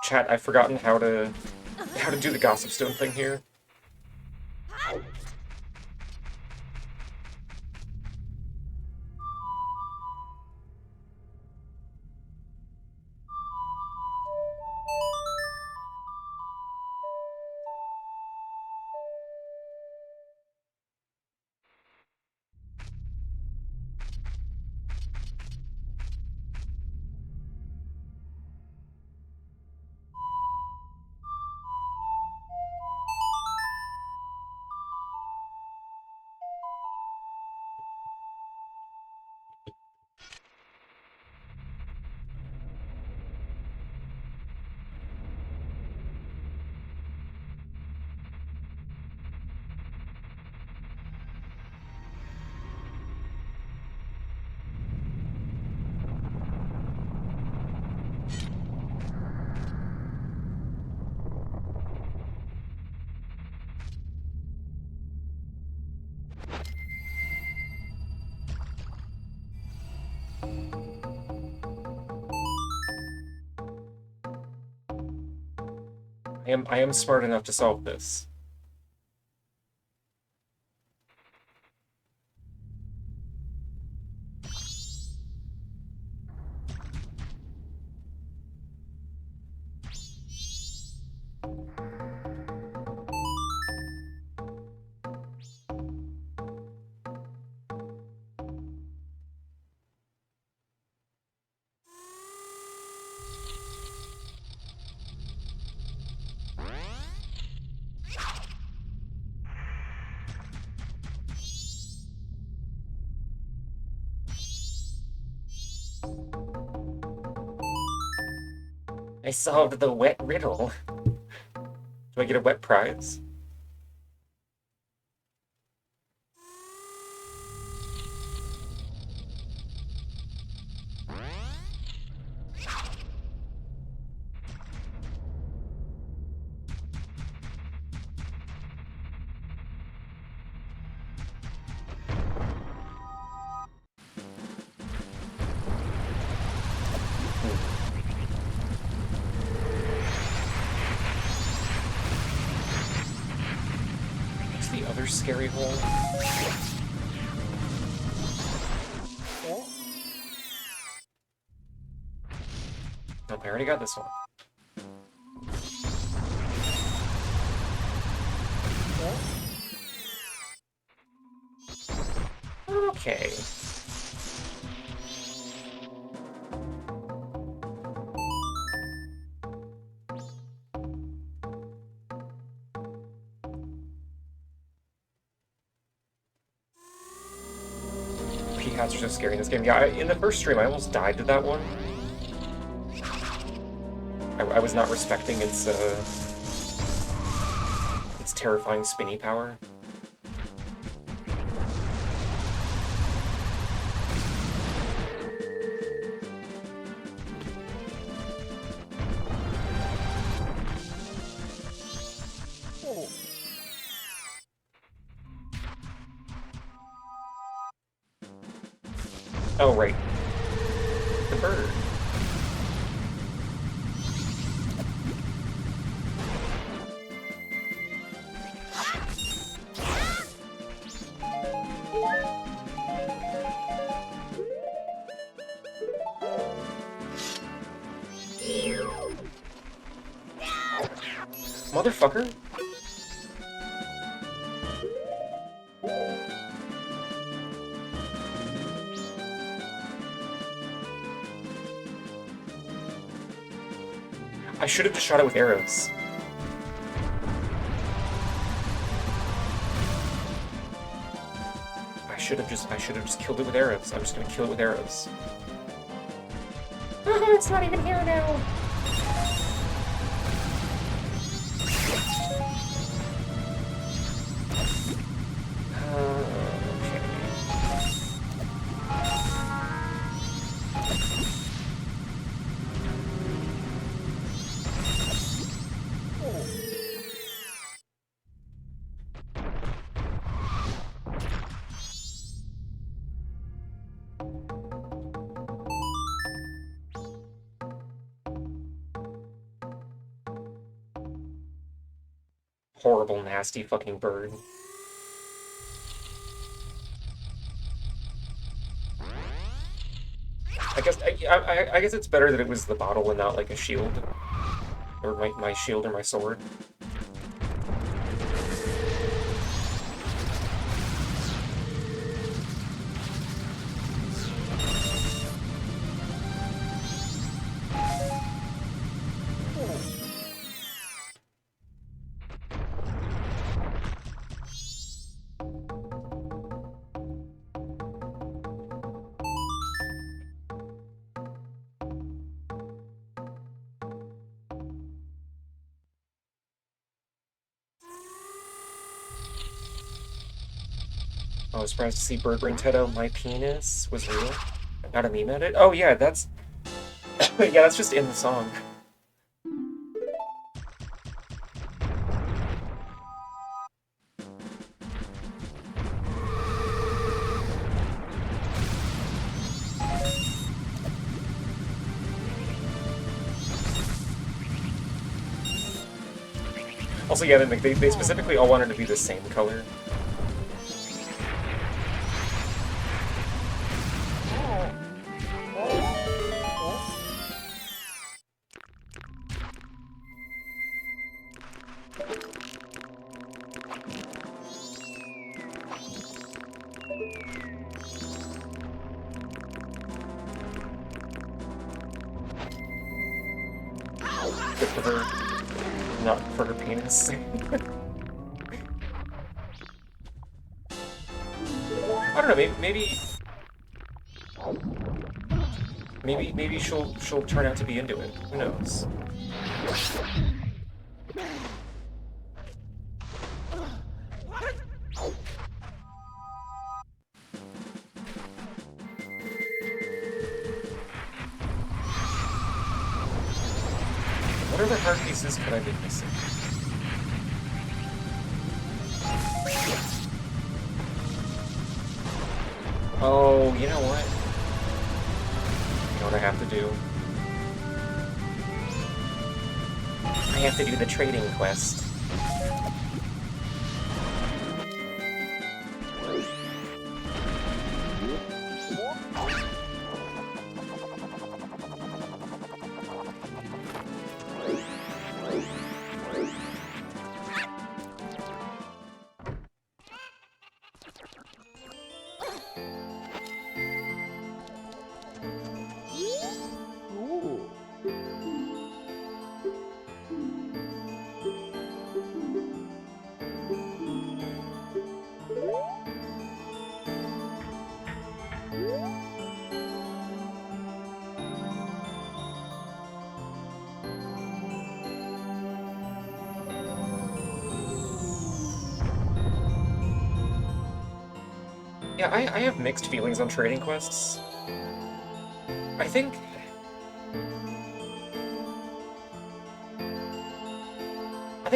Chat, I've forgotten how to do the Gossip Stone thing here. I am smart enough to solve this. I solved the wet riddle. Do I get a wet prize? What's the other scary hole? Nope, I already got this one. Okay. Peahats are so scary in this game. Yeah, in the first stream, I almost died to that one. I was not respecting its terrifying spinny power. Oh, right. The bird. Motherfucker. I should have just shot it with arrows. I should have just killed it with arrows. I'm just gonna kill it with arrows. Oh, it's not even here now. Horrible, nasty fucking bird. I guess it's better that it was the bottle and not like a shield. Or my shield or my sword. I was surprised to see Burger and Teto, my penis was real. Not a meme edit? Oh yeah, that's... yeah, that's just in the song. Also, yeah, they specifically all wanted to be the same color. Good for her, not for her penis. I don't know, maybe she'll turn out to be into it. Who knows? What other heart pieces could I be missing? Oh, you know what? You know what I have to do? I have to do the trading quest. Yeah, I have mixed feelings on trading quests. I think...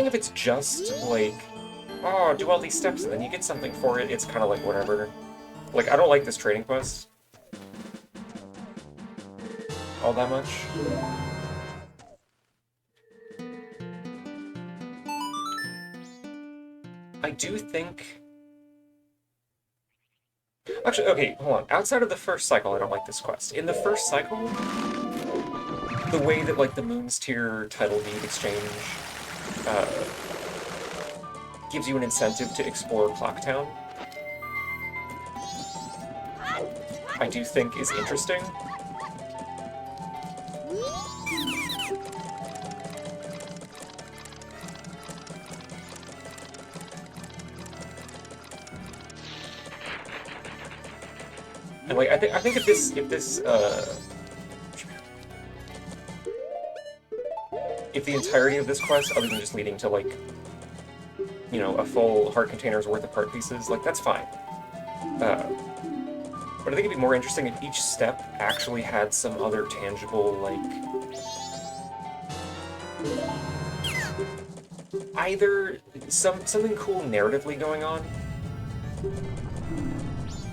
if it's just, like, oh, do all these steps and then you get something for it, it's kind of like whatever. Like, I don't like this trading quest all that much. I do think... Actually, okay, hold on. Outside of the first cycle, I don't like this quest. In the first cycle, the way that, like, the Moon's Tier title deed exchange gives you an incentive to explore Clocktown, I do think is interesting. And like, I think if the entirety of this quest, other than just leading to, like, you know, a full heart container's worth of part pieces, like, that's fine. But I think it'd be more interesting if each step actually had some other tangible, like, either something cool narratively going on,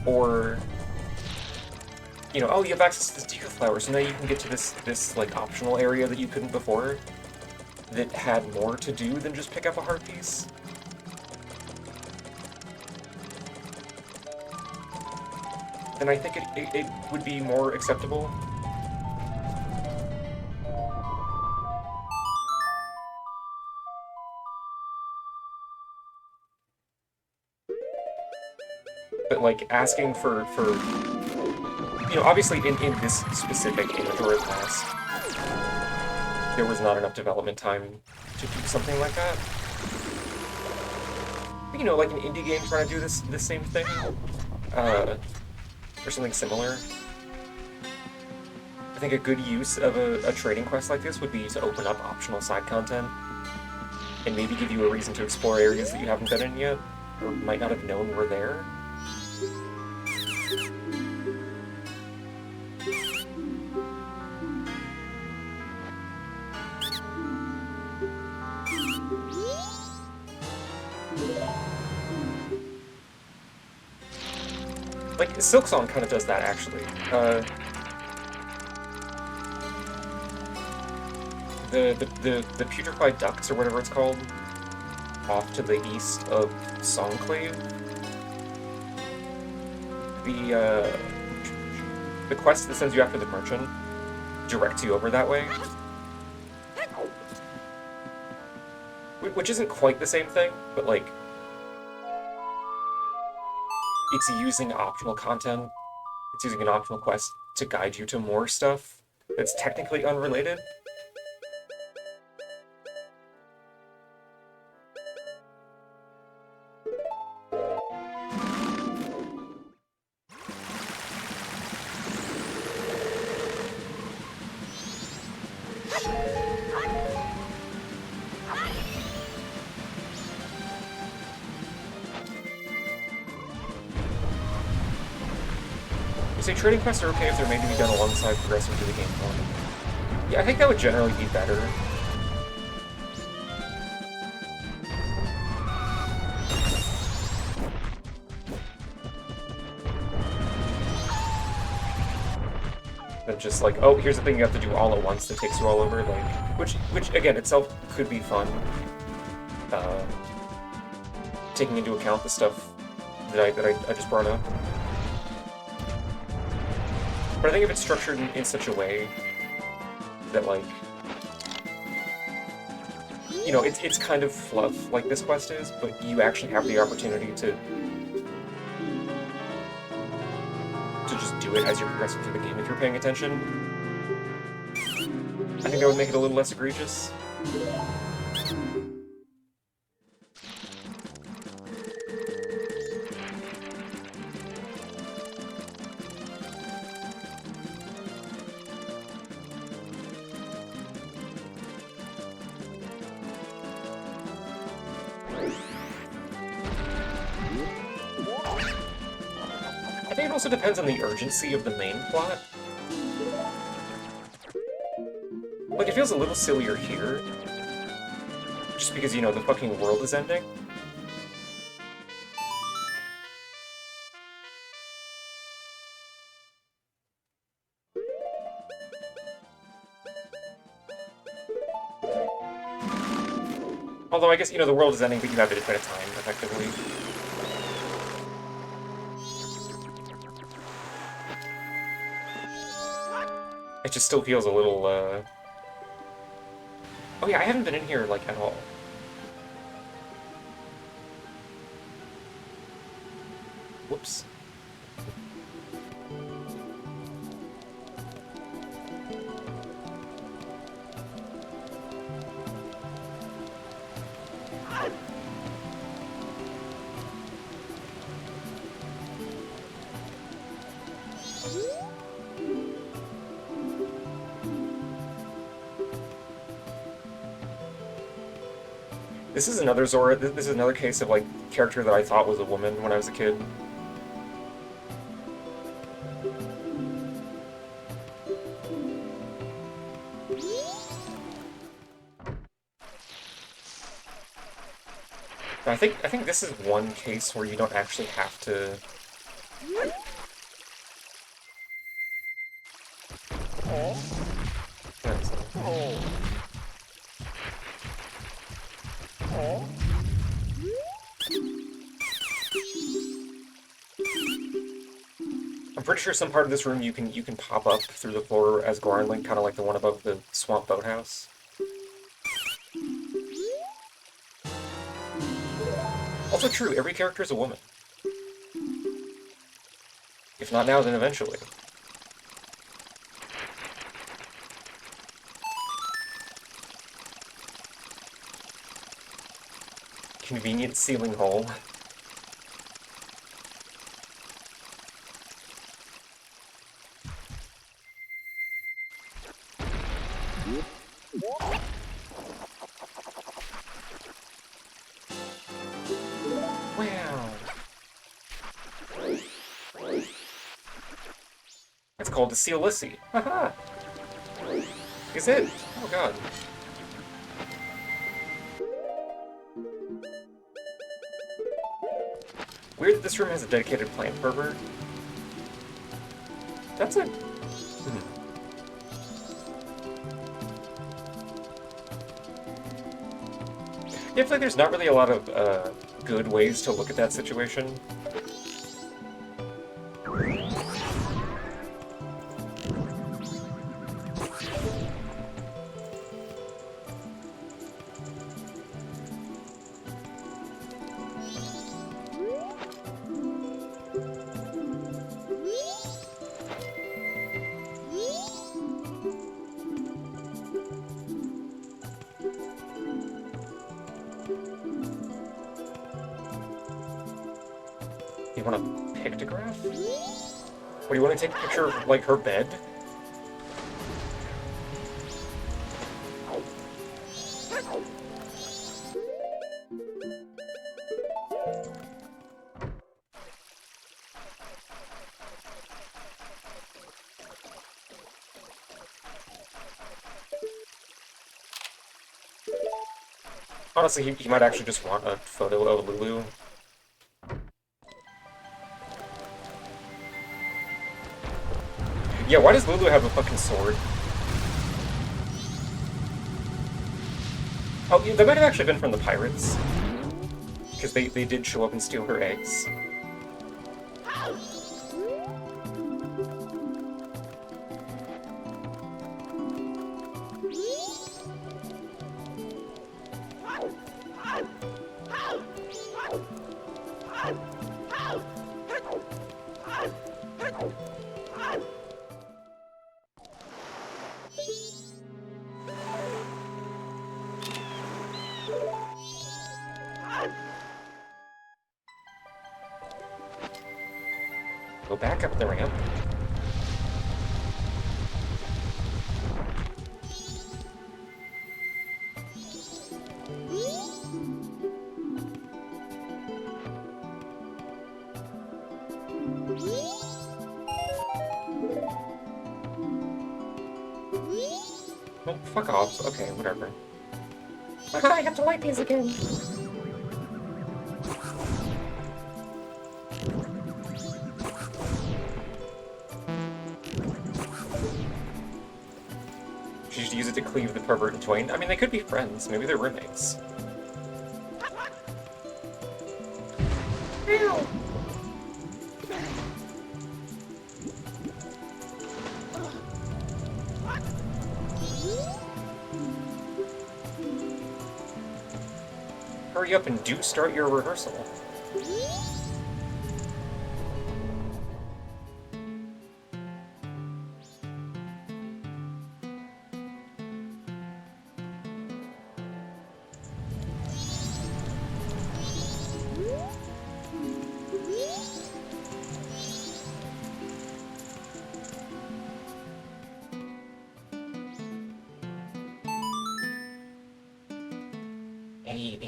or, you know, oh, you have access to this deer flower, so now you can get to this like, optional area that you couldn't before, that had more to do than just pick up a heart piece. Then I think it would be more acceptable. But, like, asking for you know, obviously in this specific Majora class, there was not enough development time to do something like that. But, you know, like an indie game trying to do this same thing, or something similar. I think a good use of a trading quest like this would be to open up optional side content, and maybe give you a reason to explore areas that you haven't been in yet, or might not have known were there. Like, Silksong kind of does that, actually. The putrefied ducts, or whatever it's called, off to the east of Songclave. The quest that sends you after the merchant directs you over that way. Which isn't quite the same thing, but like, it's using optional content. It's using an optional quest to guide you to more stuff that's technically unrelated. You say trading quests are okay if they're made to be done alongside progressing through the game form. Yeah, I think that would generally be better. Than just like, oh, here's the thing you have to do all at once that takes you all over, like, which again itself could be fun. Taking into account the stuff that I just brought up. But I think if it's structured in such a way that, like, you know, it's kind of fluff like this quest is, but you actually have the opportunity to just do it as you're progressing through the game if you're paying attention. I think that would make it a little less egregious. I think it also depends on the urgency of the main plot. Like, it feels a little sillier here. Just because, you know, the fucking world is ending. Although, I guess, you know, the world is ending, but you have a bit of time, effectively. It just still feels a little, Oh yeah, I haven't been in here, like, at all. Whoops. This is another Zora. This is another case of, like, character that I thought was a woman when I was a kid. I think this is one case where you don't actually have to. I'm pretty sure some part of this room you can pop up through the floor as Goron, kind of like the one above the swamp boathouse. Also true, every character is a woman. If not now, then eventually. Convenient ceiling hole. Wow. It's called the Seal Lissy. Haha. Is it? Oh god. Weird that this room has a dedicated plant pervert. That's a... Yeah, I feel like there's not really a lot of good ways to look at that situation. You want a pictograph? What, do you want to take a picture of, like, her bed? Honestly, he might actually just want a photo of Lulu. Yeah, why does Lulu have a fucking sword? Oh, yeah, that might have actually been from the pirates. Because they did show up and steal her eggs. Go back up the ramp. Oh, fuck off. Okay, whatever. I have to light these again. She should use it to cleave the pervert in twain. I mean, they could be friends. Maybe they're roommates. Ew. Hurry up and do start your rehearsal.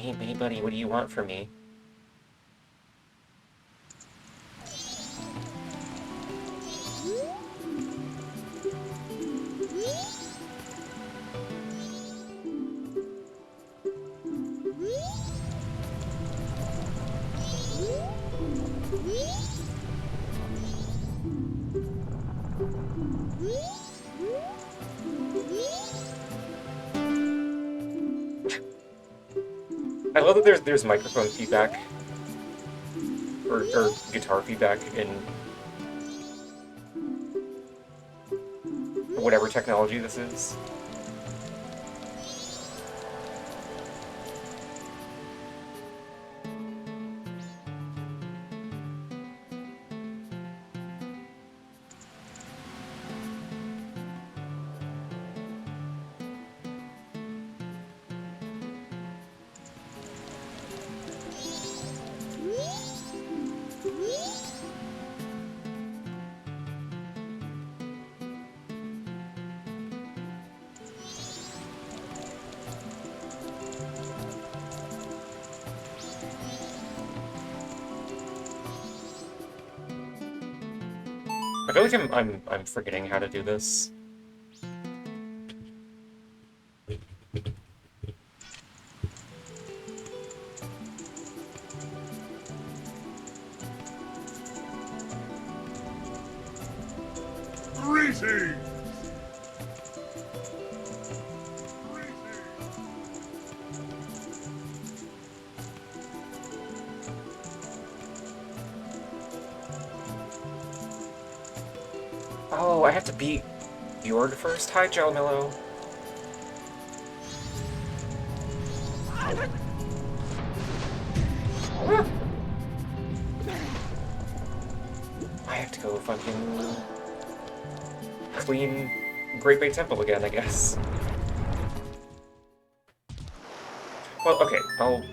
Hey, buddy, what do you want from me? I love that there's microphone feedback or guitar feedback in whatever technology this is. I feel like I'm forgetting how to do this. Greetings! Oh, I have to beat Bjorg first. Hi, Jalmillo. I have to go fucking clean Great Bay Temple again, I guess. Well, okay, I'll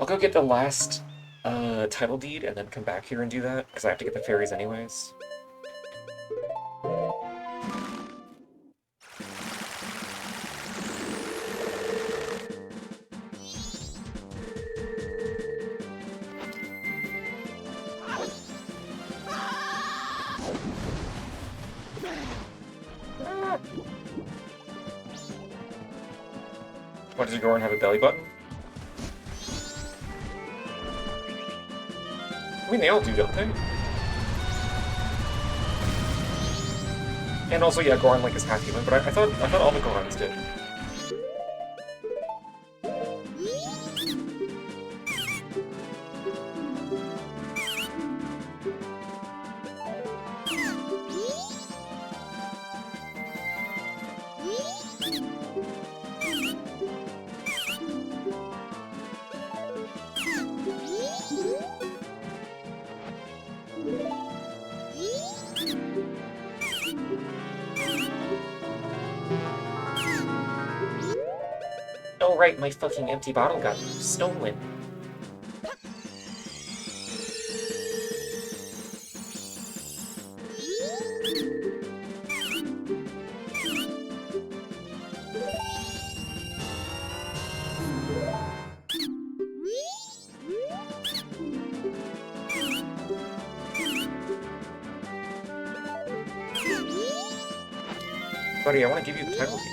go get the last title deed and then come back here and do that, because I have to get the fairies anyways. What, does Goron have a belly button? I mean, they all do, don't they? And also, yeah, Goron, like, is half human, but I thought all the Gorons did. Oh, right, my fucking empty bottle got stolen. Buddy, I want to give you the title deed.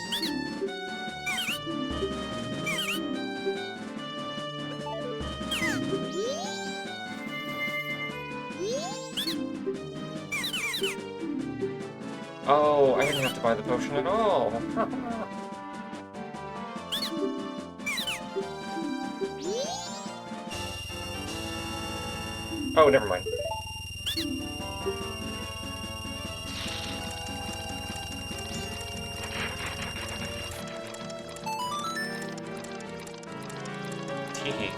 Oh, I didn't have to buy the potion at all. Oh, never mind. Teehee.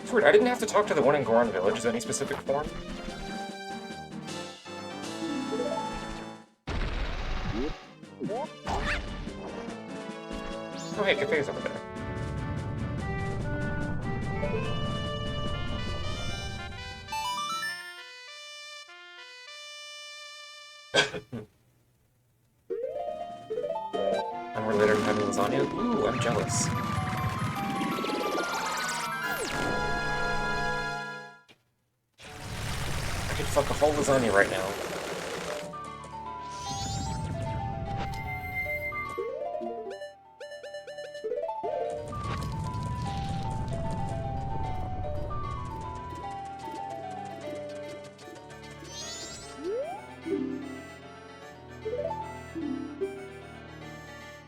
It's weird, I didn't have to talk to the one in Goron Village. Is any specific form? Oh hey, Cafe's over there. Unrelated to having lasagna? Ooh, I'm jealous. I could fuck a whole lasagna right now.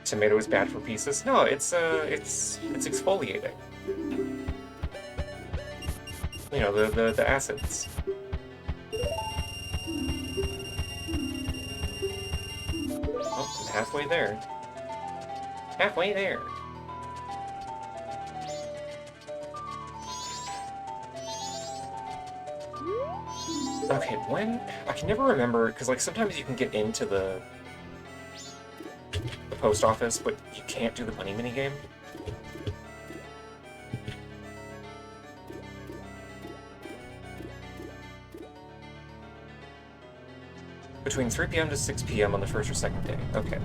Tomato is bad for pieces? No, it's exfoliating. You know, the acids. Oh, I'm halfway there. Halfway there. Okay, when... I can never remember, because, like, sometimes you can get into the post office, but you can't do the money minigame. Between 3 p.m. to 6 p.m. on the first or second day. Okay.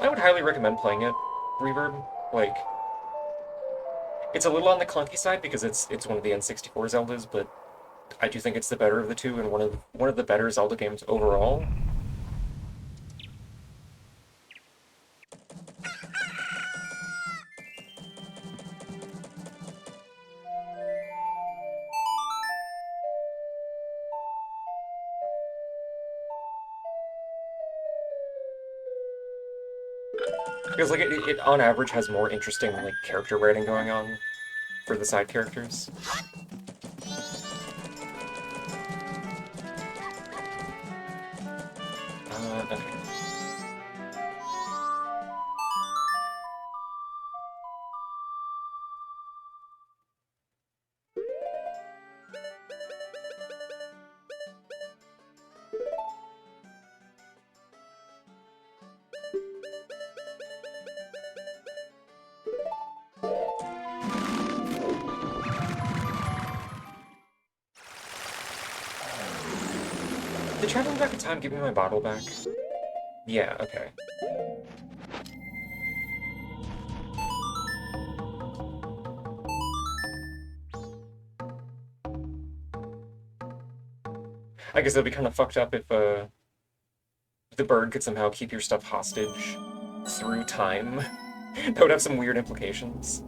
I would highly recommend playing it, Reverb. Like, It's a little on the clunky side because it's one of the N64 Zeldas, but I do think it's the better of the two and one of the better Zelda games overall. Feels like it on average has more interesting like character writing going on for the side characters. Okay. Did traveling back in time give me my bottle back? Yeah, okay. I guess that'd be kind of fucked up if the bird could somehow keep your stuff hostage through time. That would have some weird implications.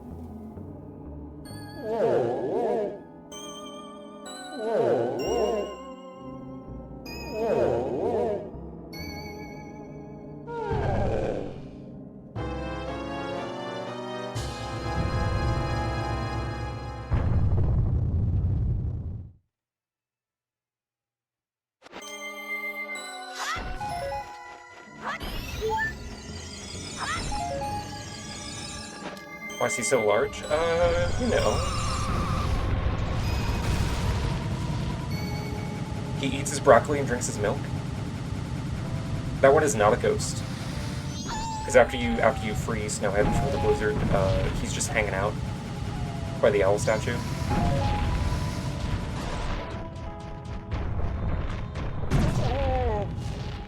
Why is he so large? You know. He eats his broccoli and drinks his milk. That one is not a ghost. Because after you free Snowhead from the blizzard, he's just hanging out by the owl statue.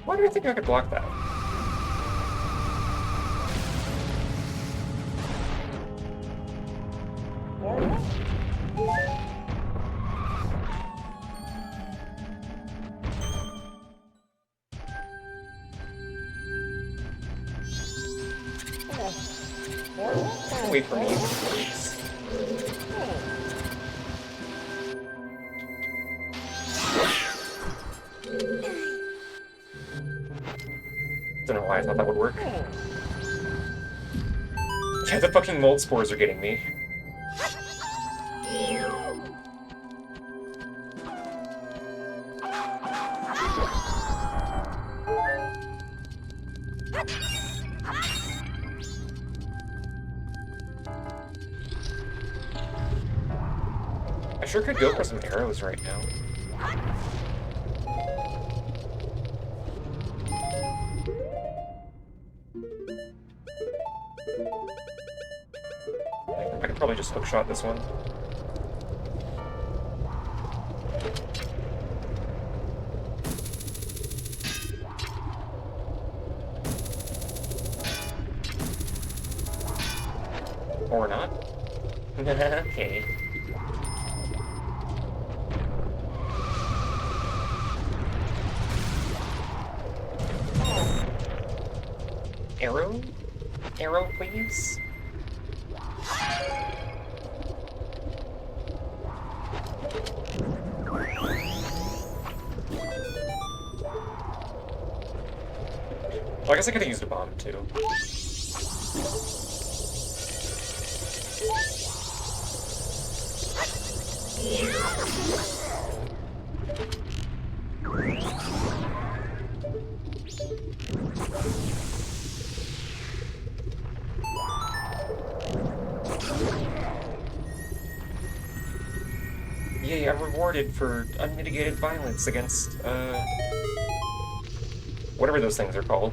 Why do I think I could block that? Wait for me, please. Don't know why I thought that would work. Yeah, the fucking mold spores are getting me. I sure could go for some arrows right now. I could probably just hookshot this one. Or not. Okay. Arrow? Arrow, please? Well, I guess I could have used a bomb, too. Yay, I'm rewarded for unmitigated violence against, whatever those things are called.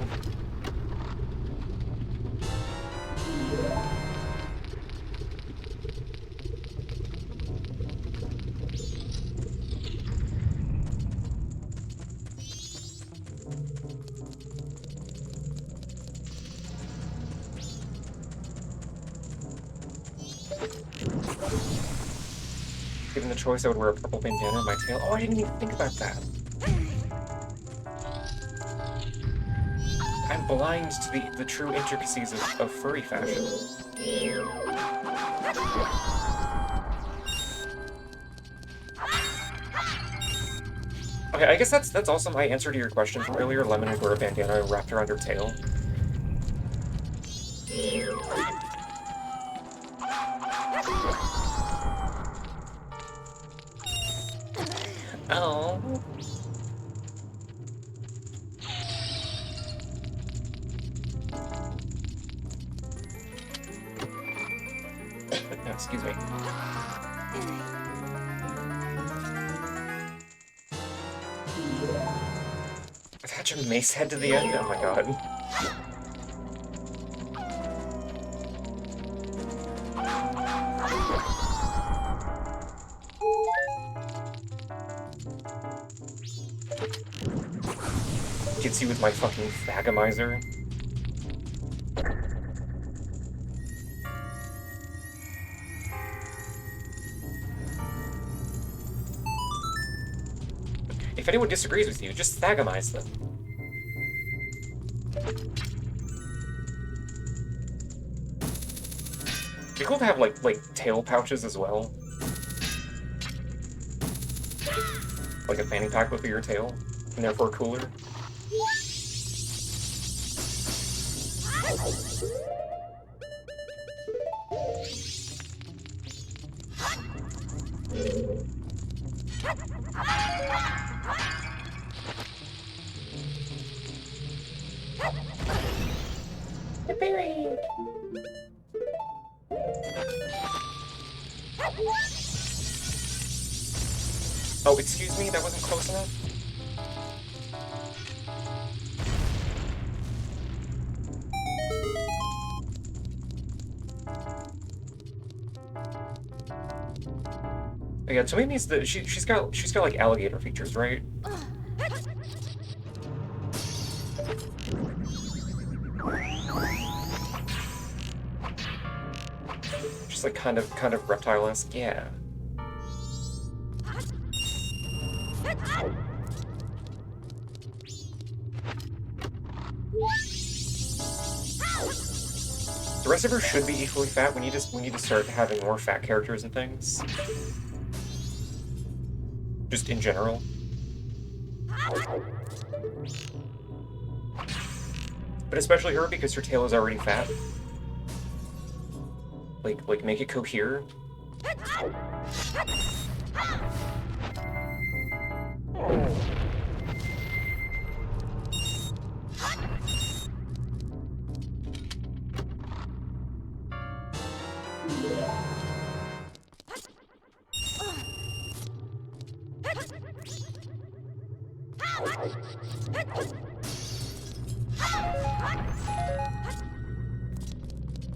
Given the choice, I would wear a purple bandana on my tail. Oh, I didn't even think about that. I'm blind to the true intricacies of furry fashion. Okay, I guess that's also my answer to your question from earlier. Lemon would wear a bandana wrapped around her tail. Oh. Excuse me. Attach a mace head to the end? Oh my god. Gets you with my fucking Thagomizer. If anyone disagrees with you, just Thagomize them. It'd be cool to have like tail pouches as well. Like a fanny pack for your tail, and therefore cooler. Oh, excuse me, that wasn't close enough? Oh, yeah, Tomy needs the she's got like alligator features, right? Just like kind of reptile-esque, yeah. The rest of her should be equally fat. We need to start having more fat characters and things. Just in general. But especially her because her tail is already fat. Like make it cohere.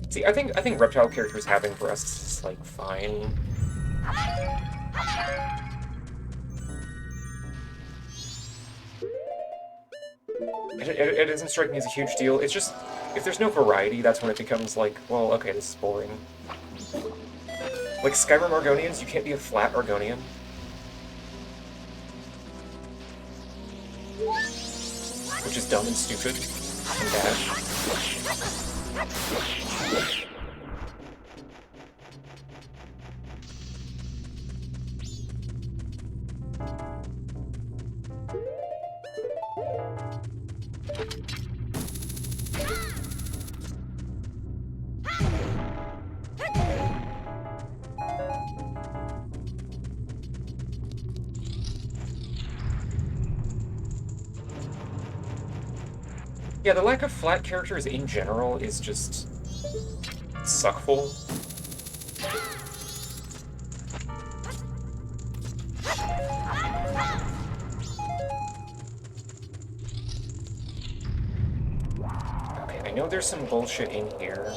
See, I think reptile characters having breasts is like fine. It doesn't strike me as a huge deal. It's just, if there's no variety, that's when it becomes like, well, okay, this is boring. Like Skyrim Argonians, you can't be a flat Argonian. Which is dumb and stupid and bad. Yeah, the lack of flat characters in general is just suckful. Okay, I know there's some bullshit in here.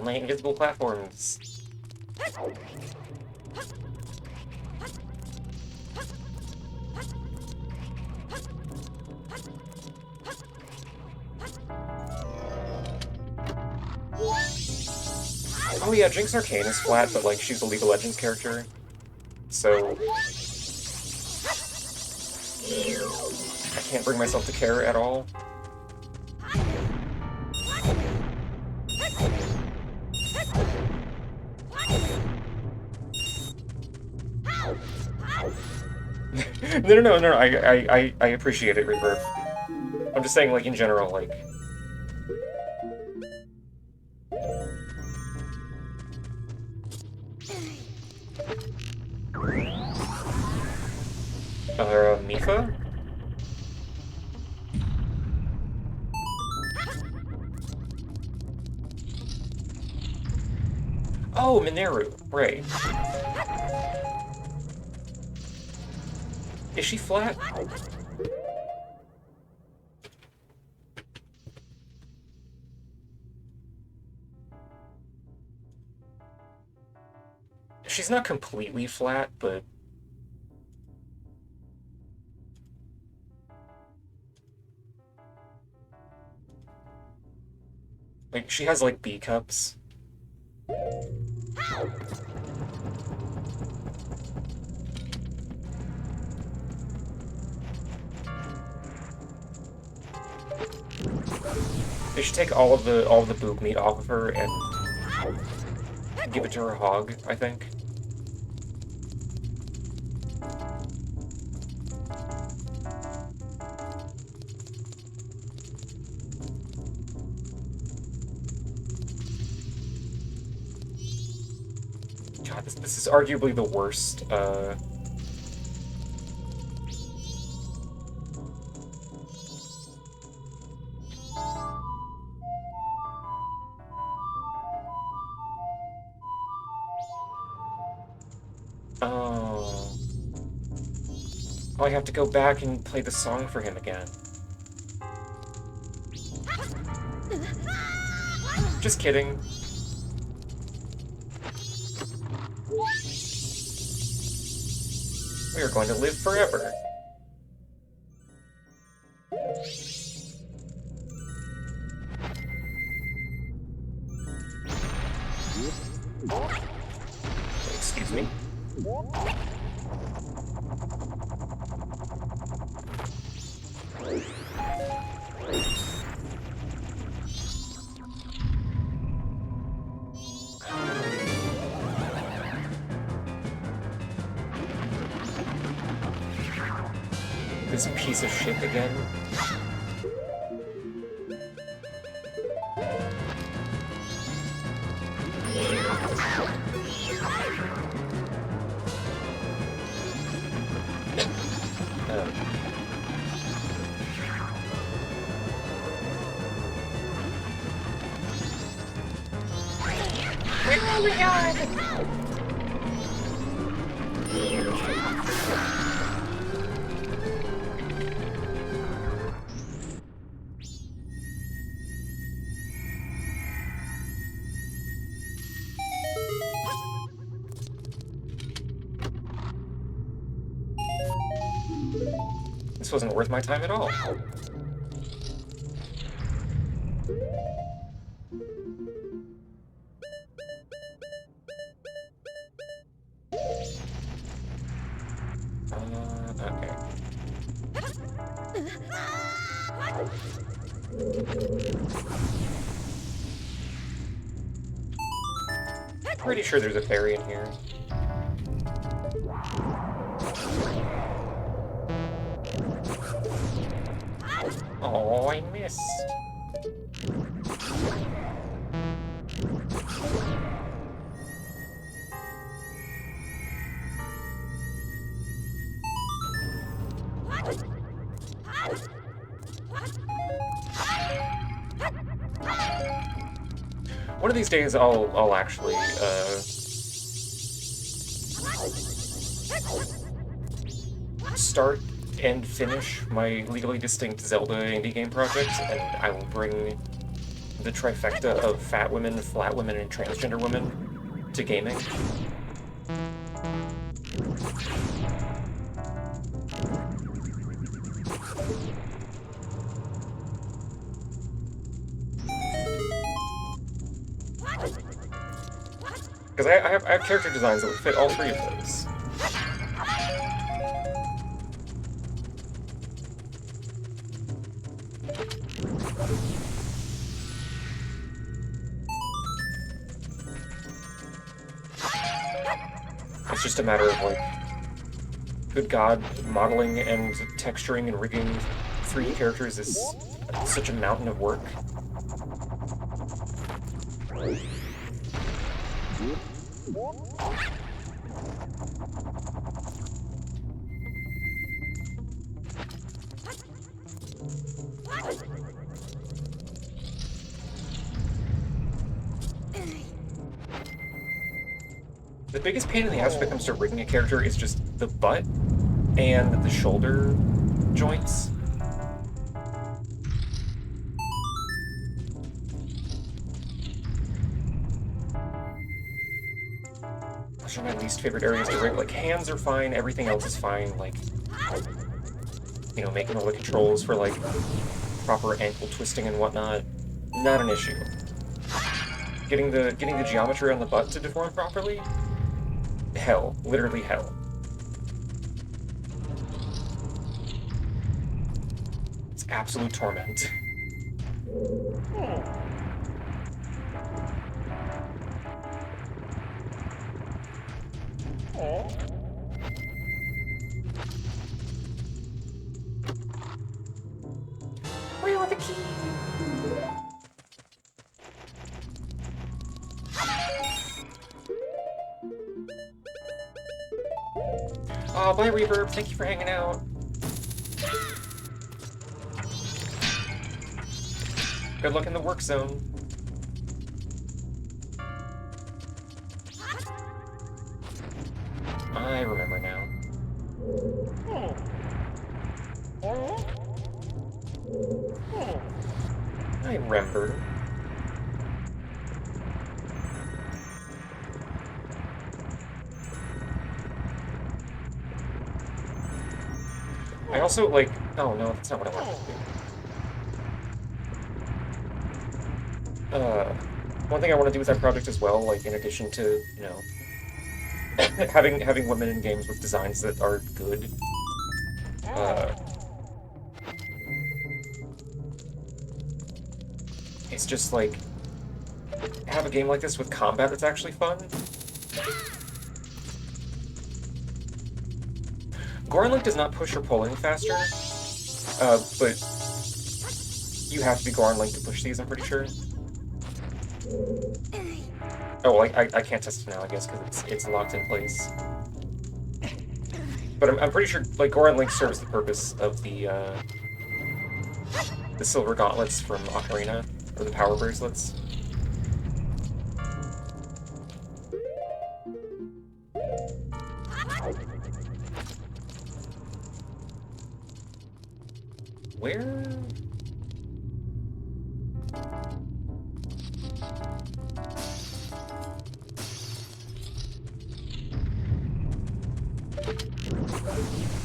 My invisible platforms. Oh yeah, Jinx Arcane is flat, but like she's a League of Legends character, so I can't bring myself to care at all. No. I appreciate it, Reverb. I'm just saying, like, in general, like... Mifa? Oh, Mineru, right. Is she flat? She's not completely flat, but... like, she has, like, B cups. They should take all of the boob meat off of her and give it to her hog, I think. God, this is arguably the worst, Oh. Oh, I have to go back and play the song for him again. Just kidding. We are going to live forever. Excuse me. This piece of shit again. Oh my god! This wasn't worth my time at all. Okay. Pretty sure there's a fairy in here. Oh, I missed. One of these days, I'll actually start and finish my legally distinct Zelda indie game projects, and I will bring the trifecta of fat women, flat women, and transgender women to gaming. Because I have character designs that would fit all three of those. It's just a matter of, like, good God, modeling and texturing and rigging 3D characters is such a mountain of work. The biggest pain in the ass when it comes to rigging a character is just the butt and the shoulder joints. Those are my least favorite areas to rig. Like, hands are fine, everything else is fine. Like, you know, making all the controls for, like, proper ankle twisting and whatnot, not an issue. Getting the geometry on the butt to deform properly? Hell. Literally hell. It's absolute torment. Where are the keys? Oh, bye, Reverb. Thank you for hanging out. Good luck in the work zone. I remember now. I remember. I also, like... Oh, no, that's not what I wanted to do. One thing I want to do with that project as well, like, in addition to, you know, having women in games with designs that are good, it's just, like, have a game like this with combat that's actually fun. Goron does not push or pull any faster, but you have to be Goron to push these, I'm pretty sure. Oh, well, I can't test it now, I guess, because it's locked in place. But I'm pretty sure, like, Goron serves the purpose of the silver gauntlets from Ocarina, or the power bracelets. Where?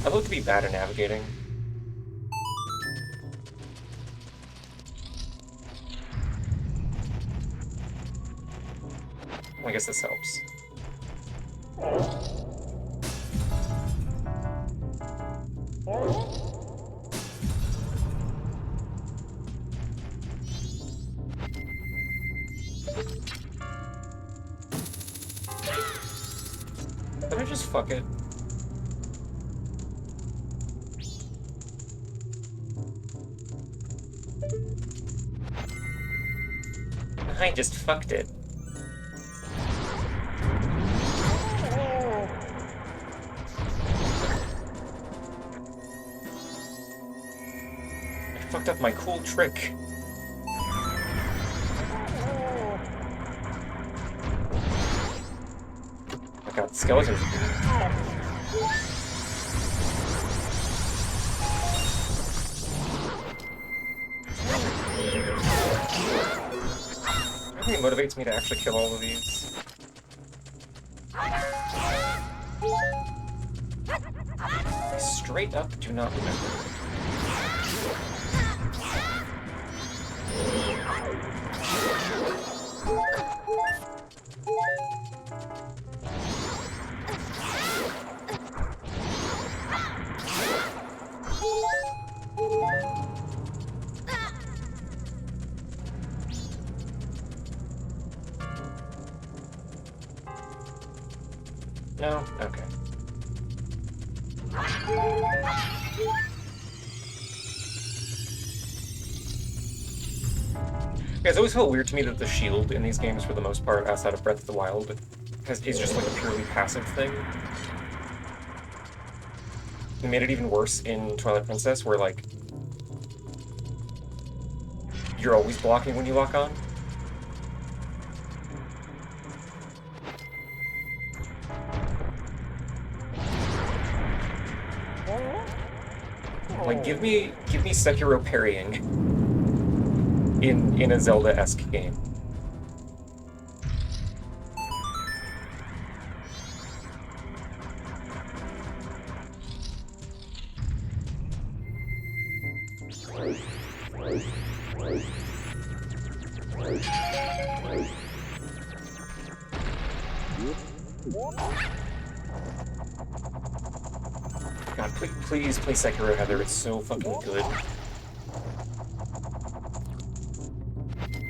I look to be bad at navigating. I guess this helps. Did I just fuck it? I just fucked it. I fucked up my cool trick. I got skeletons. It motivates me to actually kill all of these. I straight up do not remember. No? Okay. Yeah, it's always felt weird to me that the shield in these games, for the most part, outside of Breath of the Wild, is just like a purely passive thing. It made it even worse in Twilight Princess, where, like, you're always blocking when you lock on. Like, give me Sekiro parrying in a Zelda-esque game. God, please play Sekiro, Heather. It's so fucking good.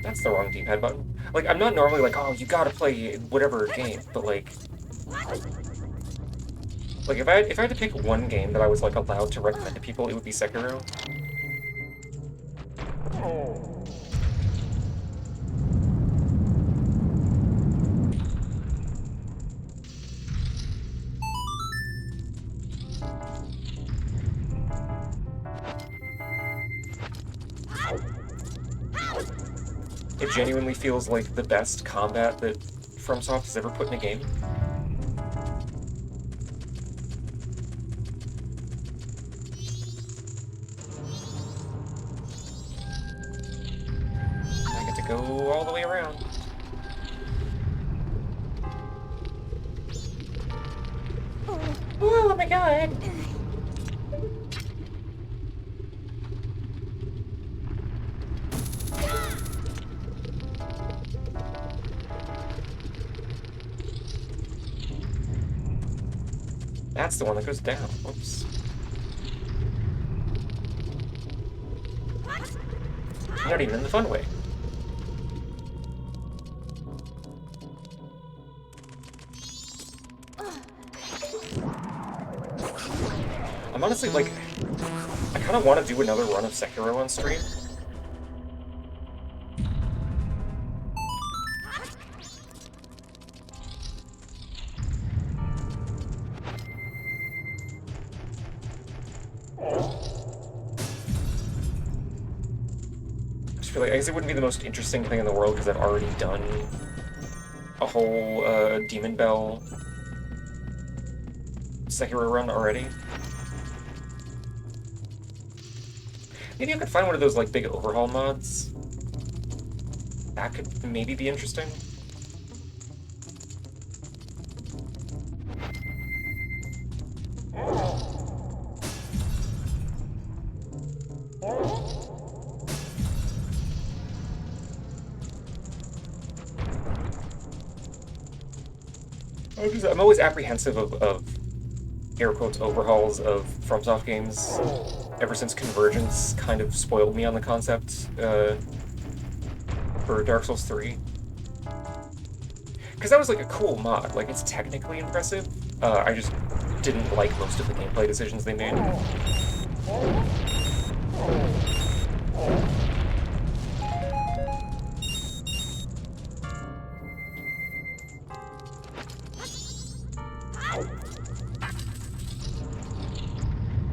That's the wrong D-pad button. Like, I'm not normally like, oh, you gotta play whatever game, but like, if I had to pick one game that I was like allowed to recommend to people, it would be Sekiro. It genuinely feels like the best combat that FromSoft has ever put in a game. I get to go all the way around. Oh my god! That's the one that goes down. Whoops. Not even in the fun way. I'm honestly, like, I kind of want to do another run of Sekiro on stream. Just feel like, I guess it wouldn't be the most interesting thing in the world because I've already done a whole Demon Bell Sekiro run already. Maybe I could find one of those, like, big overhaul mods. That could maybe be interesting. I'm always apprehensive of air quotes overhauls of FromSoft games. Ever since Convergence kind of spoiled me on the concept for Dark Souls 3. Because that was like a cool mod, like it's technically impressive. I just didn't like most of the gameplay decisions they made.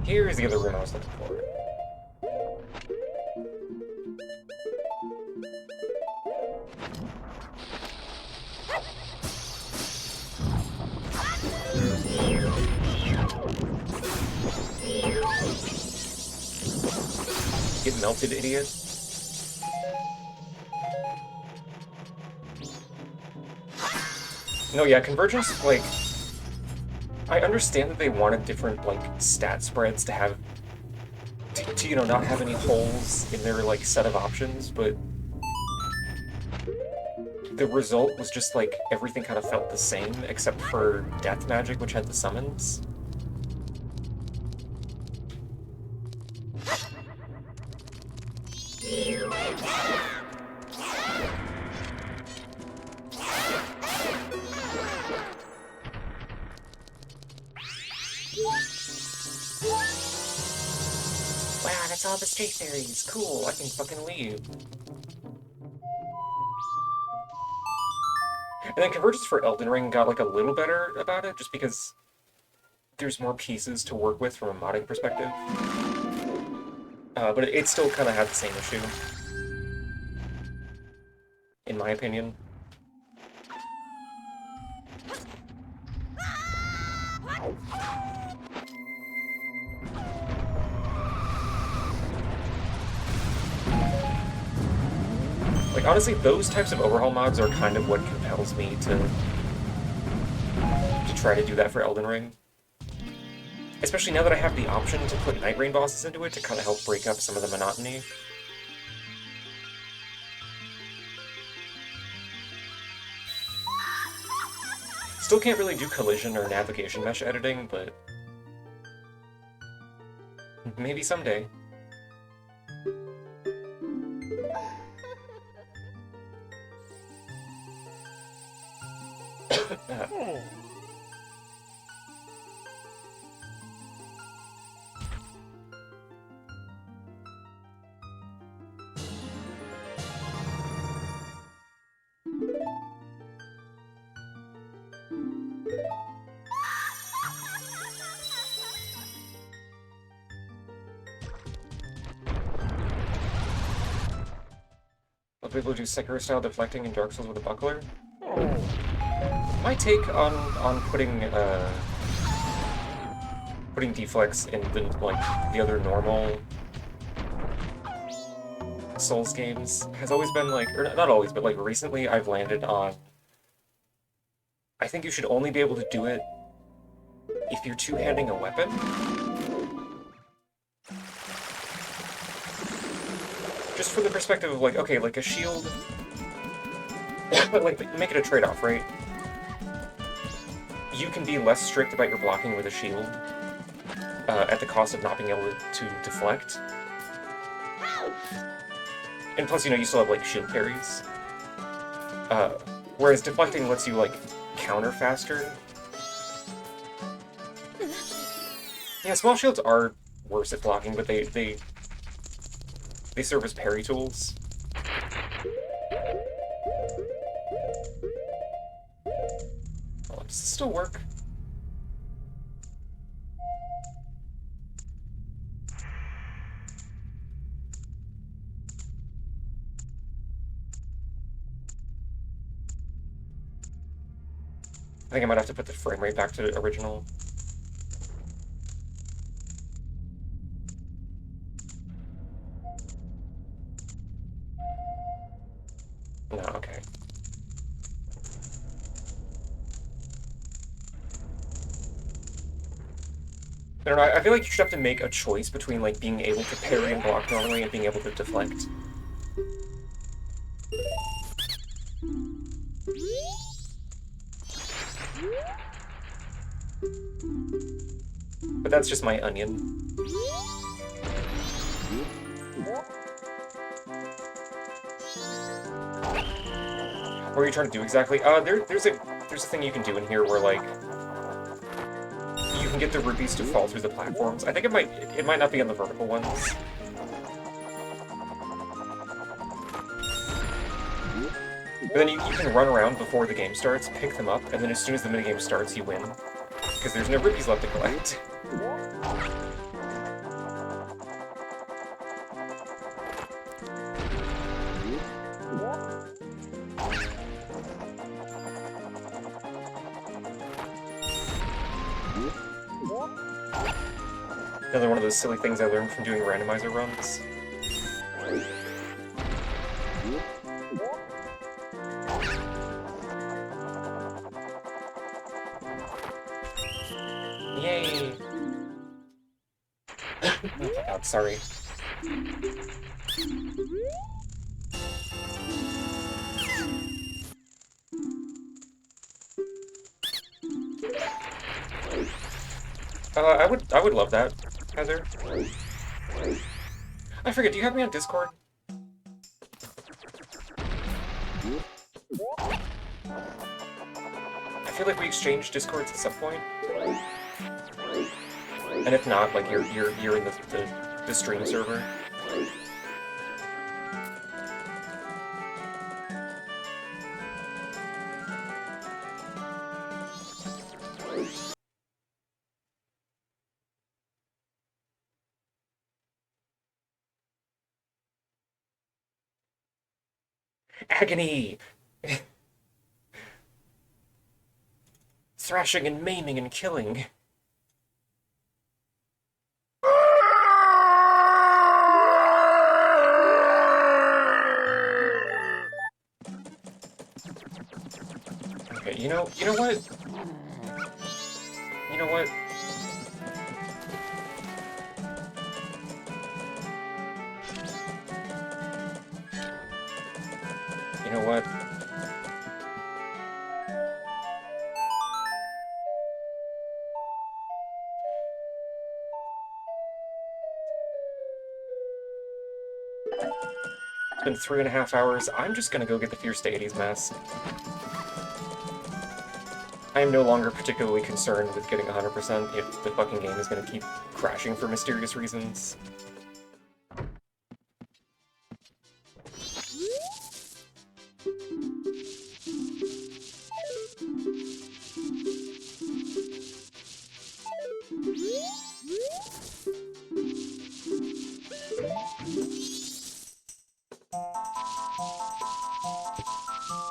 Here's the other room I was looking for. Get melted, idiot. No, yeah, Convergence, like, I understand that they wanted different, like, stat spreads to have, to you know, not have any holes in their, like, set of options, but the result was just, like, everything kind of felt the same, except for Death Magic, which had the summons. saw the state fairies. Cool, I can fucking leave. And then Convergence for Elden Ring got like a little better about it, just because there's more pieces to work with from a modding perspective. But it still kind of had the same issue, in my opinion. Like, honestly, those types of overhaul mods are kind of what compels me to try to do that for Elden Ring. Especially now that I have the option to put Night Rain bosses into it to kind of help break up some of the monotony. Still can't really do collision or navigation mesh editing, but maybe someday. I'll be able to do Sekiro-style deflecting in Dark Souls with a buckler. My take on putting deflects in the other normal Souls games has always been like, or not always, but like recently I've landed on, I think you should only be able to do it if you're two-handing a weapon. Just from the perspective of like, okay, like a shield, but like make it a trade-off, right? You can be less strict about your blocking with a shield at the cost of not being able to deflect. And plus, you know, you still have like shield parries. Whereas deflecting lets you like counter faster. Yeah, small shields are worse at blocking, but they serve as parry tools. Oh, does this still work? I think I might have to put the frame rate back to the original. No, okay. I don't know, I feel like you should have to make a choice between like being able to parry and block normally and being able to deflect. But that's just my onion. What are you trying to do exactly? There's a thing you can do in here where like you can get the rupees to fall through the platforms. I think it might not be on the vertical ones. But then you can run around before the game starts, pick them up, and then as soon as the minigame starts, you win. Because there's no rupees left to collect. Another one of those silly things I learned from doing randomizer runs. Yay! Oh my god, sorry. I would love that, Heather. I forget, do you have me on Discord? I feel like we exchanged Discords at some point. And if not, like you're in the the stream server. Agony! Thrashing and maiming and killing. Okay, you know what? You know what? You know what? It's been 3.5 hours. I'm just gonna go get the Fierce Deities mask. I am no longer particularly concerned with getting 100% if the fucking game is gonna keep crashing for mysterious reasons.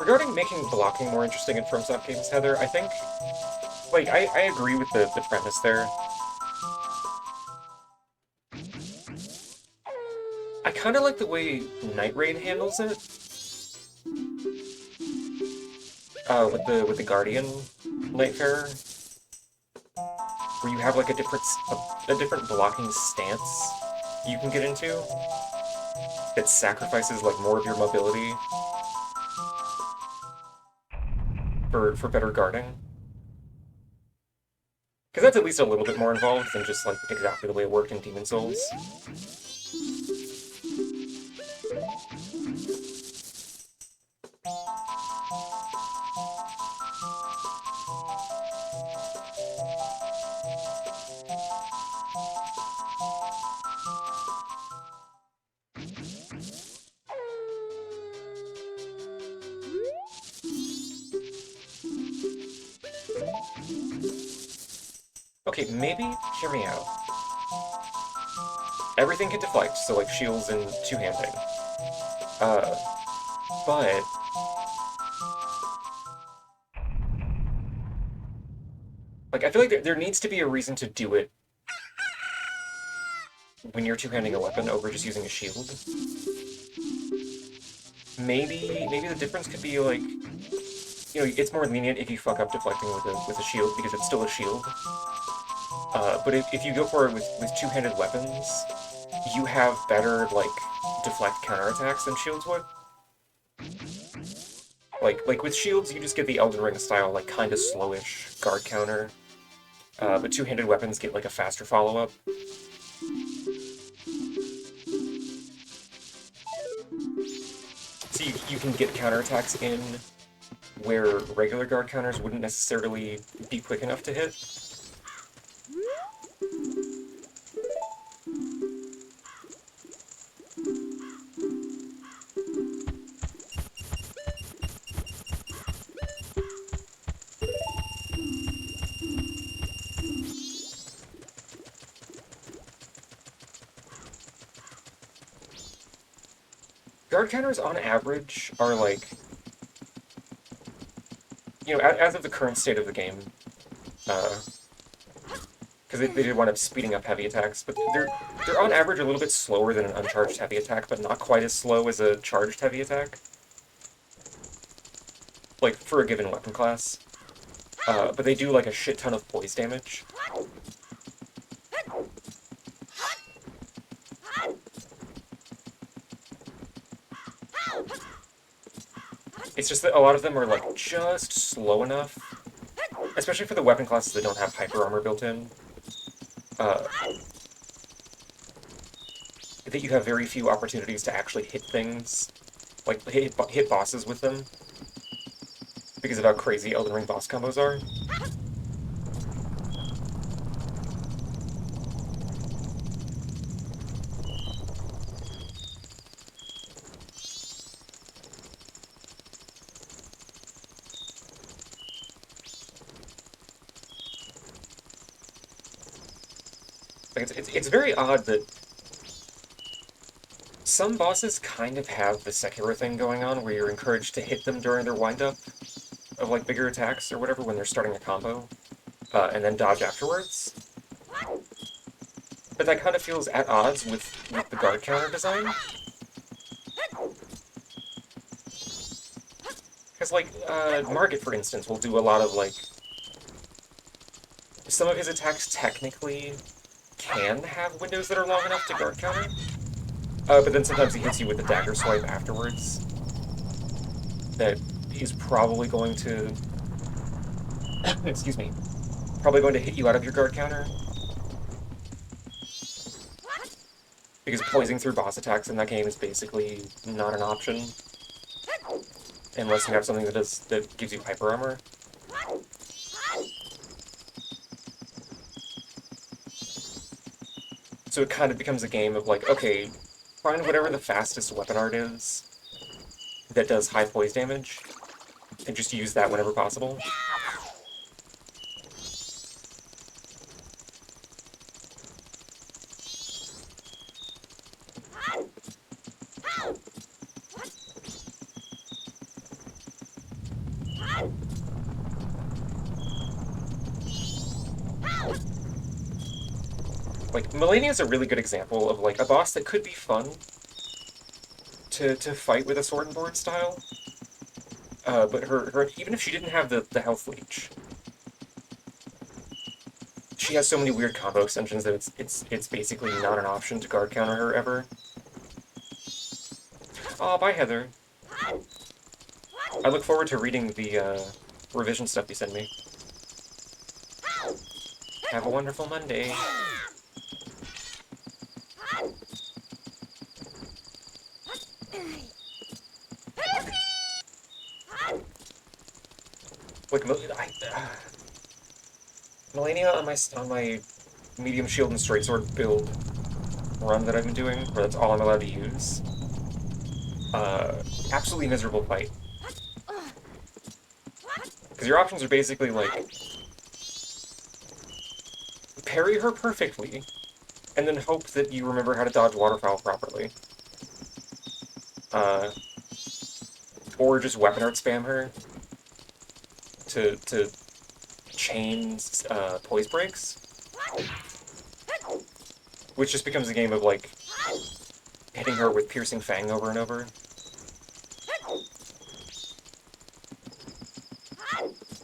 Regarding making blocking more interesting in FromSoft games, Heather, I think, like, I agree with the premise there. I kind of like the way Night Raid handles it. With the Guardian Nightfarer, where you have like a different blocking stance you can get into that sacrifices like more of your mobility for better guarding. Because that's at least a little bit more involved than just like exactly the way it worked in Demon Souls. Okay, maybe hear me out. Everything can deflect, so like shields and two-handing. But like I feel like there needs to be a reason to do it when you're two-handing a weapon over just using a shield. Maybe the difference could be like, you know, it's more lenient if you fuck up deflecting with a shield because it's still a shield. But if you go for it with two-handed weapons, you have better, like, deflect counterattacks than shields would. Like with shields, you just get the Elden Ring style, like, kinda slowish guard counter. But two-handed weapons get, like, a faster follow-up. So you can get counterattacks in where regular guard counters wouldn't necessarily be quick enough to hit. Guard counters, on average, are like, you know, as of the current state of the game, because they did wind up speeding up heavy attacks, but they're on average a little bit slower than an uncharged heavy attack, but not quite as slow as a charged heavy attack. Like, for a given weapon class. But they do, like, a shit ton of poise damage. It's just that a lot of them are, like, just slow enough, especially for the weapon classes that don't have hyper armor built in, that you have very few opportunities to actually hit things, like, hit bosses with them, because of how crazy Elden Ring boss combos are. Like, it's very odd that some bosses kind of have the Sekiro thing going on, where you're encouraged to hit them during their wind-up of, like, bigger attacks or whatever when they're starting a combo, and then dodge afterwards. But that kind of feels at odds with the guard counter design. Because, like, Margit, for instance, will do a lot of, like... Some of his attacks technically can have windows that are long enough to guard counter. But then sometimes he hits you with a dagger swipe afterwards. That is probably going to... excuse me. Probably going to hit you out of your guard counter. Because poising through boss attacks in that game is basically not an option. Unless you have something that gives you hyper armor. So it kind of becomes a game of like, okay, find whatever the fastest weapon art is that does high poise damage, and just use that whenever possible. Like, Malenia is a really good example of, like, a boss that could be fun to fight with a sword and board style. But her even if she didn't have the health leech, she has so many weird combo extensions that it's basically not an option to guard counter her ever. Aw, bye Heather. I look forward to reading the revision stuff you send me. Have a wonderful Monday. Like, Malenia on my medium shield and straight sword build run that I've been doing, where that's all I'm allowed to use. Absolutely miserable fight. Because your options are basically like, parry her perfectly, and then hope that you remember how to dodge waterfowl properly. Or just weapon art spam her to chain poise breaks. Which just becomes a game of, like, hitting her with Piercing Fang over and over.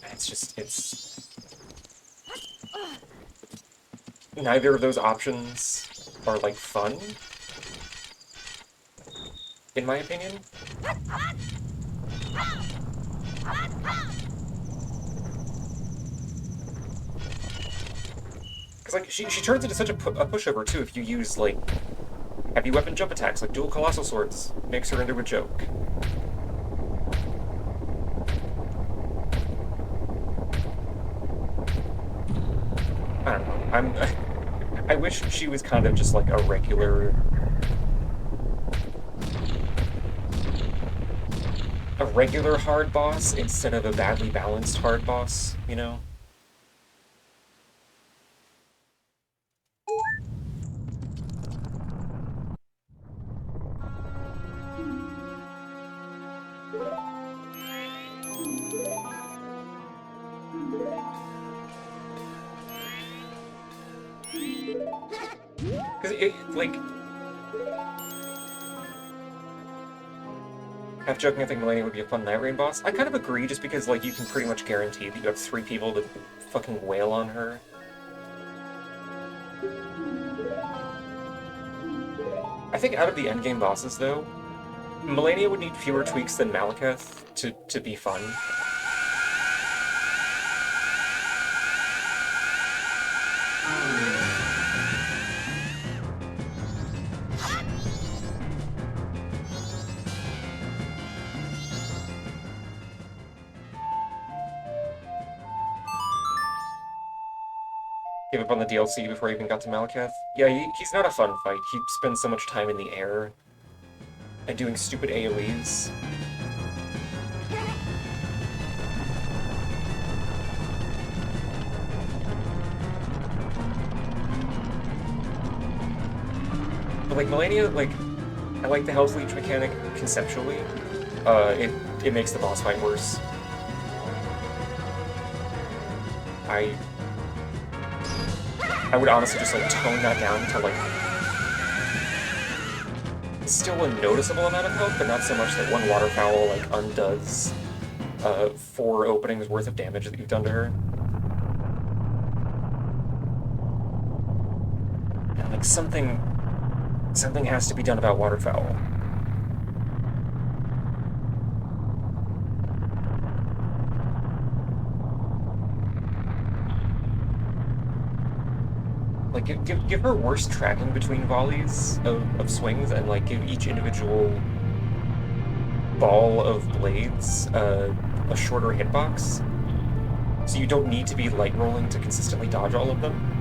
And it's neither of those options are, like, fun, in my opinion. Because, like, she turns into such a pushover, too, if you use, like, heavy weapon jump attacks, like dual colossal swords. Makes her into a joke. I don't know. I wish she was kind of just, like, a regular hard boss instead of a badly balanced hard boss, you know? Because like... Half joking, I think Malenia would be a fun Night Rain boss. I kind of agree, just because, like, you can pretty much guarantee that you have 3 people to fucking wail on her. I think out of the endgame bosses, though, Malenia would need fewer tweaks than Malekith to be fun. Gave up on the DLC before he even got to Malekith. Yeah, he's not a fun fight. He spends so much time in the air and doing stupid AoEs. like Melania, like I like the health leech mechanic conceptually. It makes the boss fight worse. I would honestly just like tone that down to like still a noticeable amount of health, but not so much that one waterfowl like undoes 4 openings worth of damage that you've done to her. And like something has to be done about waterfowl. Like, give her worse tracking between volleys of swings, and, like, give each individual ball of blades a shorter hitbox, so you don't need to be light rolling to consistently dodge all of them.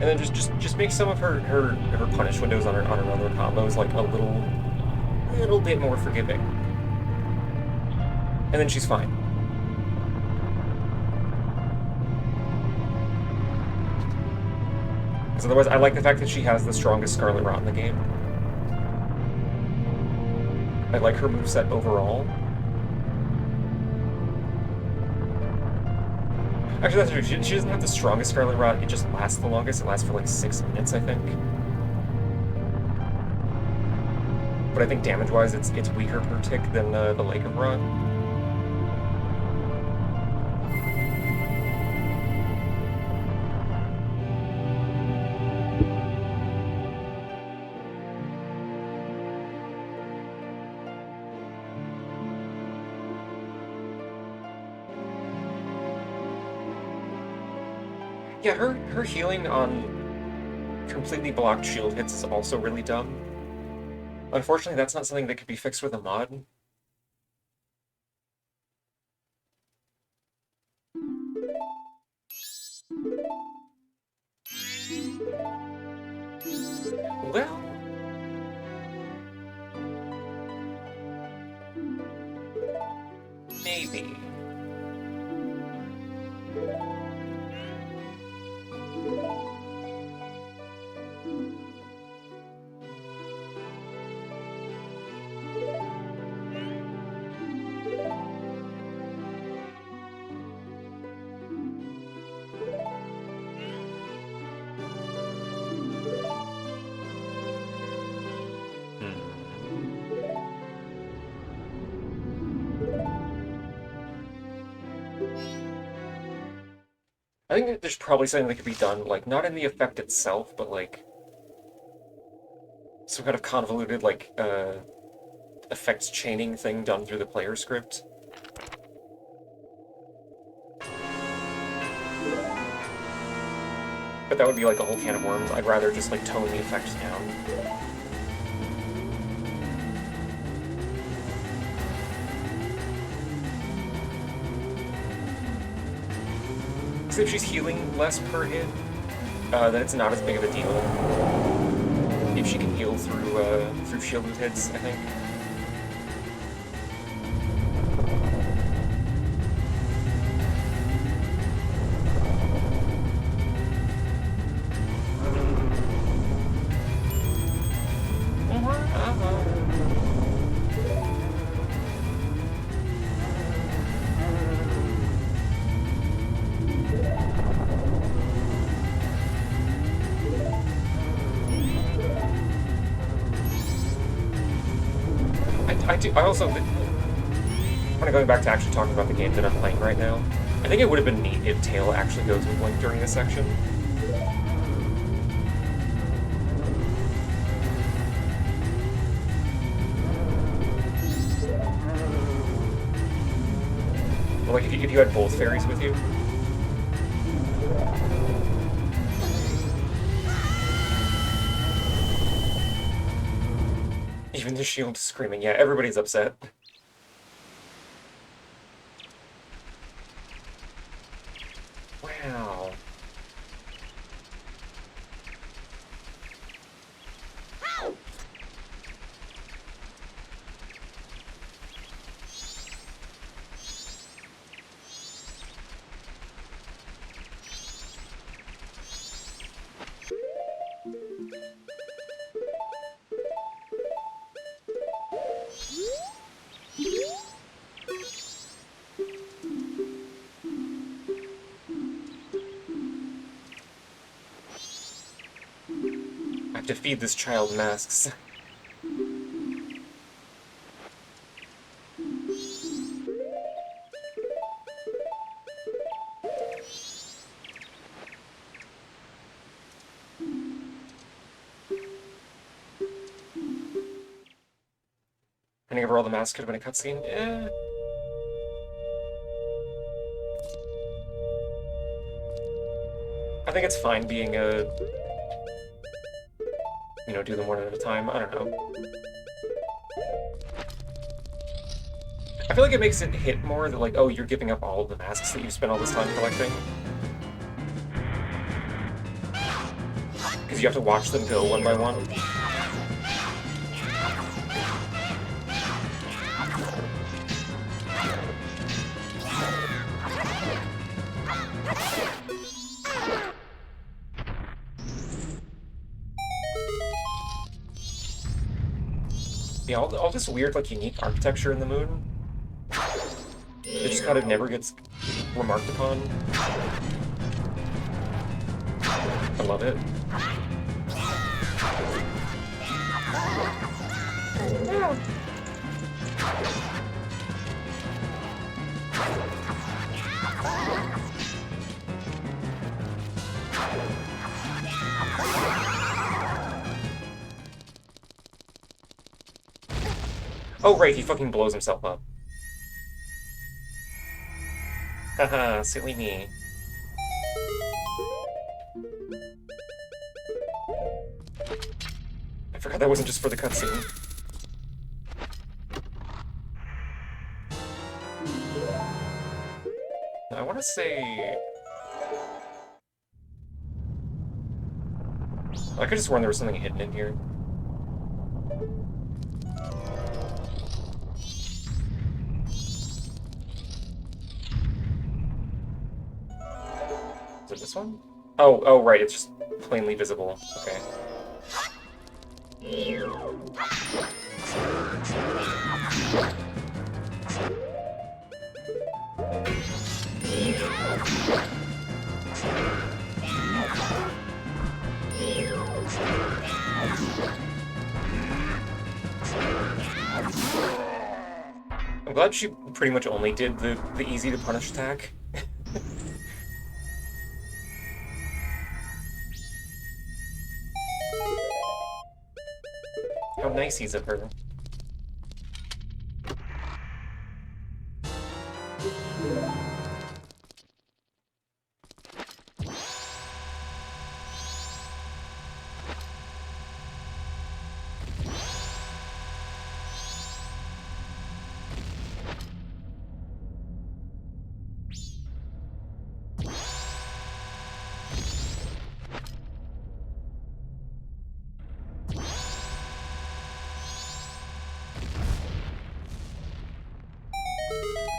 And then just make some of her punish windows on her other combos like a little bit more forgiving. And then she's fine. Because otherwise, I like the fact that she has the strongest Scarlet Rot in the game. I like her moveset overall. Actually, that's true. She doesn't have the strongest Scarlet Rot, it just lasts the longest. It lasts for like 6 minutes, I think. But I think damage-wise, it's weaker per tick than the Lake of Rot. Yeah, her healing on completely blocked shield hits is also really dumb. Unfortunately, that's not something that could be fixed with a mod. Well... maybe. I think that there's probably something that could be done, like, not in the effect itself, but, like, some kind of convoluted, like, effects chaining thing done through the player script. But that would be, like, a whole can of worms. I'd rather just, like, tone the effects down. Because if she's healing less per hit, then it's not as big of a deal. If she can heal through shielded hits, I think. I also, kind of going back to actually talking about the game that I'm playing right now, I think it would have been neat if Tail actually goes with Link during this section. Or like if you had both fairies with you. Even the shield screaming. Yeah, everybody's upset. Wow. to feed this child masks. Handing over all the masks could have been a cutscene. Eh. I think it's fine being a... You know, do them one at a time. I don't know. I feel like it makes it hit more that, like, oh, you're giving up all of the masks that you've spent all this time collecting. Because you have to watch them go one by one. Yeah, all this weird, like, unique architecture in the moon. It just kind of never gets remarked upon. I love it. Oh, right, he fucking blows himself up. Haha, silly me. I forgot that wasn't just for the cutscene. I want to say... I could have sworn there was something hidden in here. Is it this one? Oh, right, it's just plainly visible. Okay. I'm glad she pretty much only did the easy to punish attack. How nice he's of her.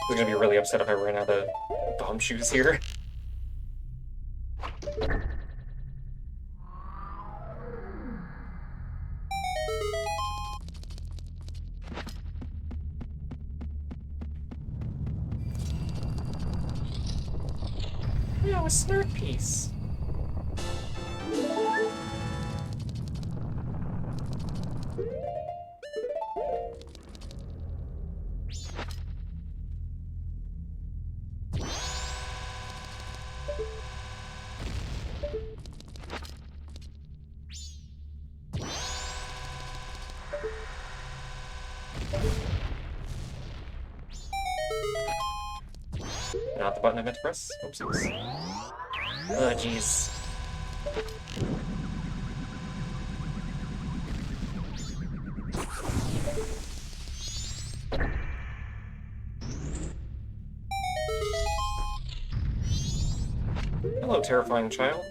I'm gonna be really upset if I ran out of bomb shoes here. Yeah, a snort piece. Not the button I meant to press. Oopsies. Oh, jeez. Hello, terrifying child.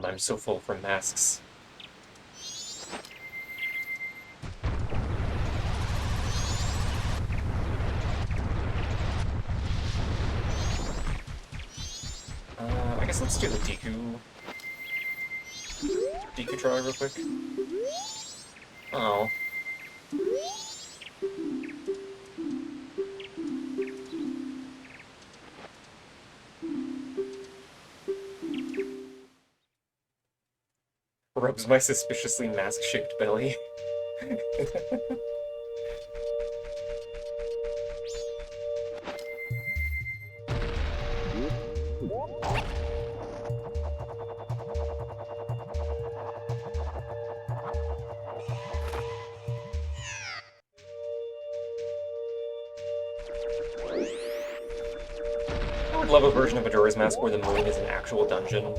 I'm so full from masks. Let's do the Deku try real quick. Oh. Rubs my suspiciously mask-shaped belly. I would love a version of Majora's Mask where the moon is an actual dungeon.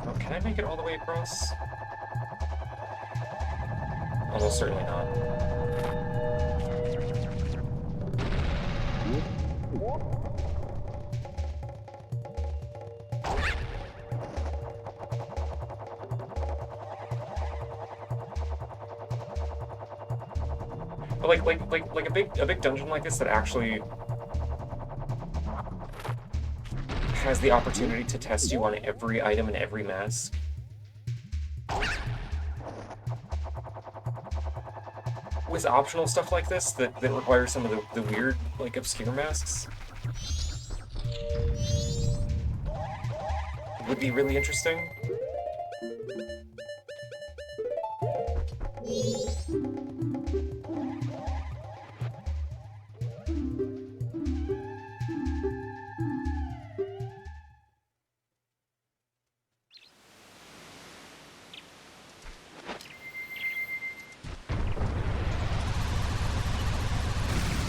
Oh, can I make it all the way across? Almost certainly not. But like a big dungeon like this that actually has the opportunity to test you on every item and every mask. With optional stuff like this that requires some of the weird, like, obscure masks. Would be really interesting.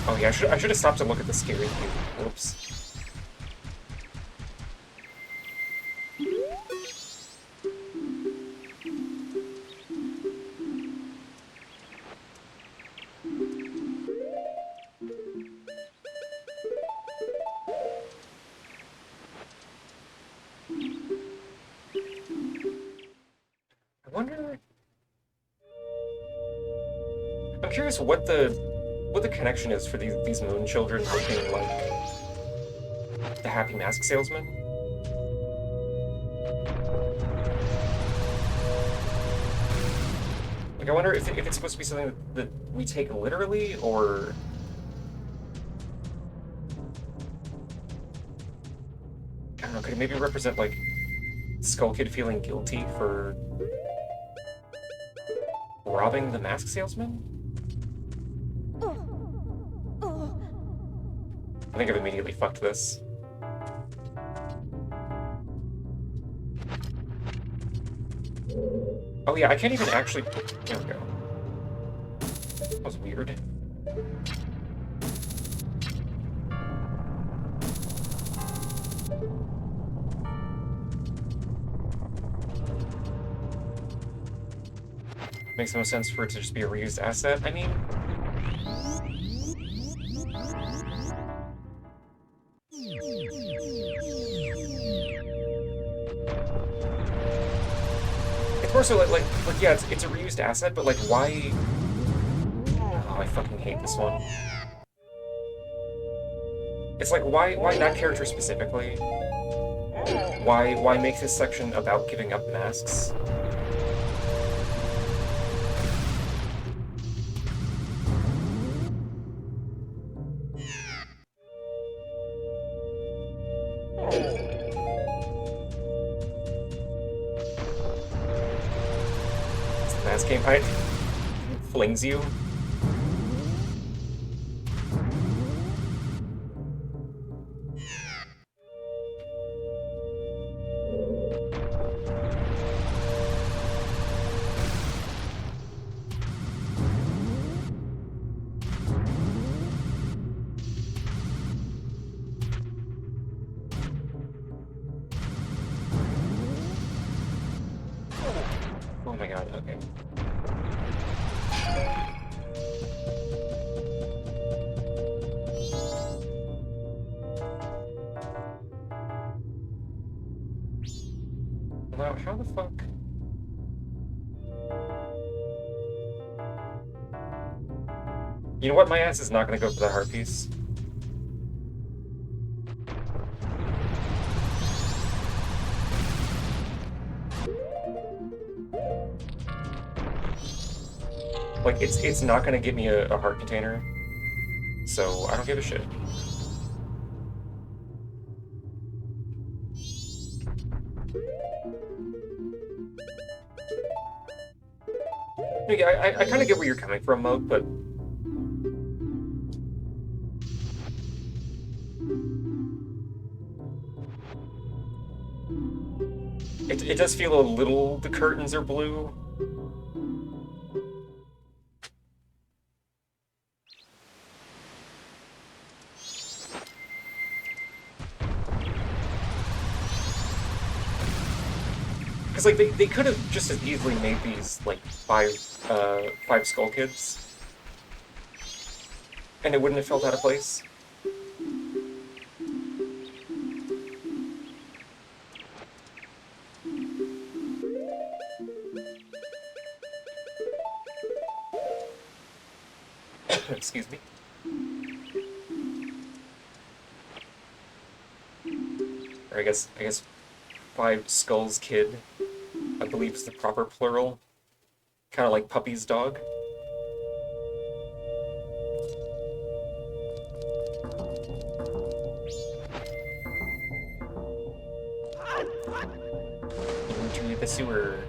Oh yeah, I should have stopped to look at the scary view. Whoops. I wonder. I'm curious what the connection is for these moon children looking like the Happy Mask Salesman. Like, I wonder if it's supposed to be something that we take literally, or I don't know, could it maybe represent, like, Skull Kid feeling guilty for robbing the mask salesman? I think I've immediately fucked this. Oh yeah, I can't even actually... There we go. That was weird. Makes no sense for it to just be a reused asset. I mean... It's more so like yeah, it's a reused asset, but like, why... Oh, I fucking hate this one. It's like, why that character specifically? Why make this section about giving up masks? Mask game height flings you. Oh my god, okay. Wow, how the fuck? You know what? My ass is not gonna go for that heart piece. Like, it's not gonna get me a heart container, so I don't give a shit. I kind of get where you're coming from, Moat, but it does feel a little the curtains are blue. Because, like, they could have just as easily made these, like, five Skull Kids. And it wouldn't have felt out of place. Excuse me. Or I guess Five Skulls Kid, I believe is the proper plural. Kind of like Puppy's dog. Into the sewer.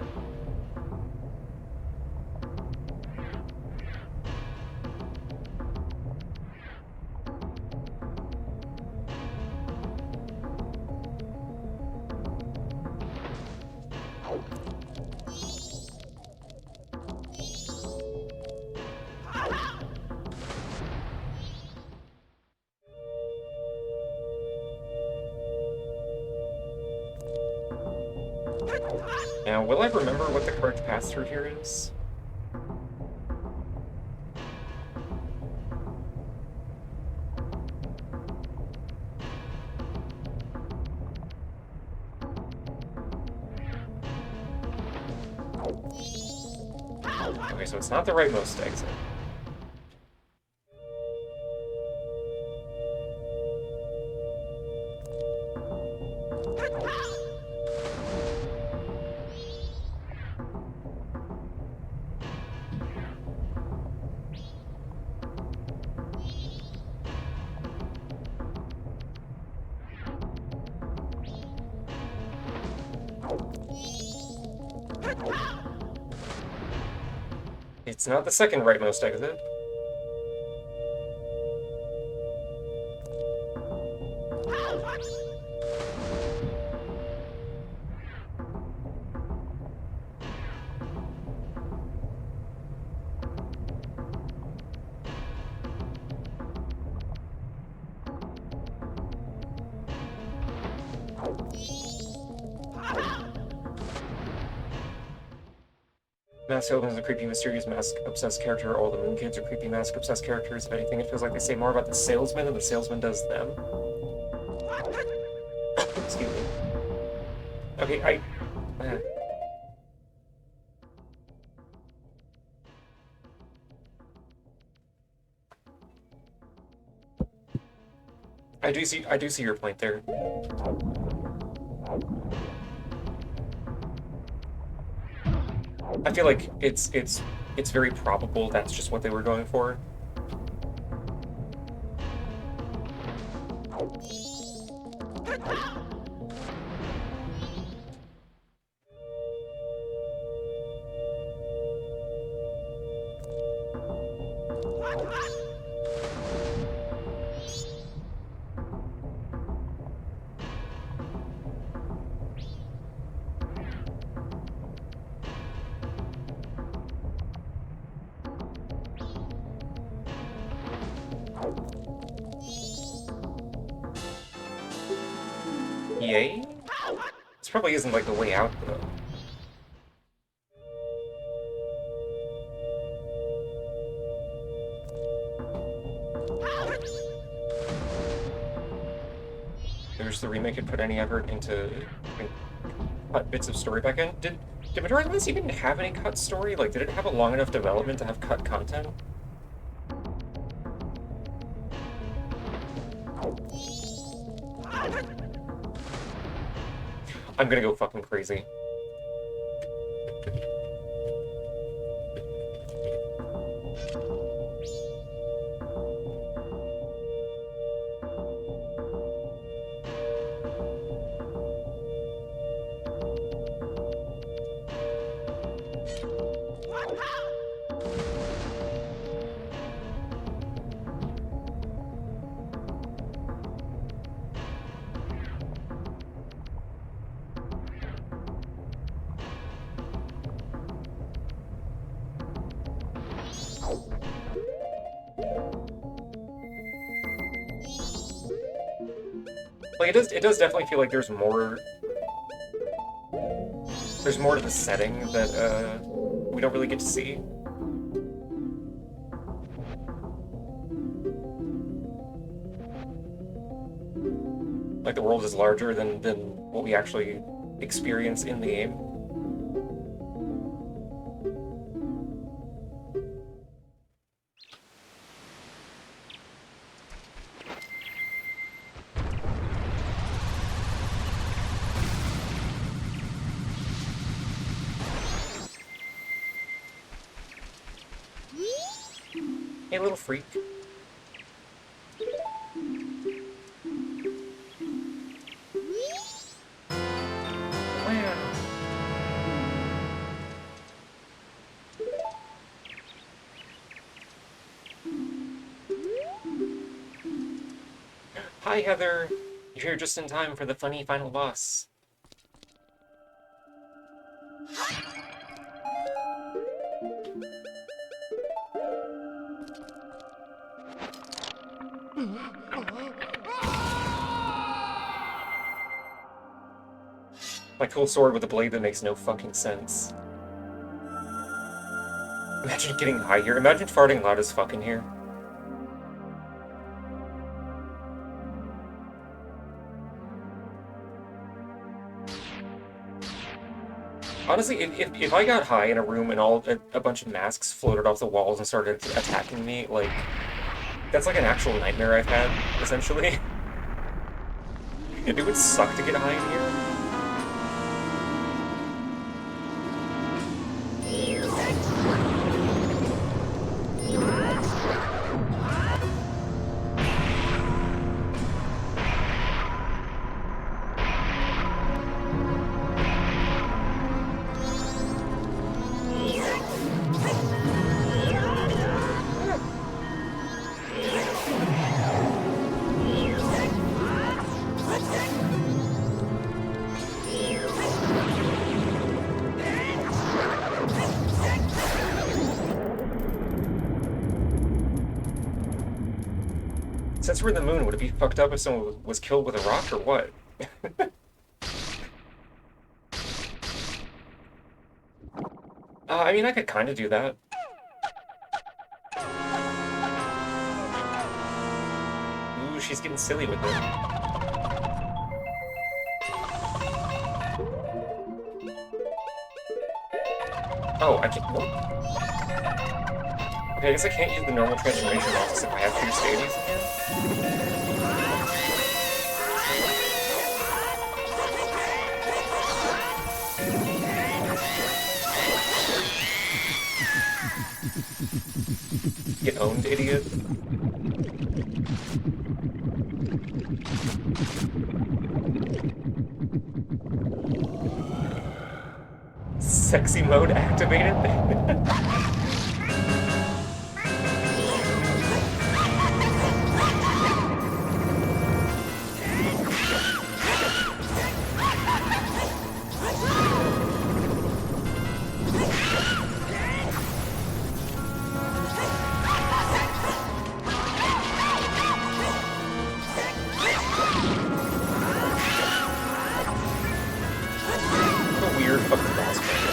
Now, will I remember what the correct path through here is? Okay, so it's not the rightmost exit. It's not the second rightmost exit. Mask opens a creepy, mysterious, mask-obsessed character. All the Moon Kids are creepy, mask-obsessed characters. If anything, it feels like they say more about the salesman than the salesman does them. Excuse me. Okay, I do see your point there. I feel like it's very probable that's just what they were going for. Yay? This probably isn't like the way out though. wish the remake had put any effort into cut bits of story back in. Did Majora even have any cut story? Like, did it have a long enough development to have cut content? I'm gonna go fucking crazy. Like, it does definitely feel like there's more to the setting that we don't really get to see. Like, the world is larger than what we actually experience in the game. Hey, little freak. Wow. Hi, Heather. You're here just in time for the funny final boss. My cool sword with a blade that makes no fucking sense. Imagine getting high here. Imagine farting loud as fuck in here. Honestly, if I got high in a room and a bunch of masks floated off the walls and started attacking me, like, that's like an actual nightmare I've had, essentially. It would suck to get high in here. Since we're in the moon, would it be fucked up if someone was killed with a rock or what? I mean, I could kind of do that. Ooh, she's getting silly with it. Oh, I can't... What? Okay, I guess I can't use the normal transformation office if I have 2 stadies in here. Get owned, idiot. Sexy mode activated? What a weird fucking boss fight.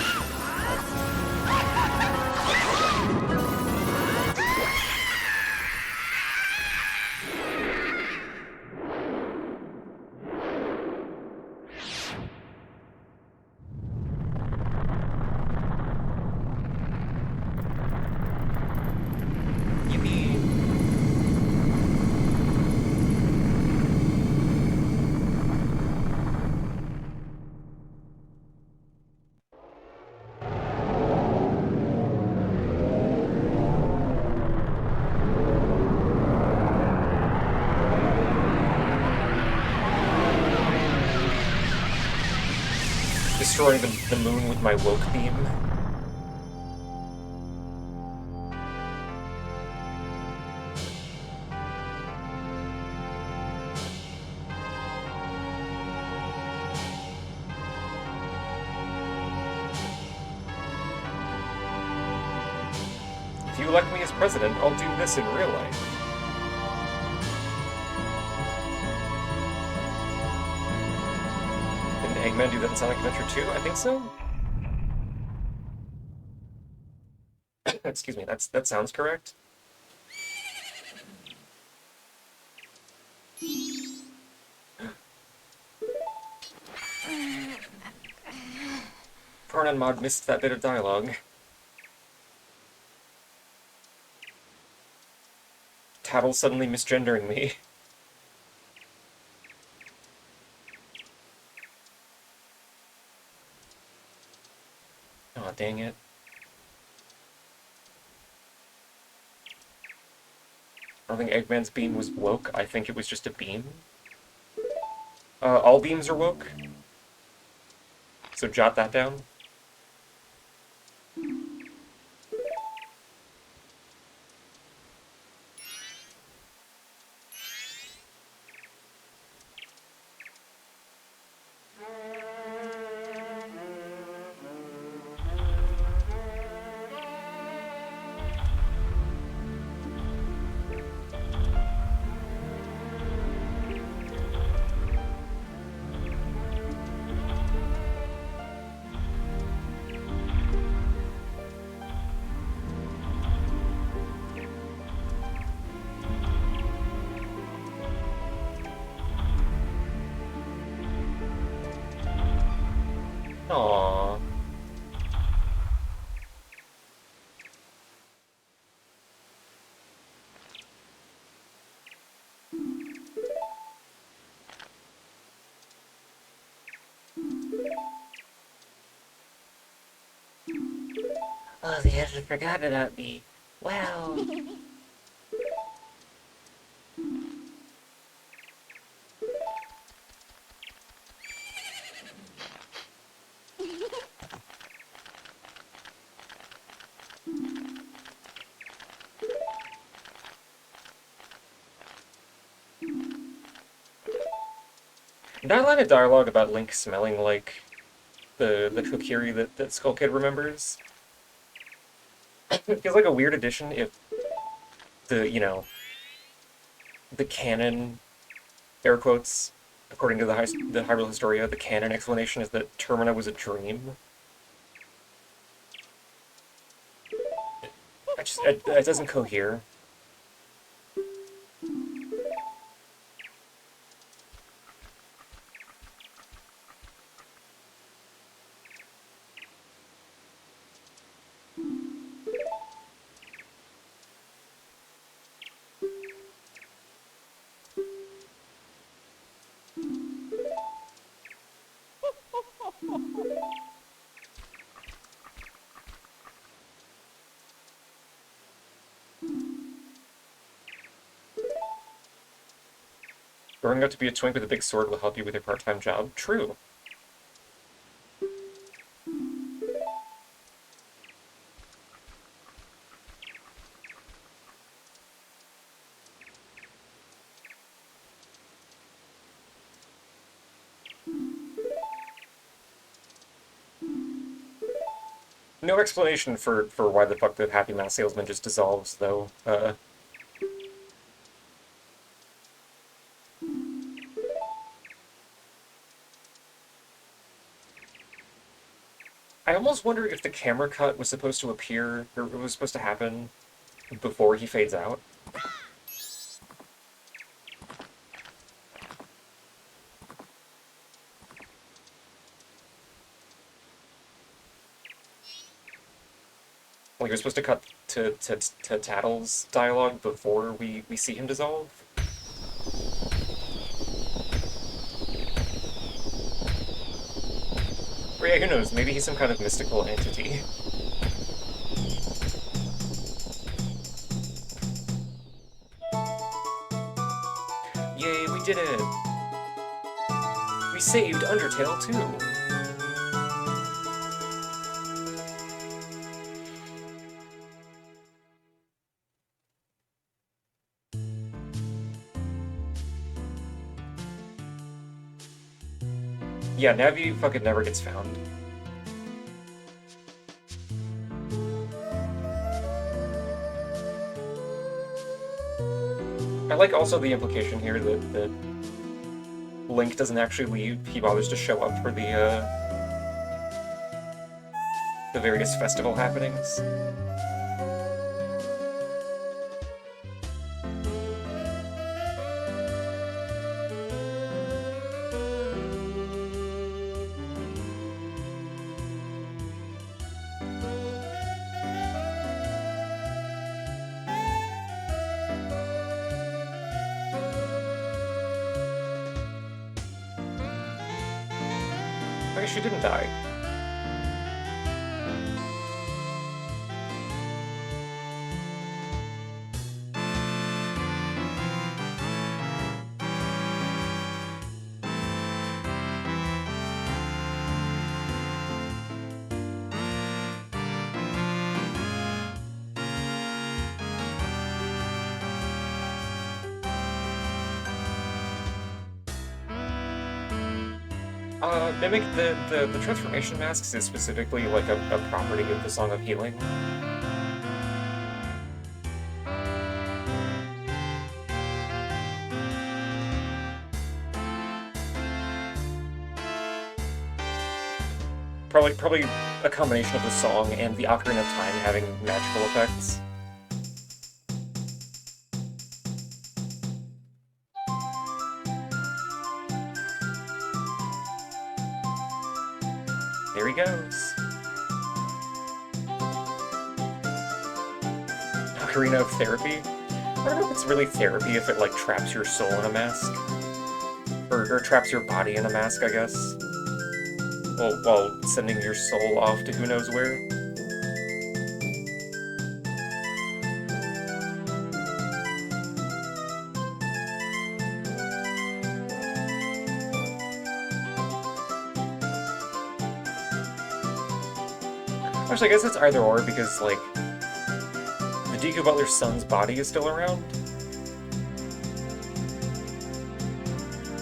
destroying the moon with my woke beam. If you elect me as president, I'll do this in real life. Didn't Eggman do that in Sonic Adventure 2? I think so. Excuse me, that sounds correct. Pronon Mod missed that bit of dialogue. Tattle suddenly misgendering me. Aw, dang it. I don't think Eggman's beam was woke. I think it was just a beam. All beams are woke. So jot that down. Aww. Oh, they hadn't forgotten about me. Wow. That line of dialogue about Link smelling like the Kokiri that Skull Kid remembers. It feels like a weird addition if the, you know, the canon, air quotes, according to the Hyrule Historia, the canon explanation is that Termina was a dream. It doesn't cohere. Growing up to be a twink with a big sword will help you with your part-time job. True. No explanation for why the fuck the Happy Mask Salesman just dissolves, though. I almost wonder if the camera cut was supposed to appear, or it was supposed to happen before he fades out. Like, we're supposed to cut to Tattle's dialogue before we see him dissolve. Or yeah, who knows, maybe he's some kind of mystical entity. Yay, we did it! We saved Undertale too! Yeah, Navi fucking never gets found. I like also the implication here that Link doesn't actually leave. He bothers to show up for the various festival happenings. I guess she didn't die. Mimic, the transformation masks is specifically like a property of the Song of Healing. Probably a combination of the song and the Ocarina of Time having magical effects. There he goes. Ocarina of Therapy? I don't know if it's really therapy if it, like, traps your soul in a mask. Or traps your body in a mask, I guess. Well, while sending your soul off to who knows where. Actually, I guess it's either or, because, like, the Deku Butler's son's body is still around.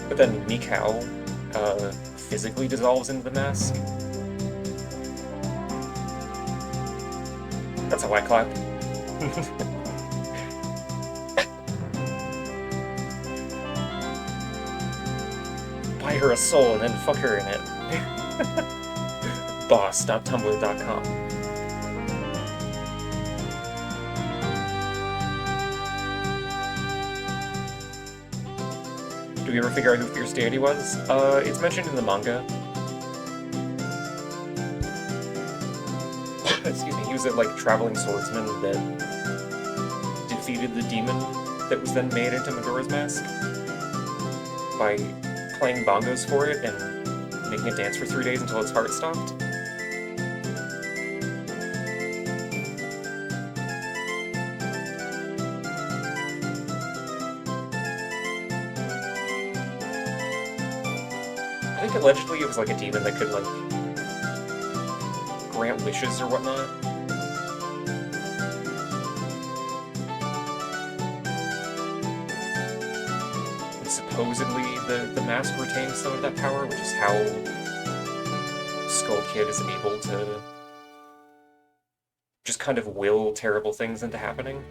But then Mikau, physically dissolves into the mask. That's how I clap. Buy her a soul and then fuck her in it. Boss.tumblr.com. Do we ever figure out who Fierce Deity was? It's mentioned in the manga. Excuse me, he was a, like, traveling swordsman that defeated the demon that was then made into Majora's Mask by playing bongos for it and making it dance for 3 days until its heart stopped. I think allegedly it was like a demon that could, like, grant wishes or whatnot. And supposedly the mask retains some of that power, which is how Skull Kid is able to just kind of will terrible things into happening.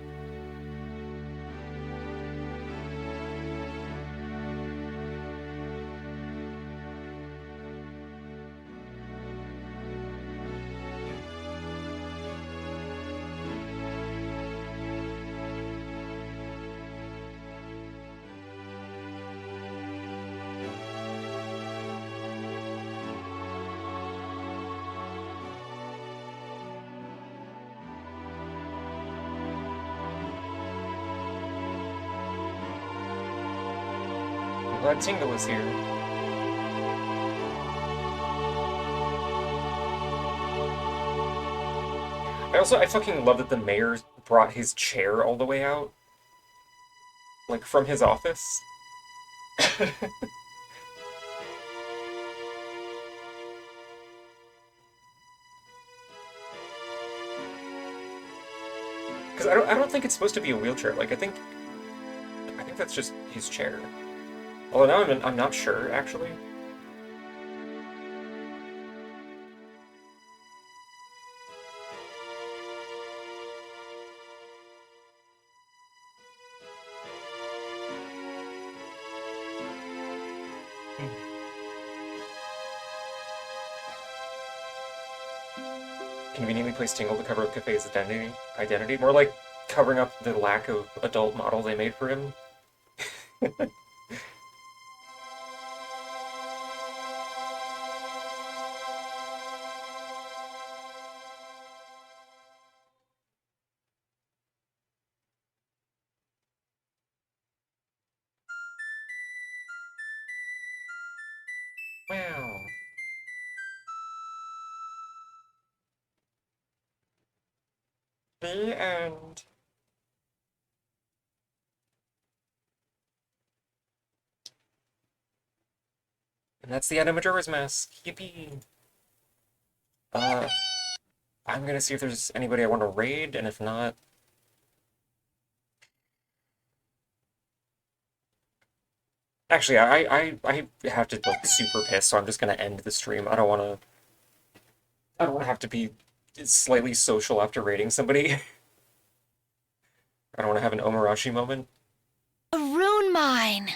Glad Tingle is here. I fucking love that the mayor brought his chair all the way out. Like, from his office. Because I don't think it's supposed to be a wheelchair. Like, I think that's just his chair. Although now I'm not sure, actually. conveniently placed Tingle to cover up Kafei's identity. More like covering up the lack of adult model they made for him. Wow. The end. And that's the end of Majora's Mask. Yippee. Uh, I'm gonna see if there's anybody I want to raid, and if not... Actually, I have to look super pissed, so I'm just gonna end the stream. I don't want to have to be slightly social after raiding somebody. I don't want to have an Omarashi moment. A rune mine!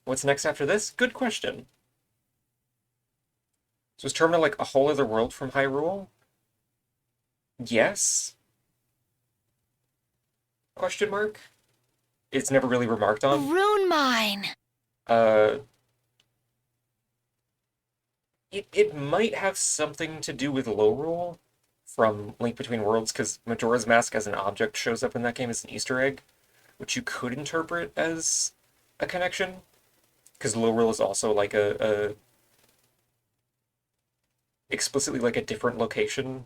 What's next after this? Good question. So is Termina like a whole other world from Hyrule? Yes? Question mark? It's never really remarked A on. rune mine! Uh, it might have something to do with Lorule from Link Between Worlds, because Majora's Mask as an object shows up in that game as an Easter egg, which you could interpret as a connection, because Lorule is also like a explicitly like a different location.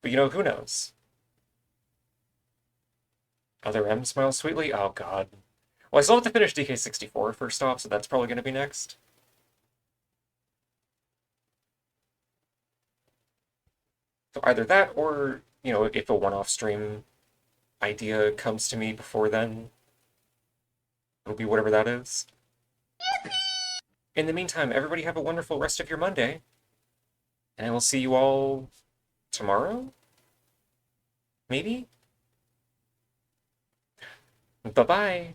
But who knows? Other M smiles sweetly? Oh god. Well, I still have to finish DK64 first off, so that's probably going to be next. So either that or, if a one-off stream idea comes to me before then, it'll be whatever that is. In the meantime, everybody have a wonderful rest of your Monday, and I will see you all tomorrow? Maybe? Bye-bye!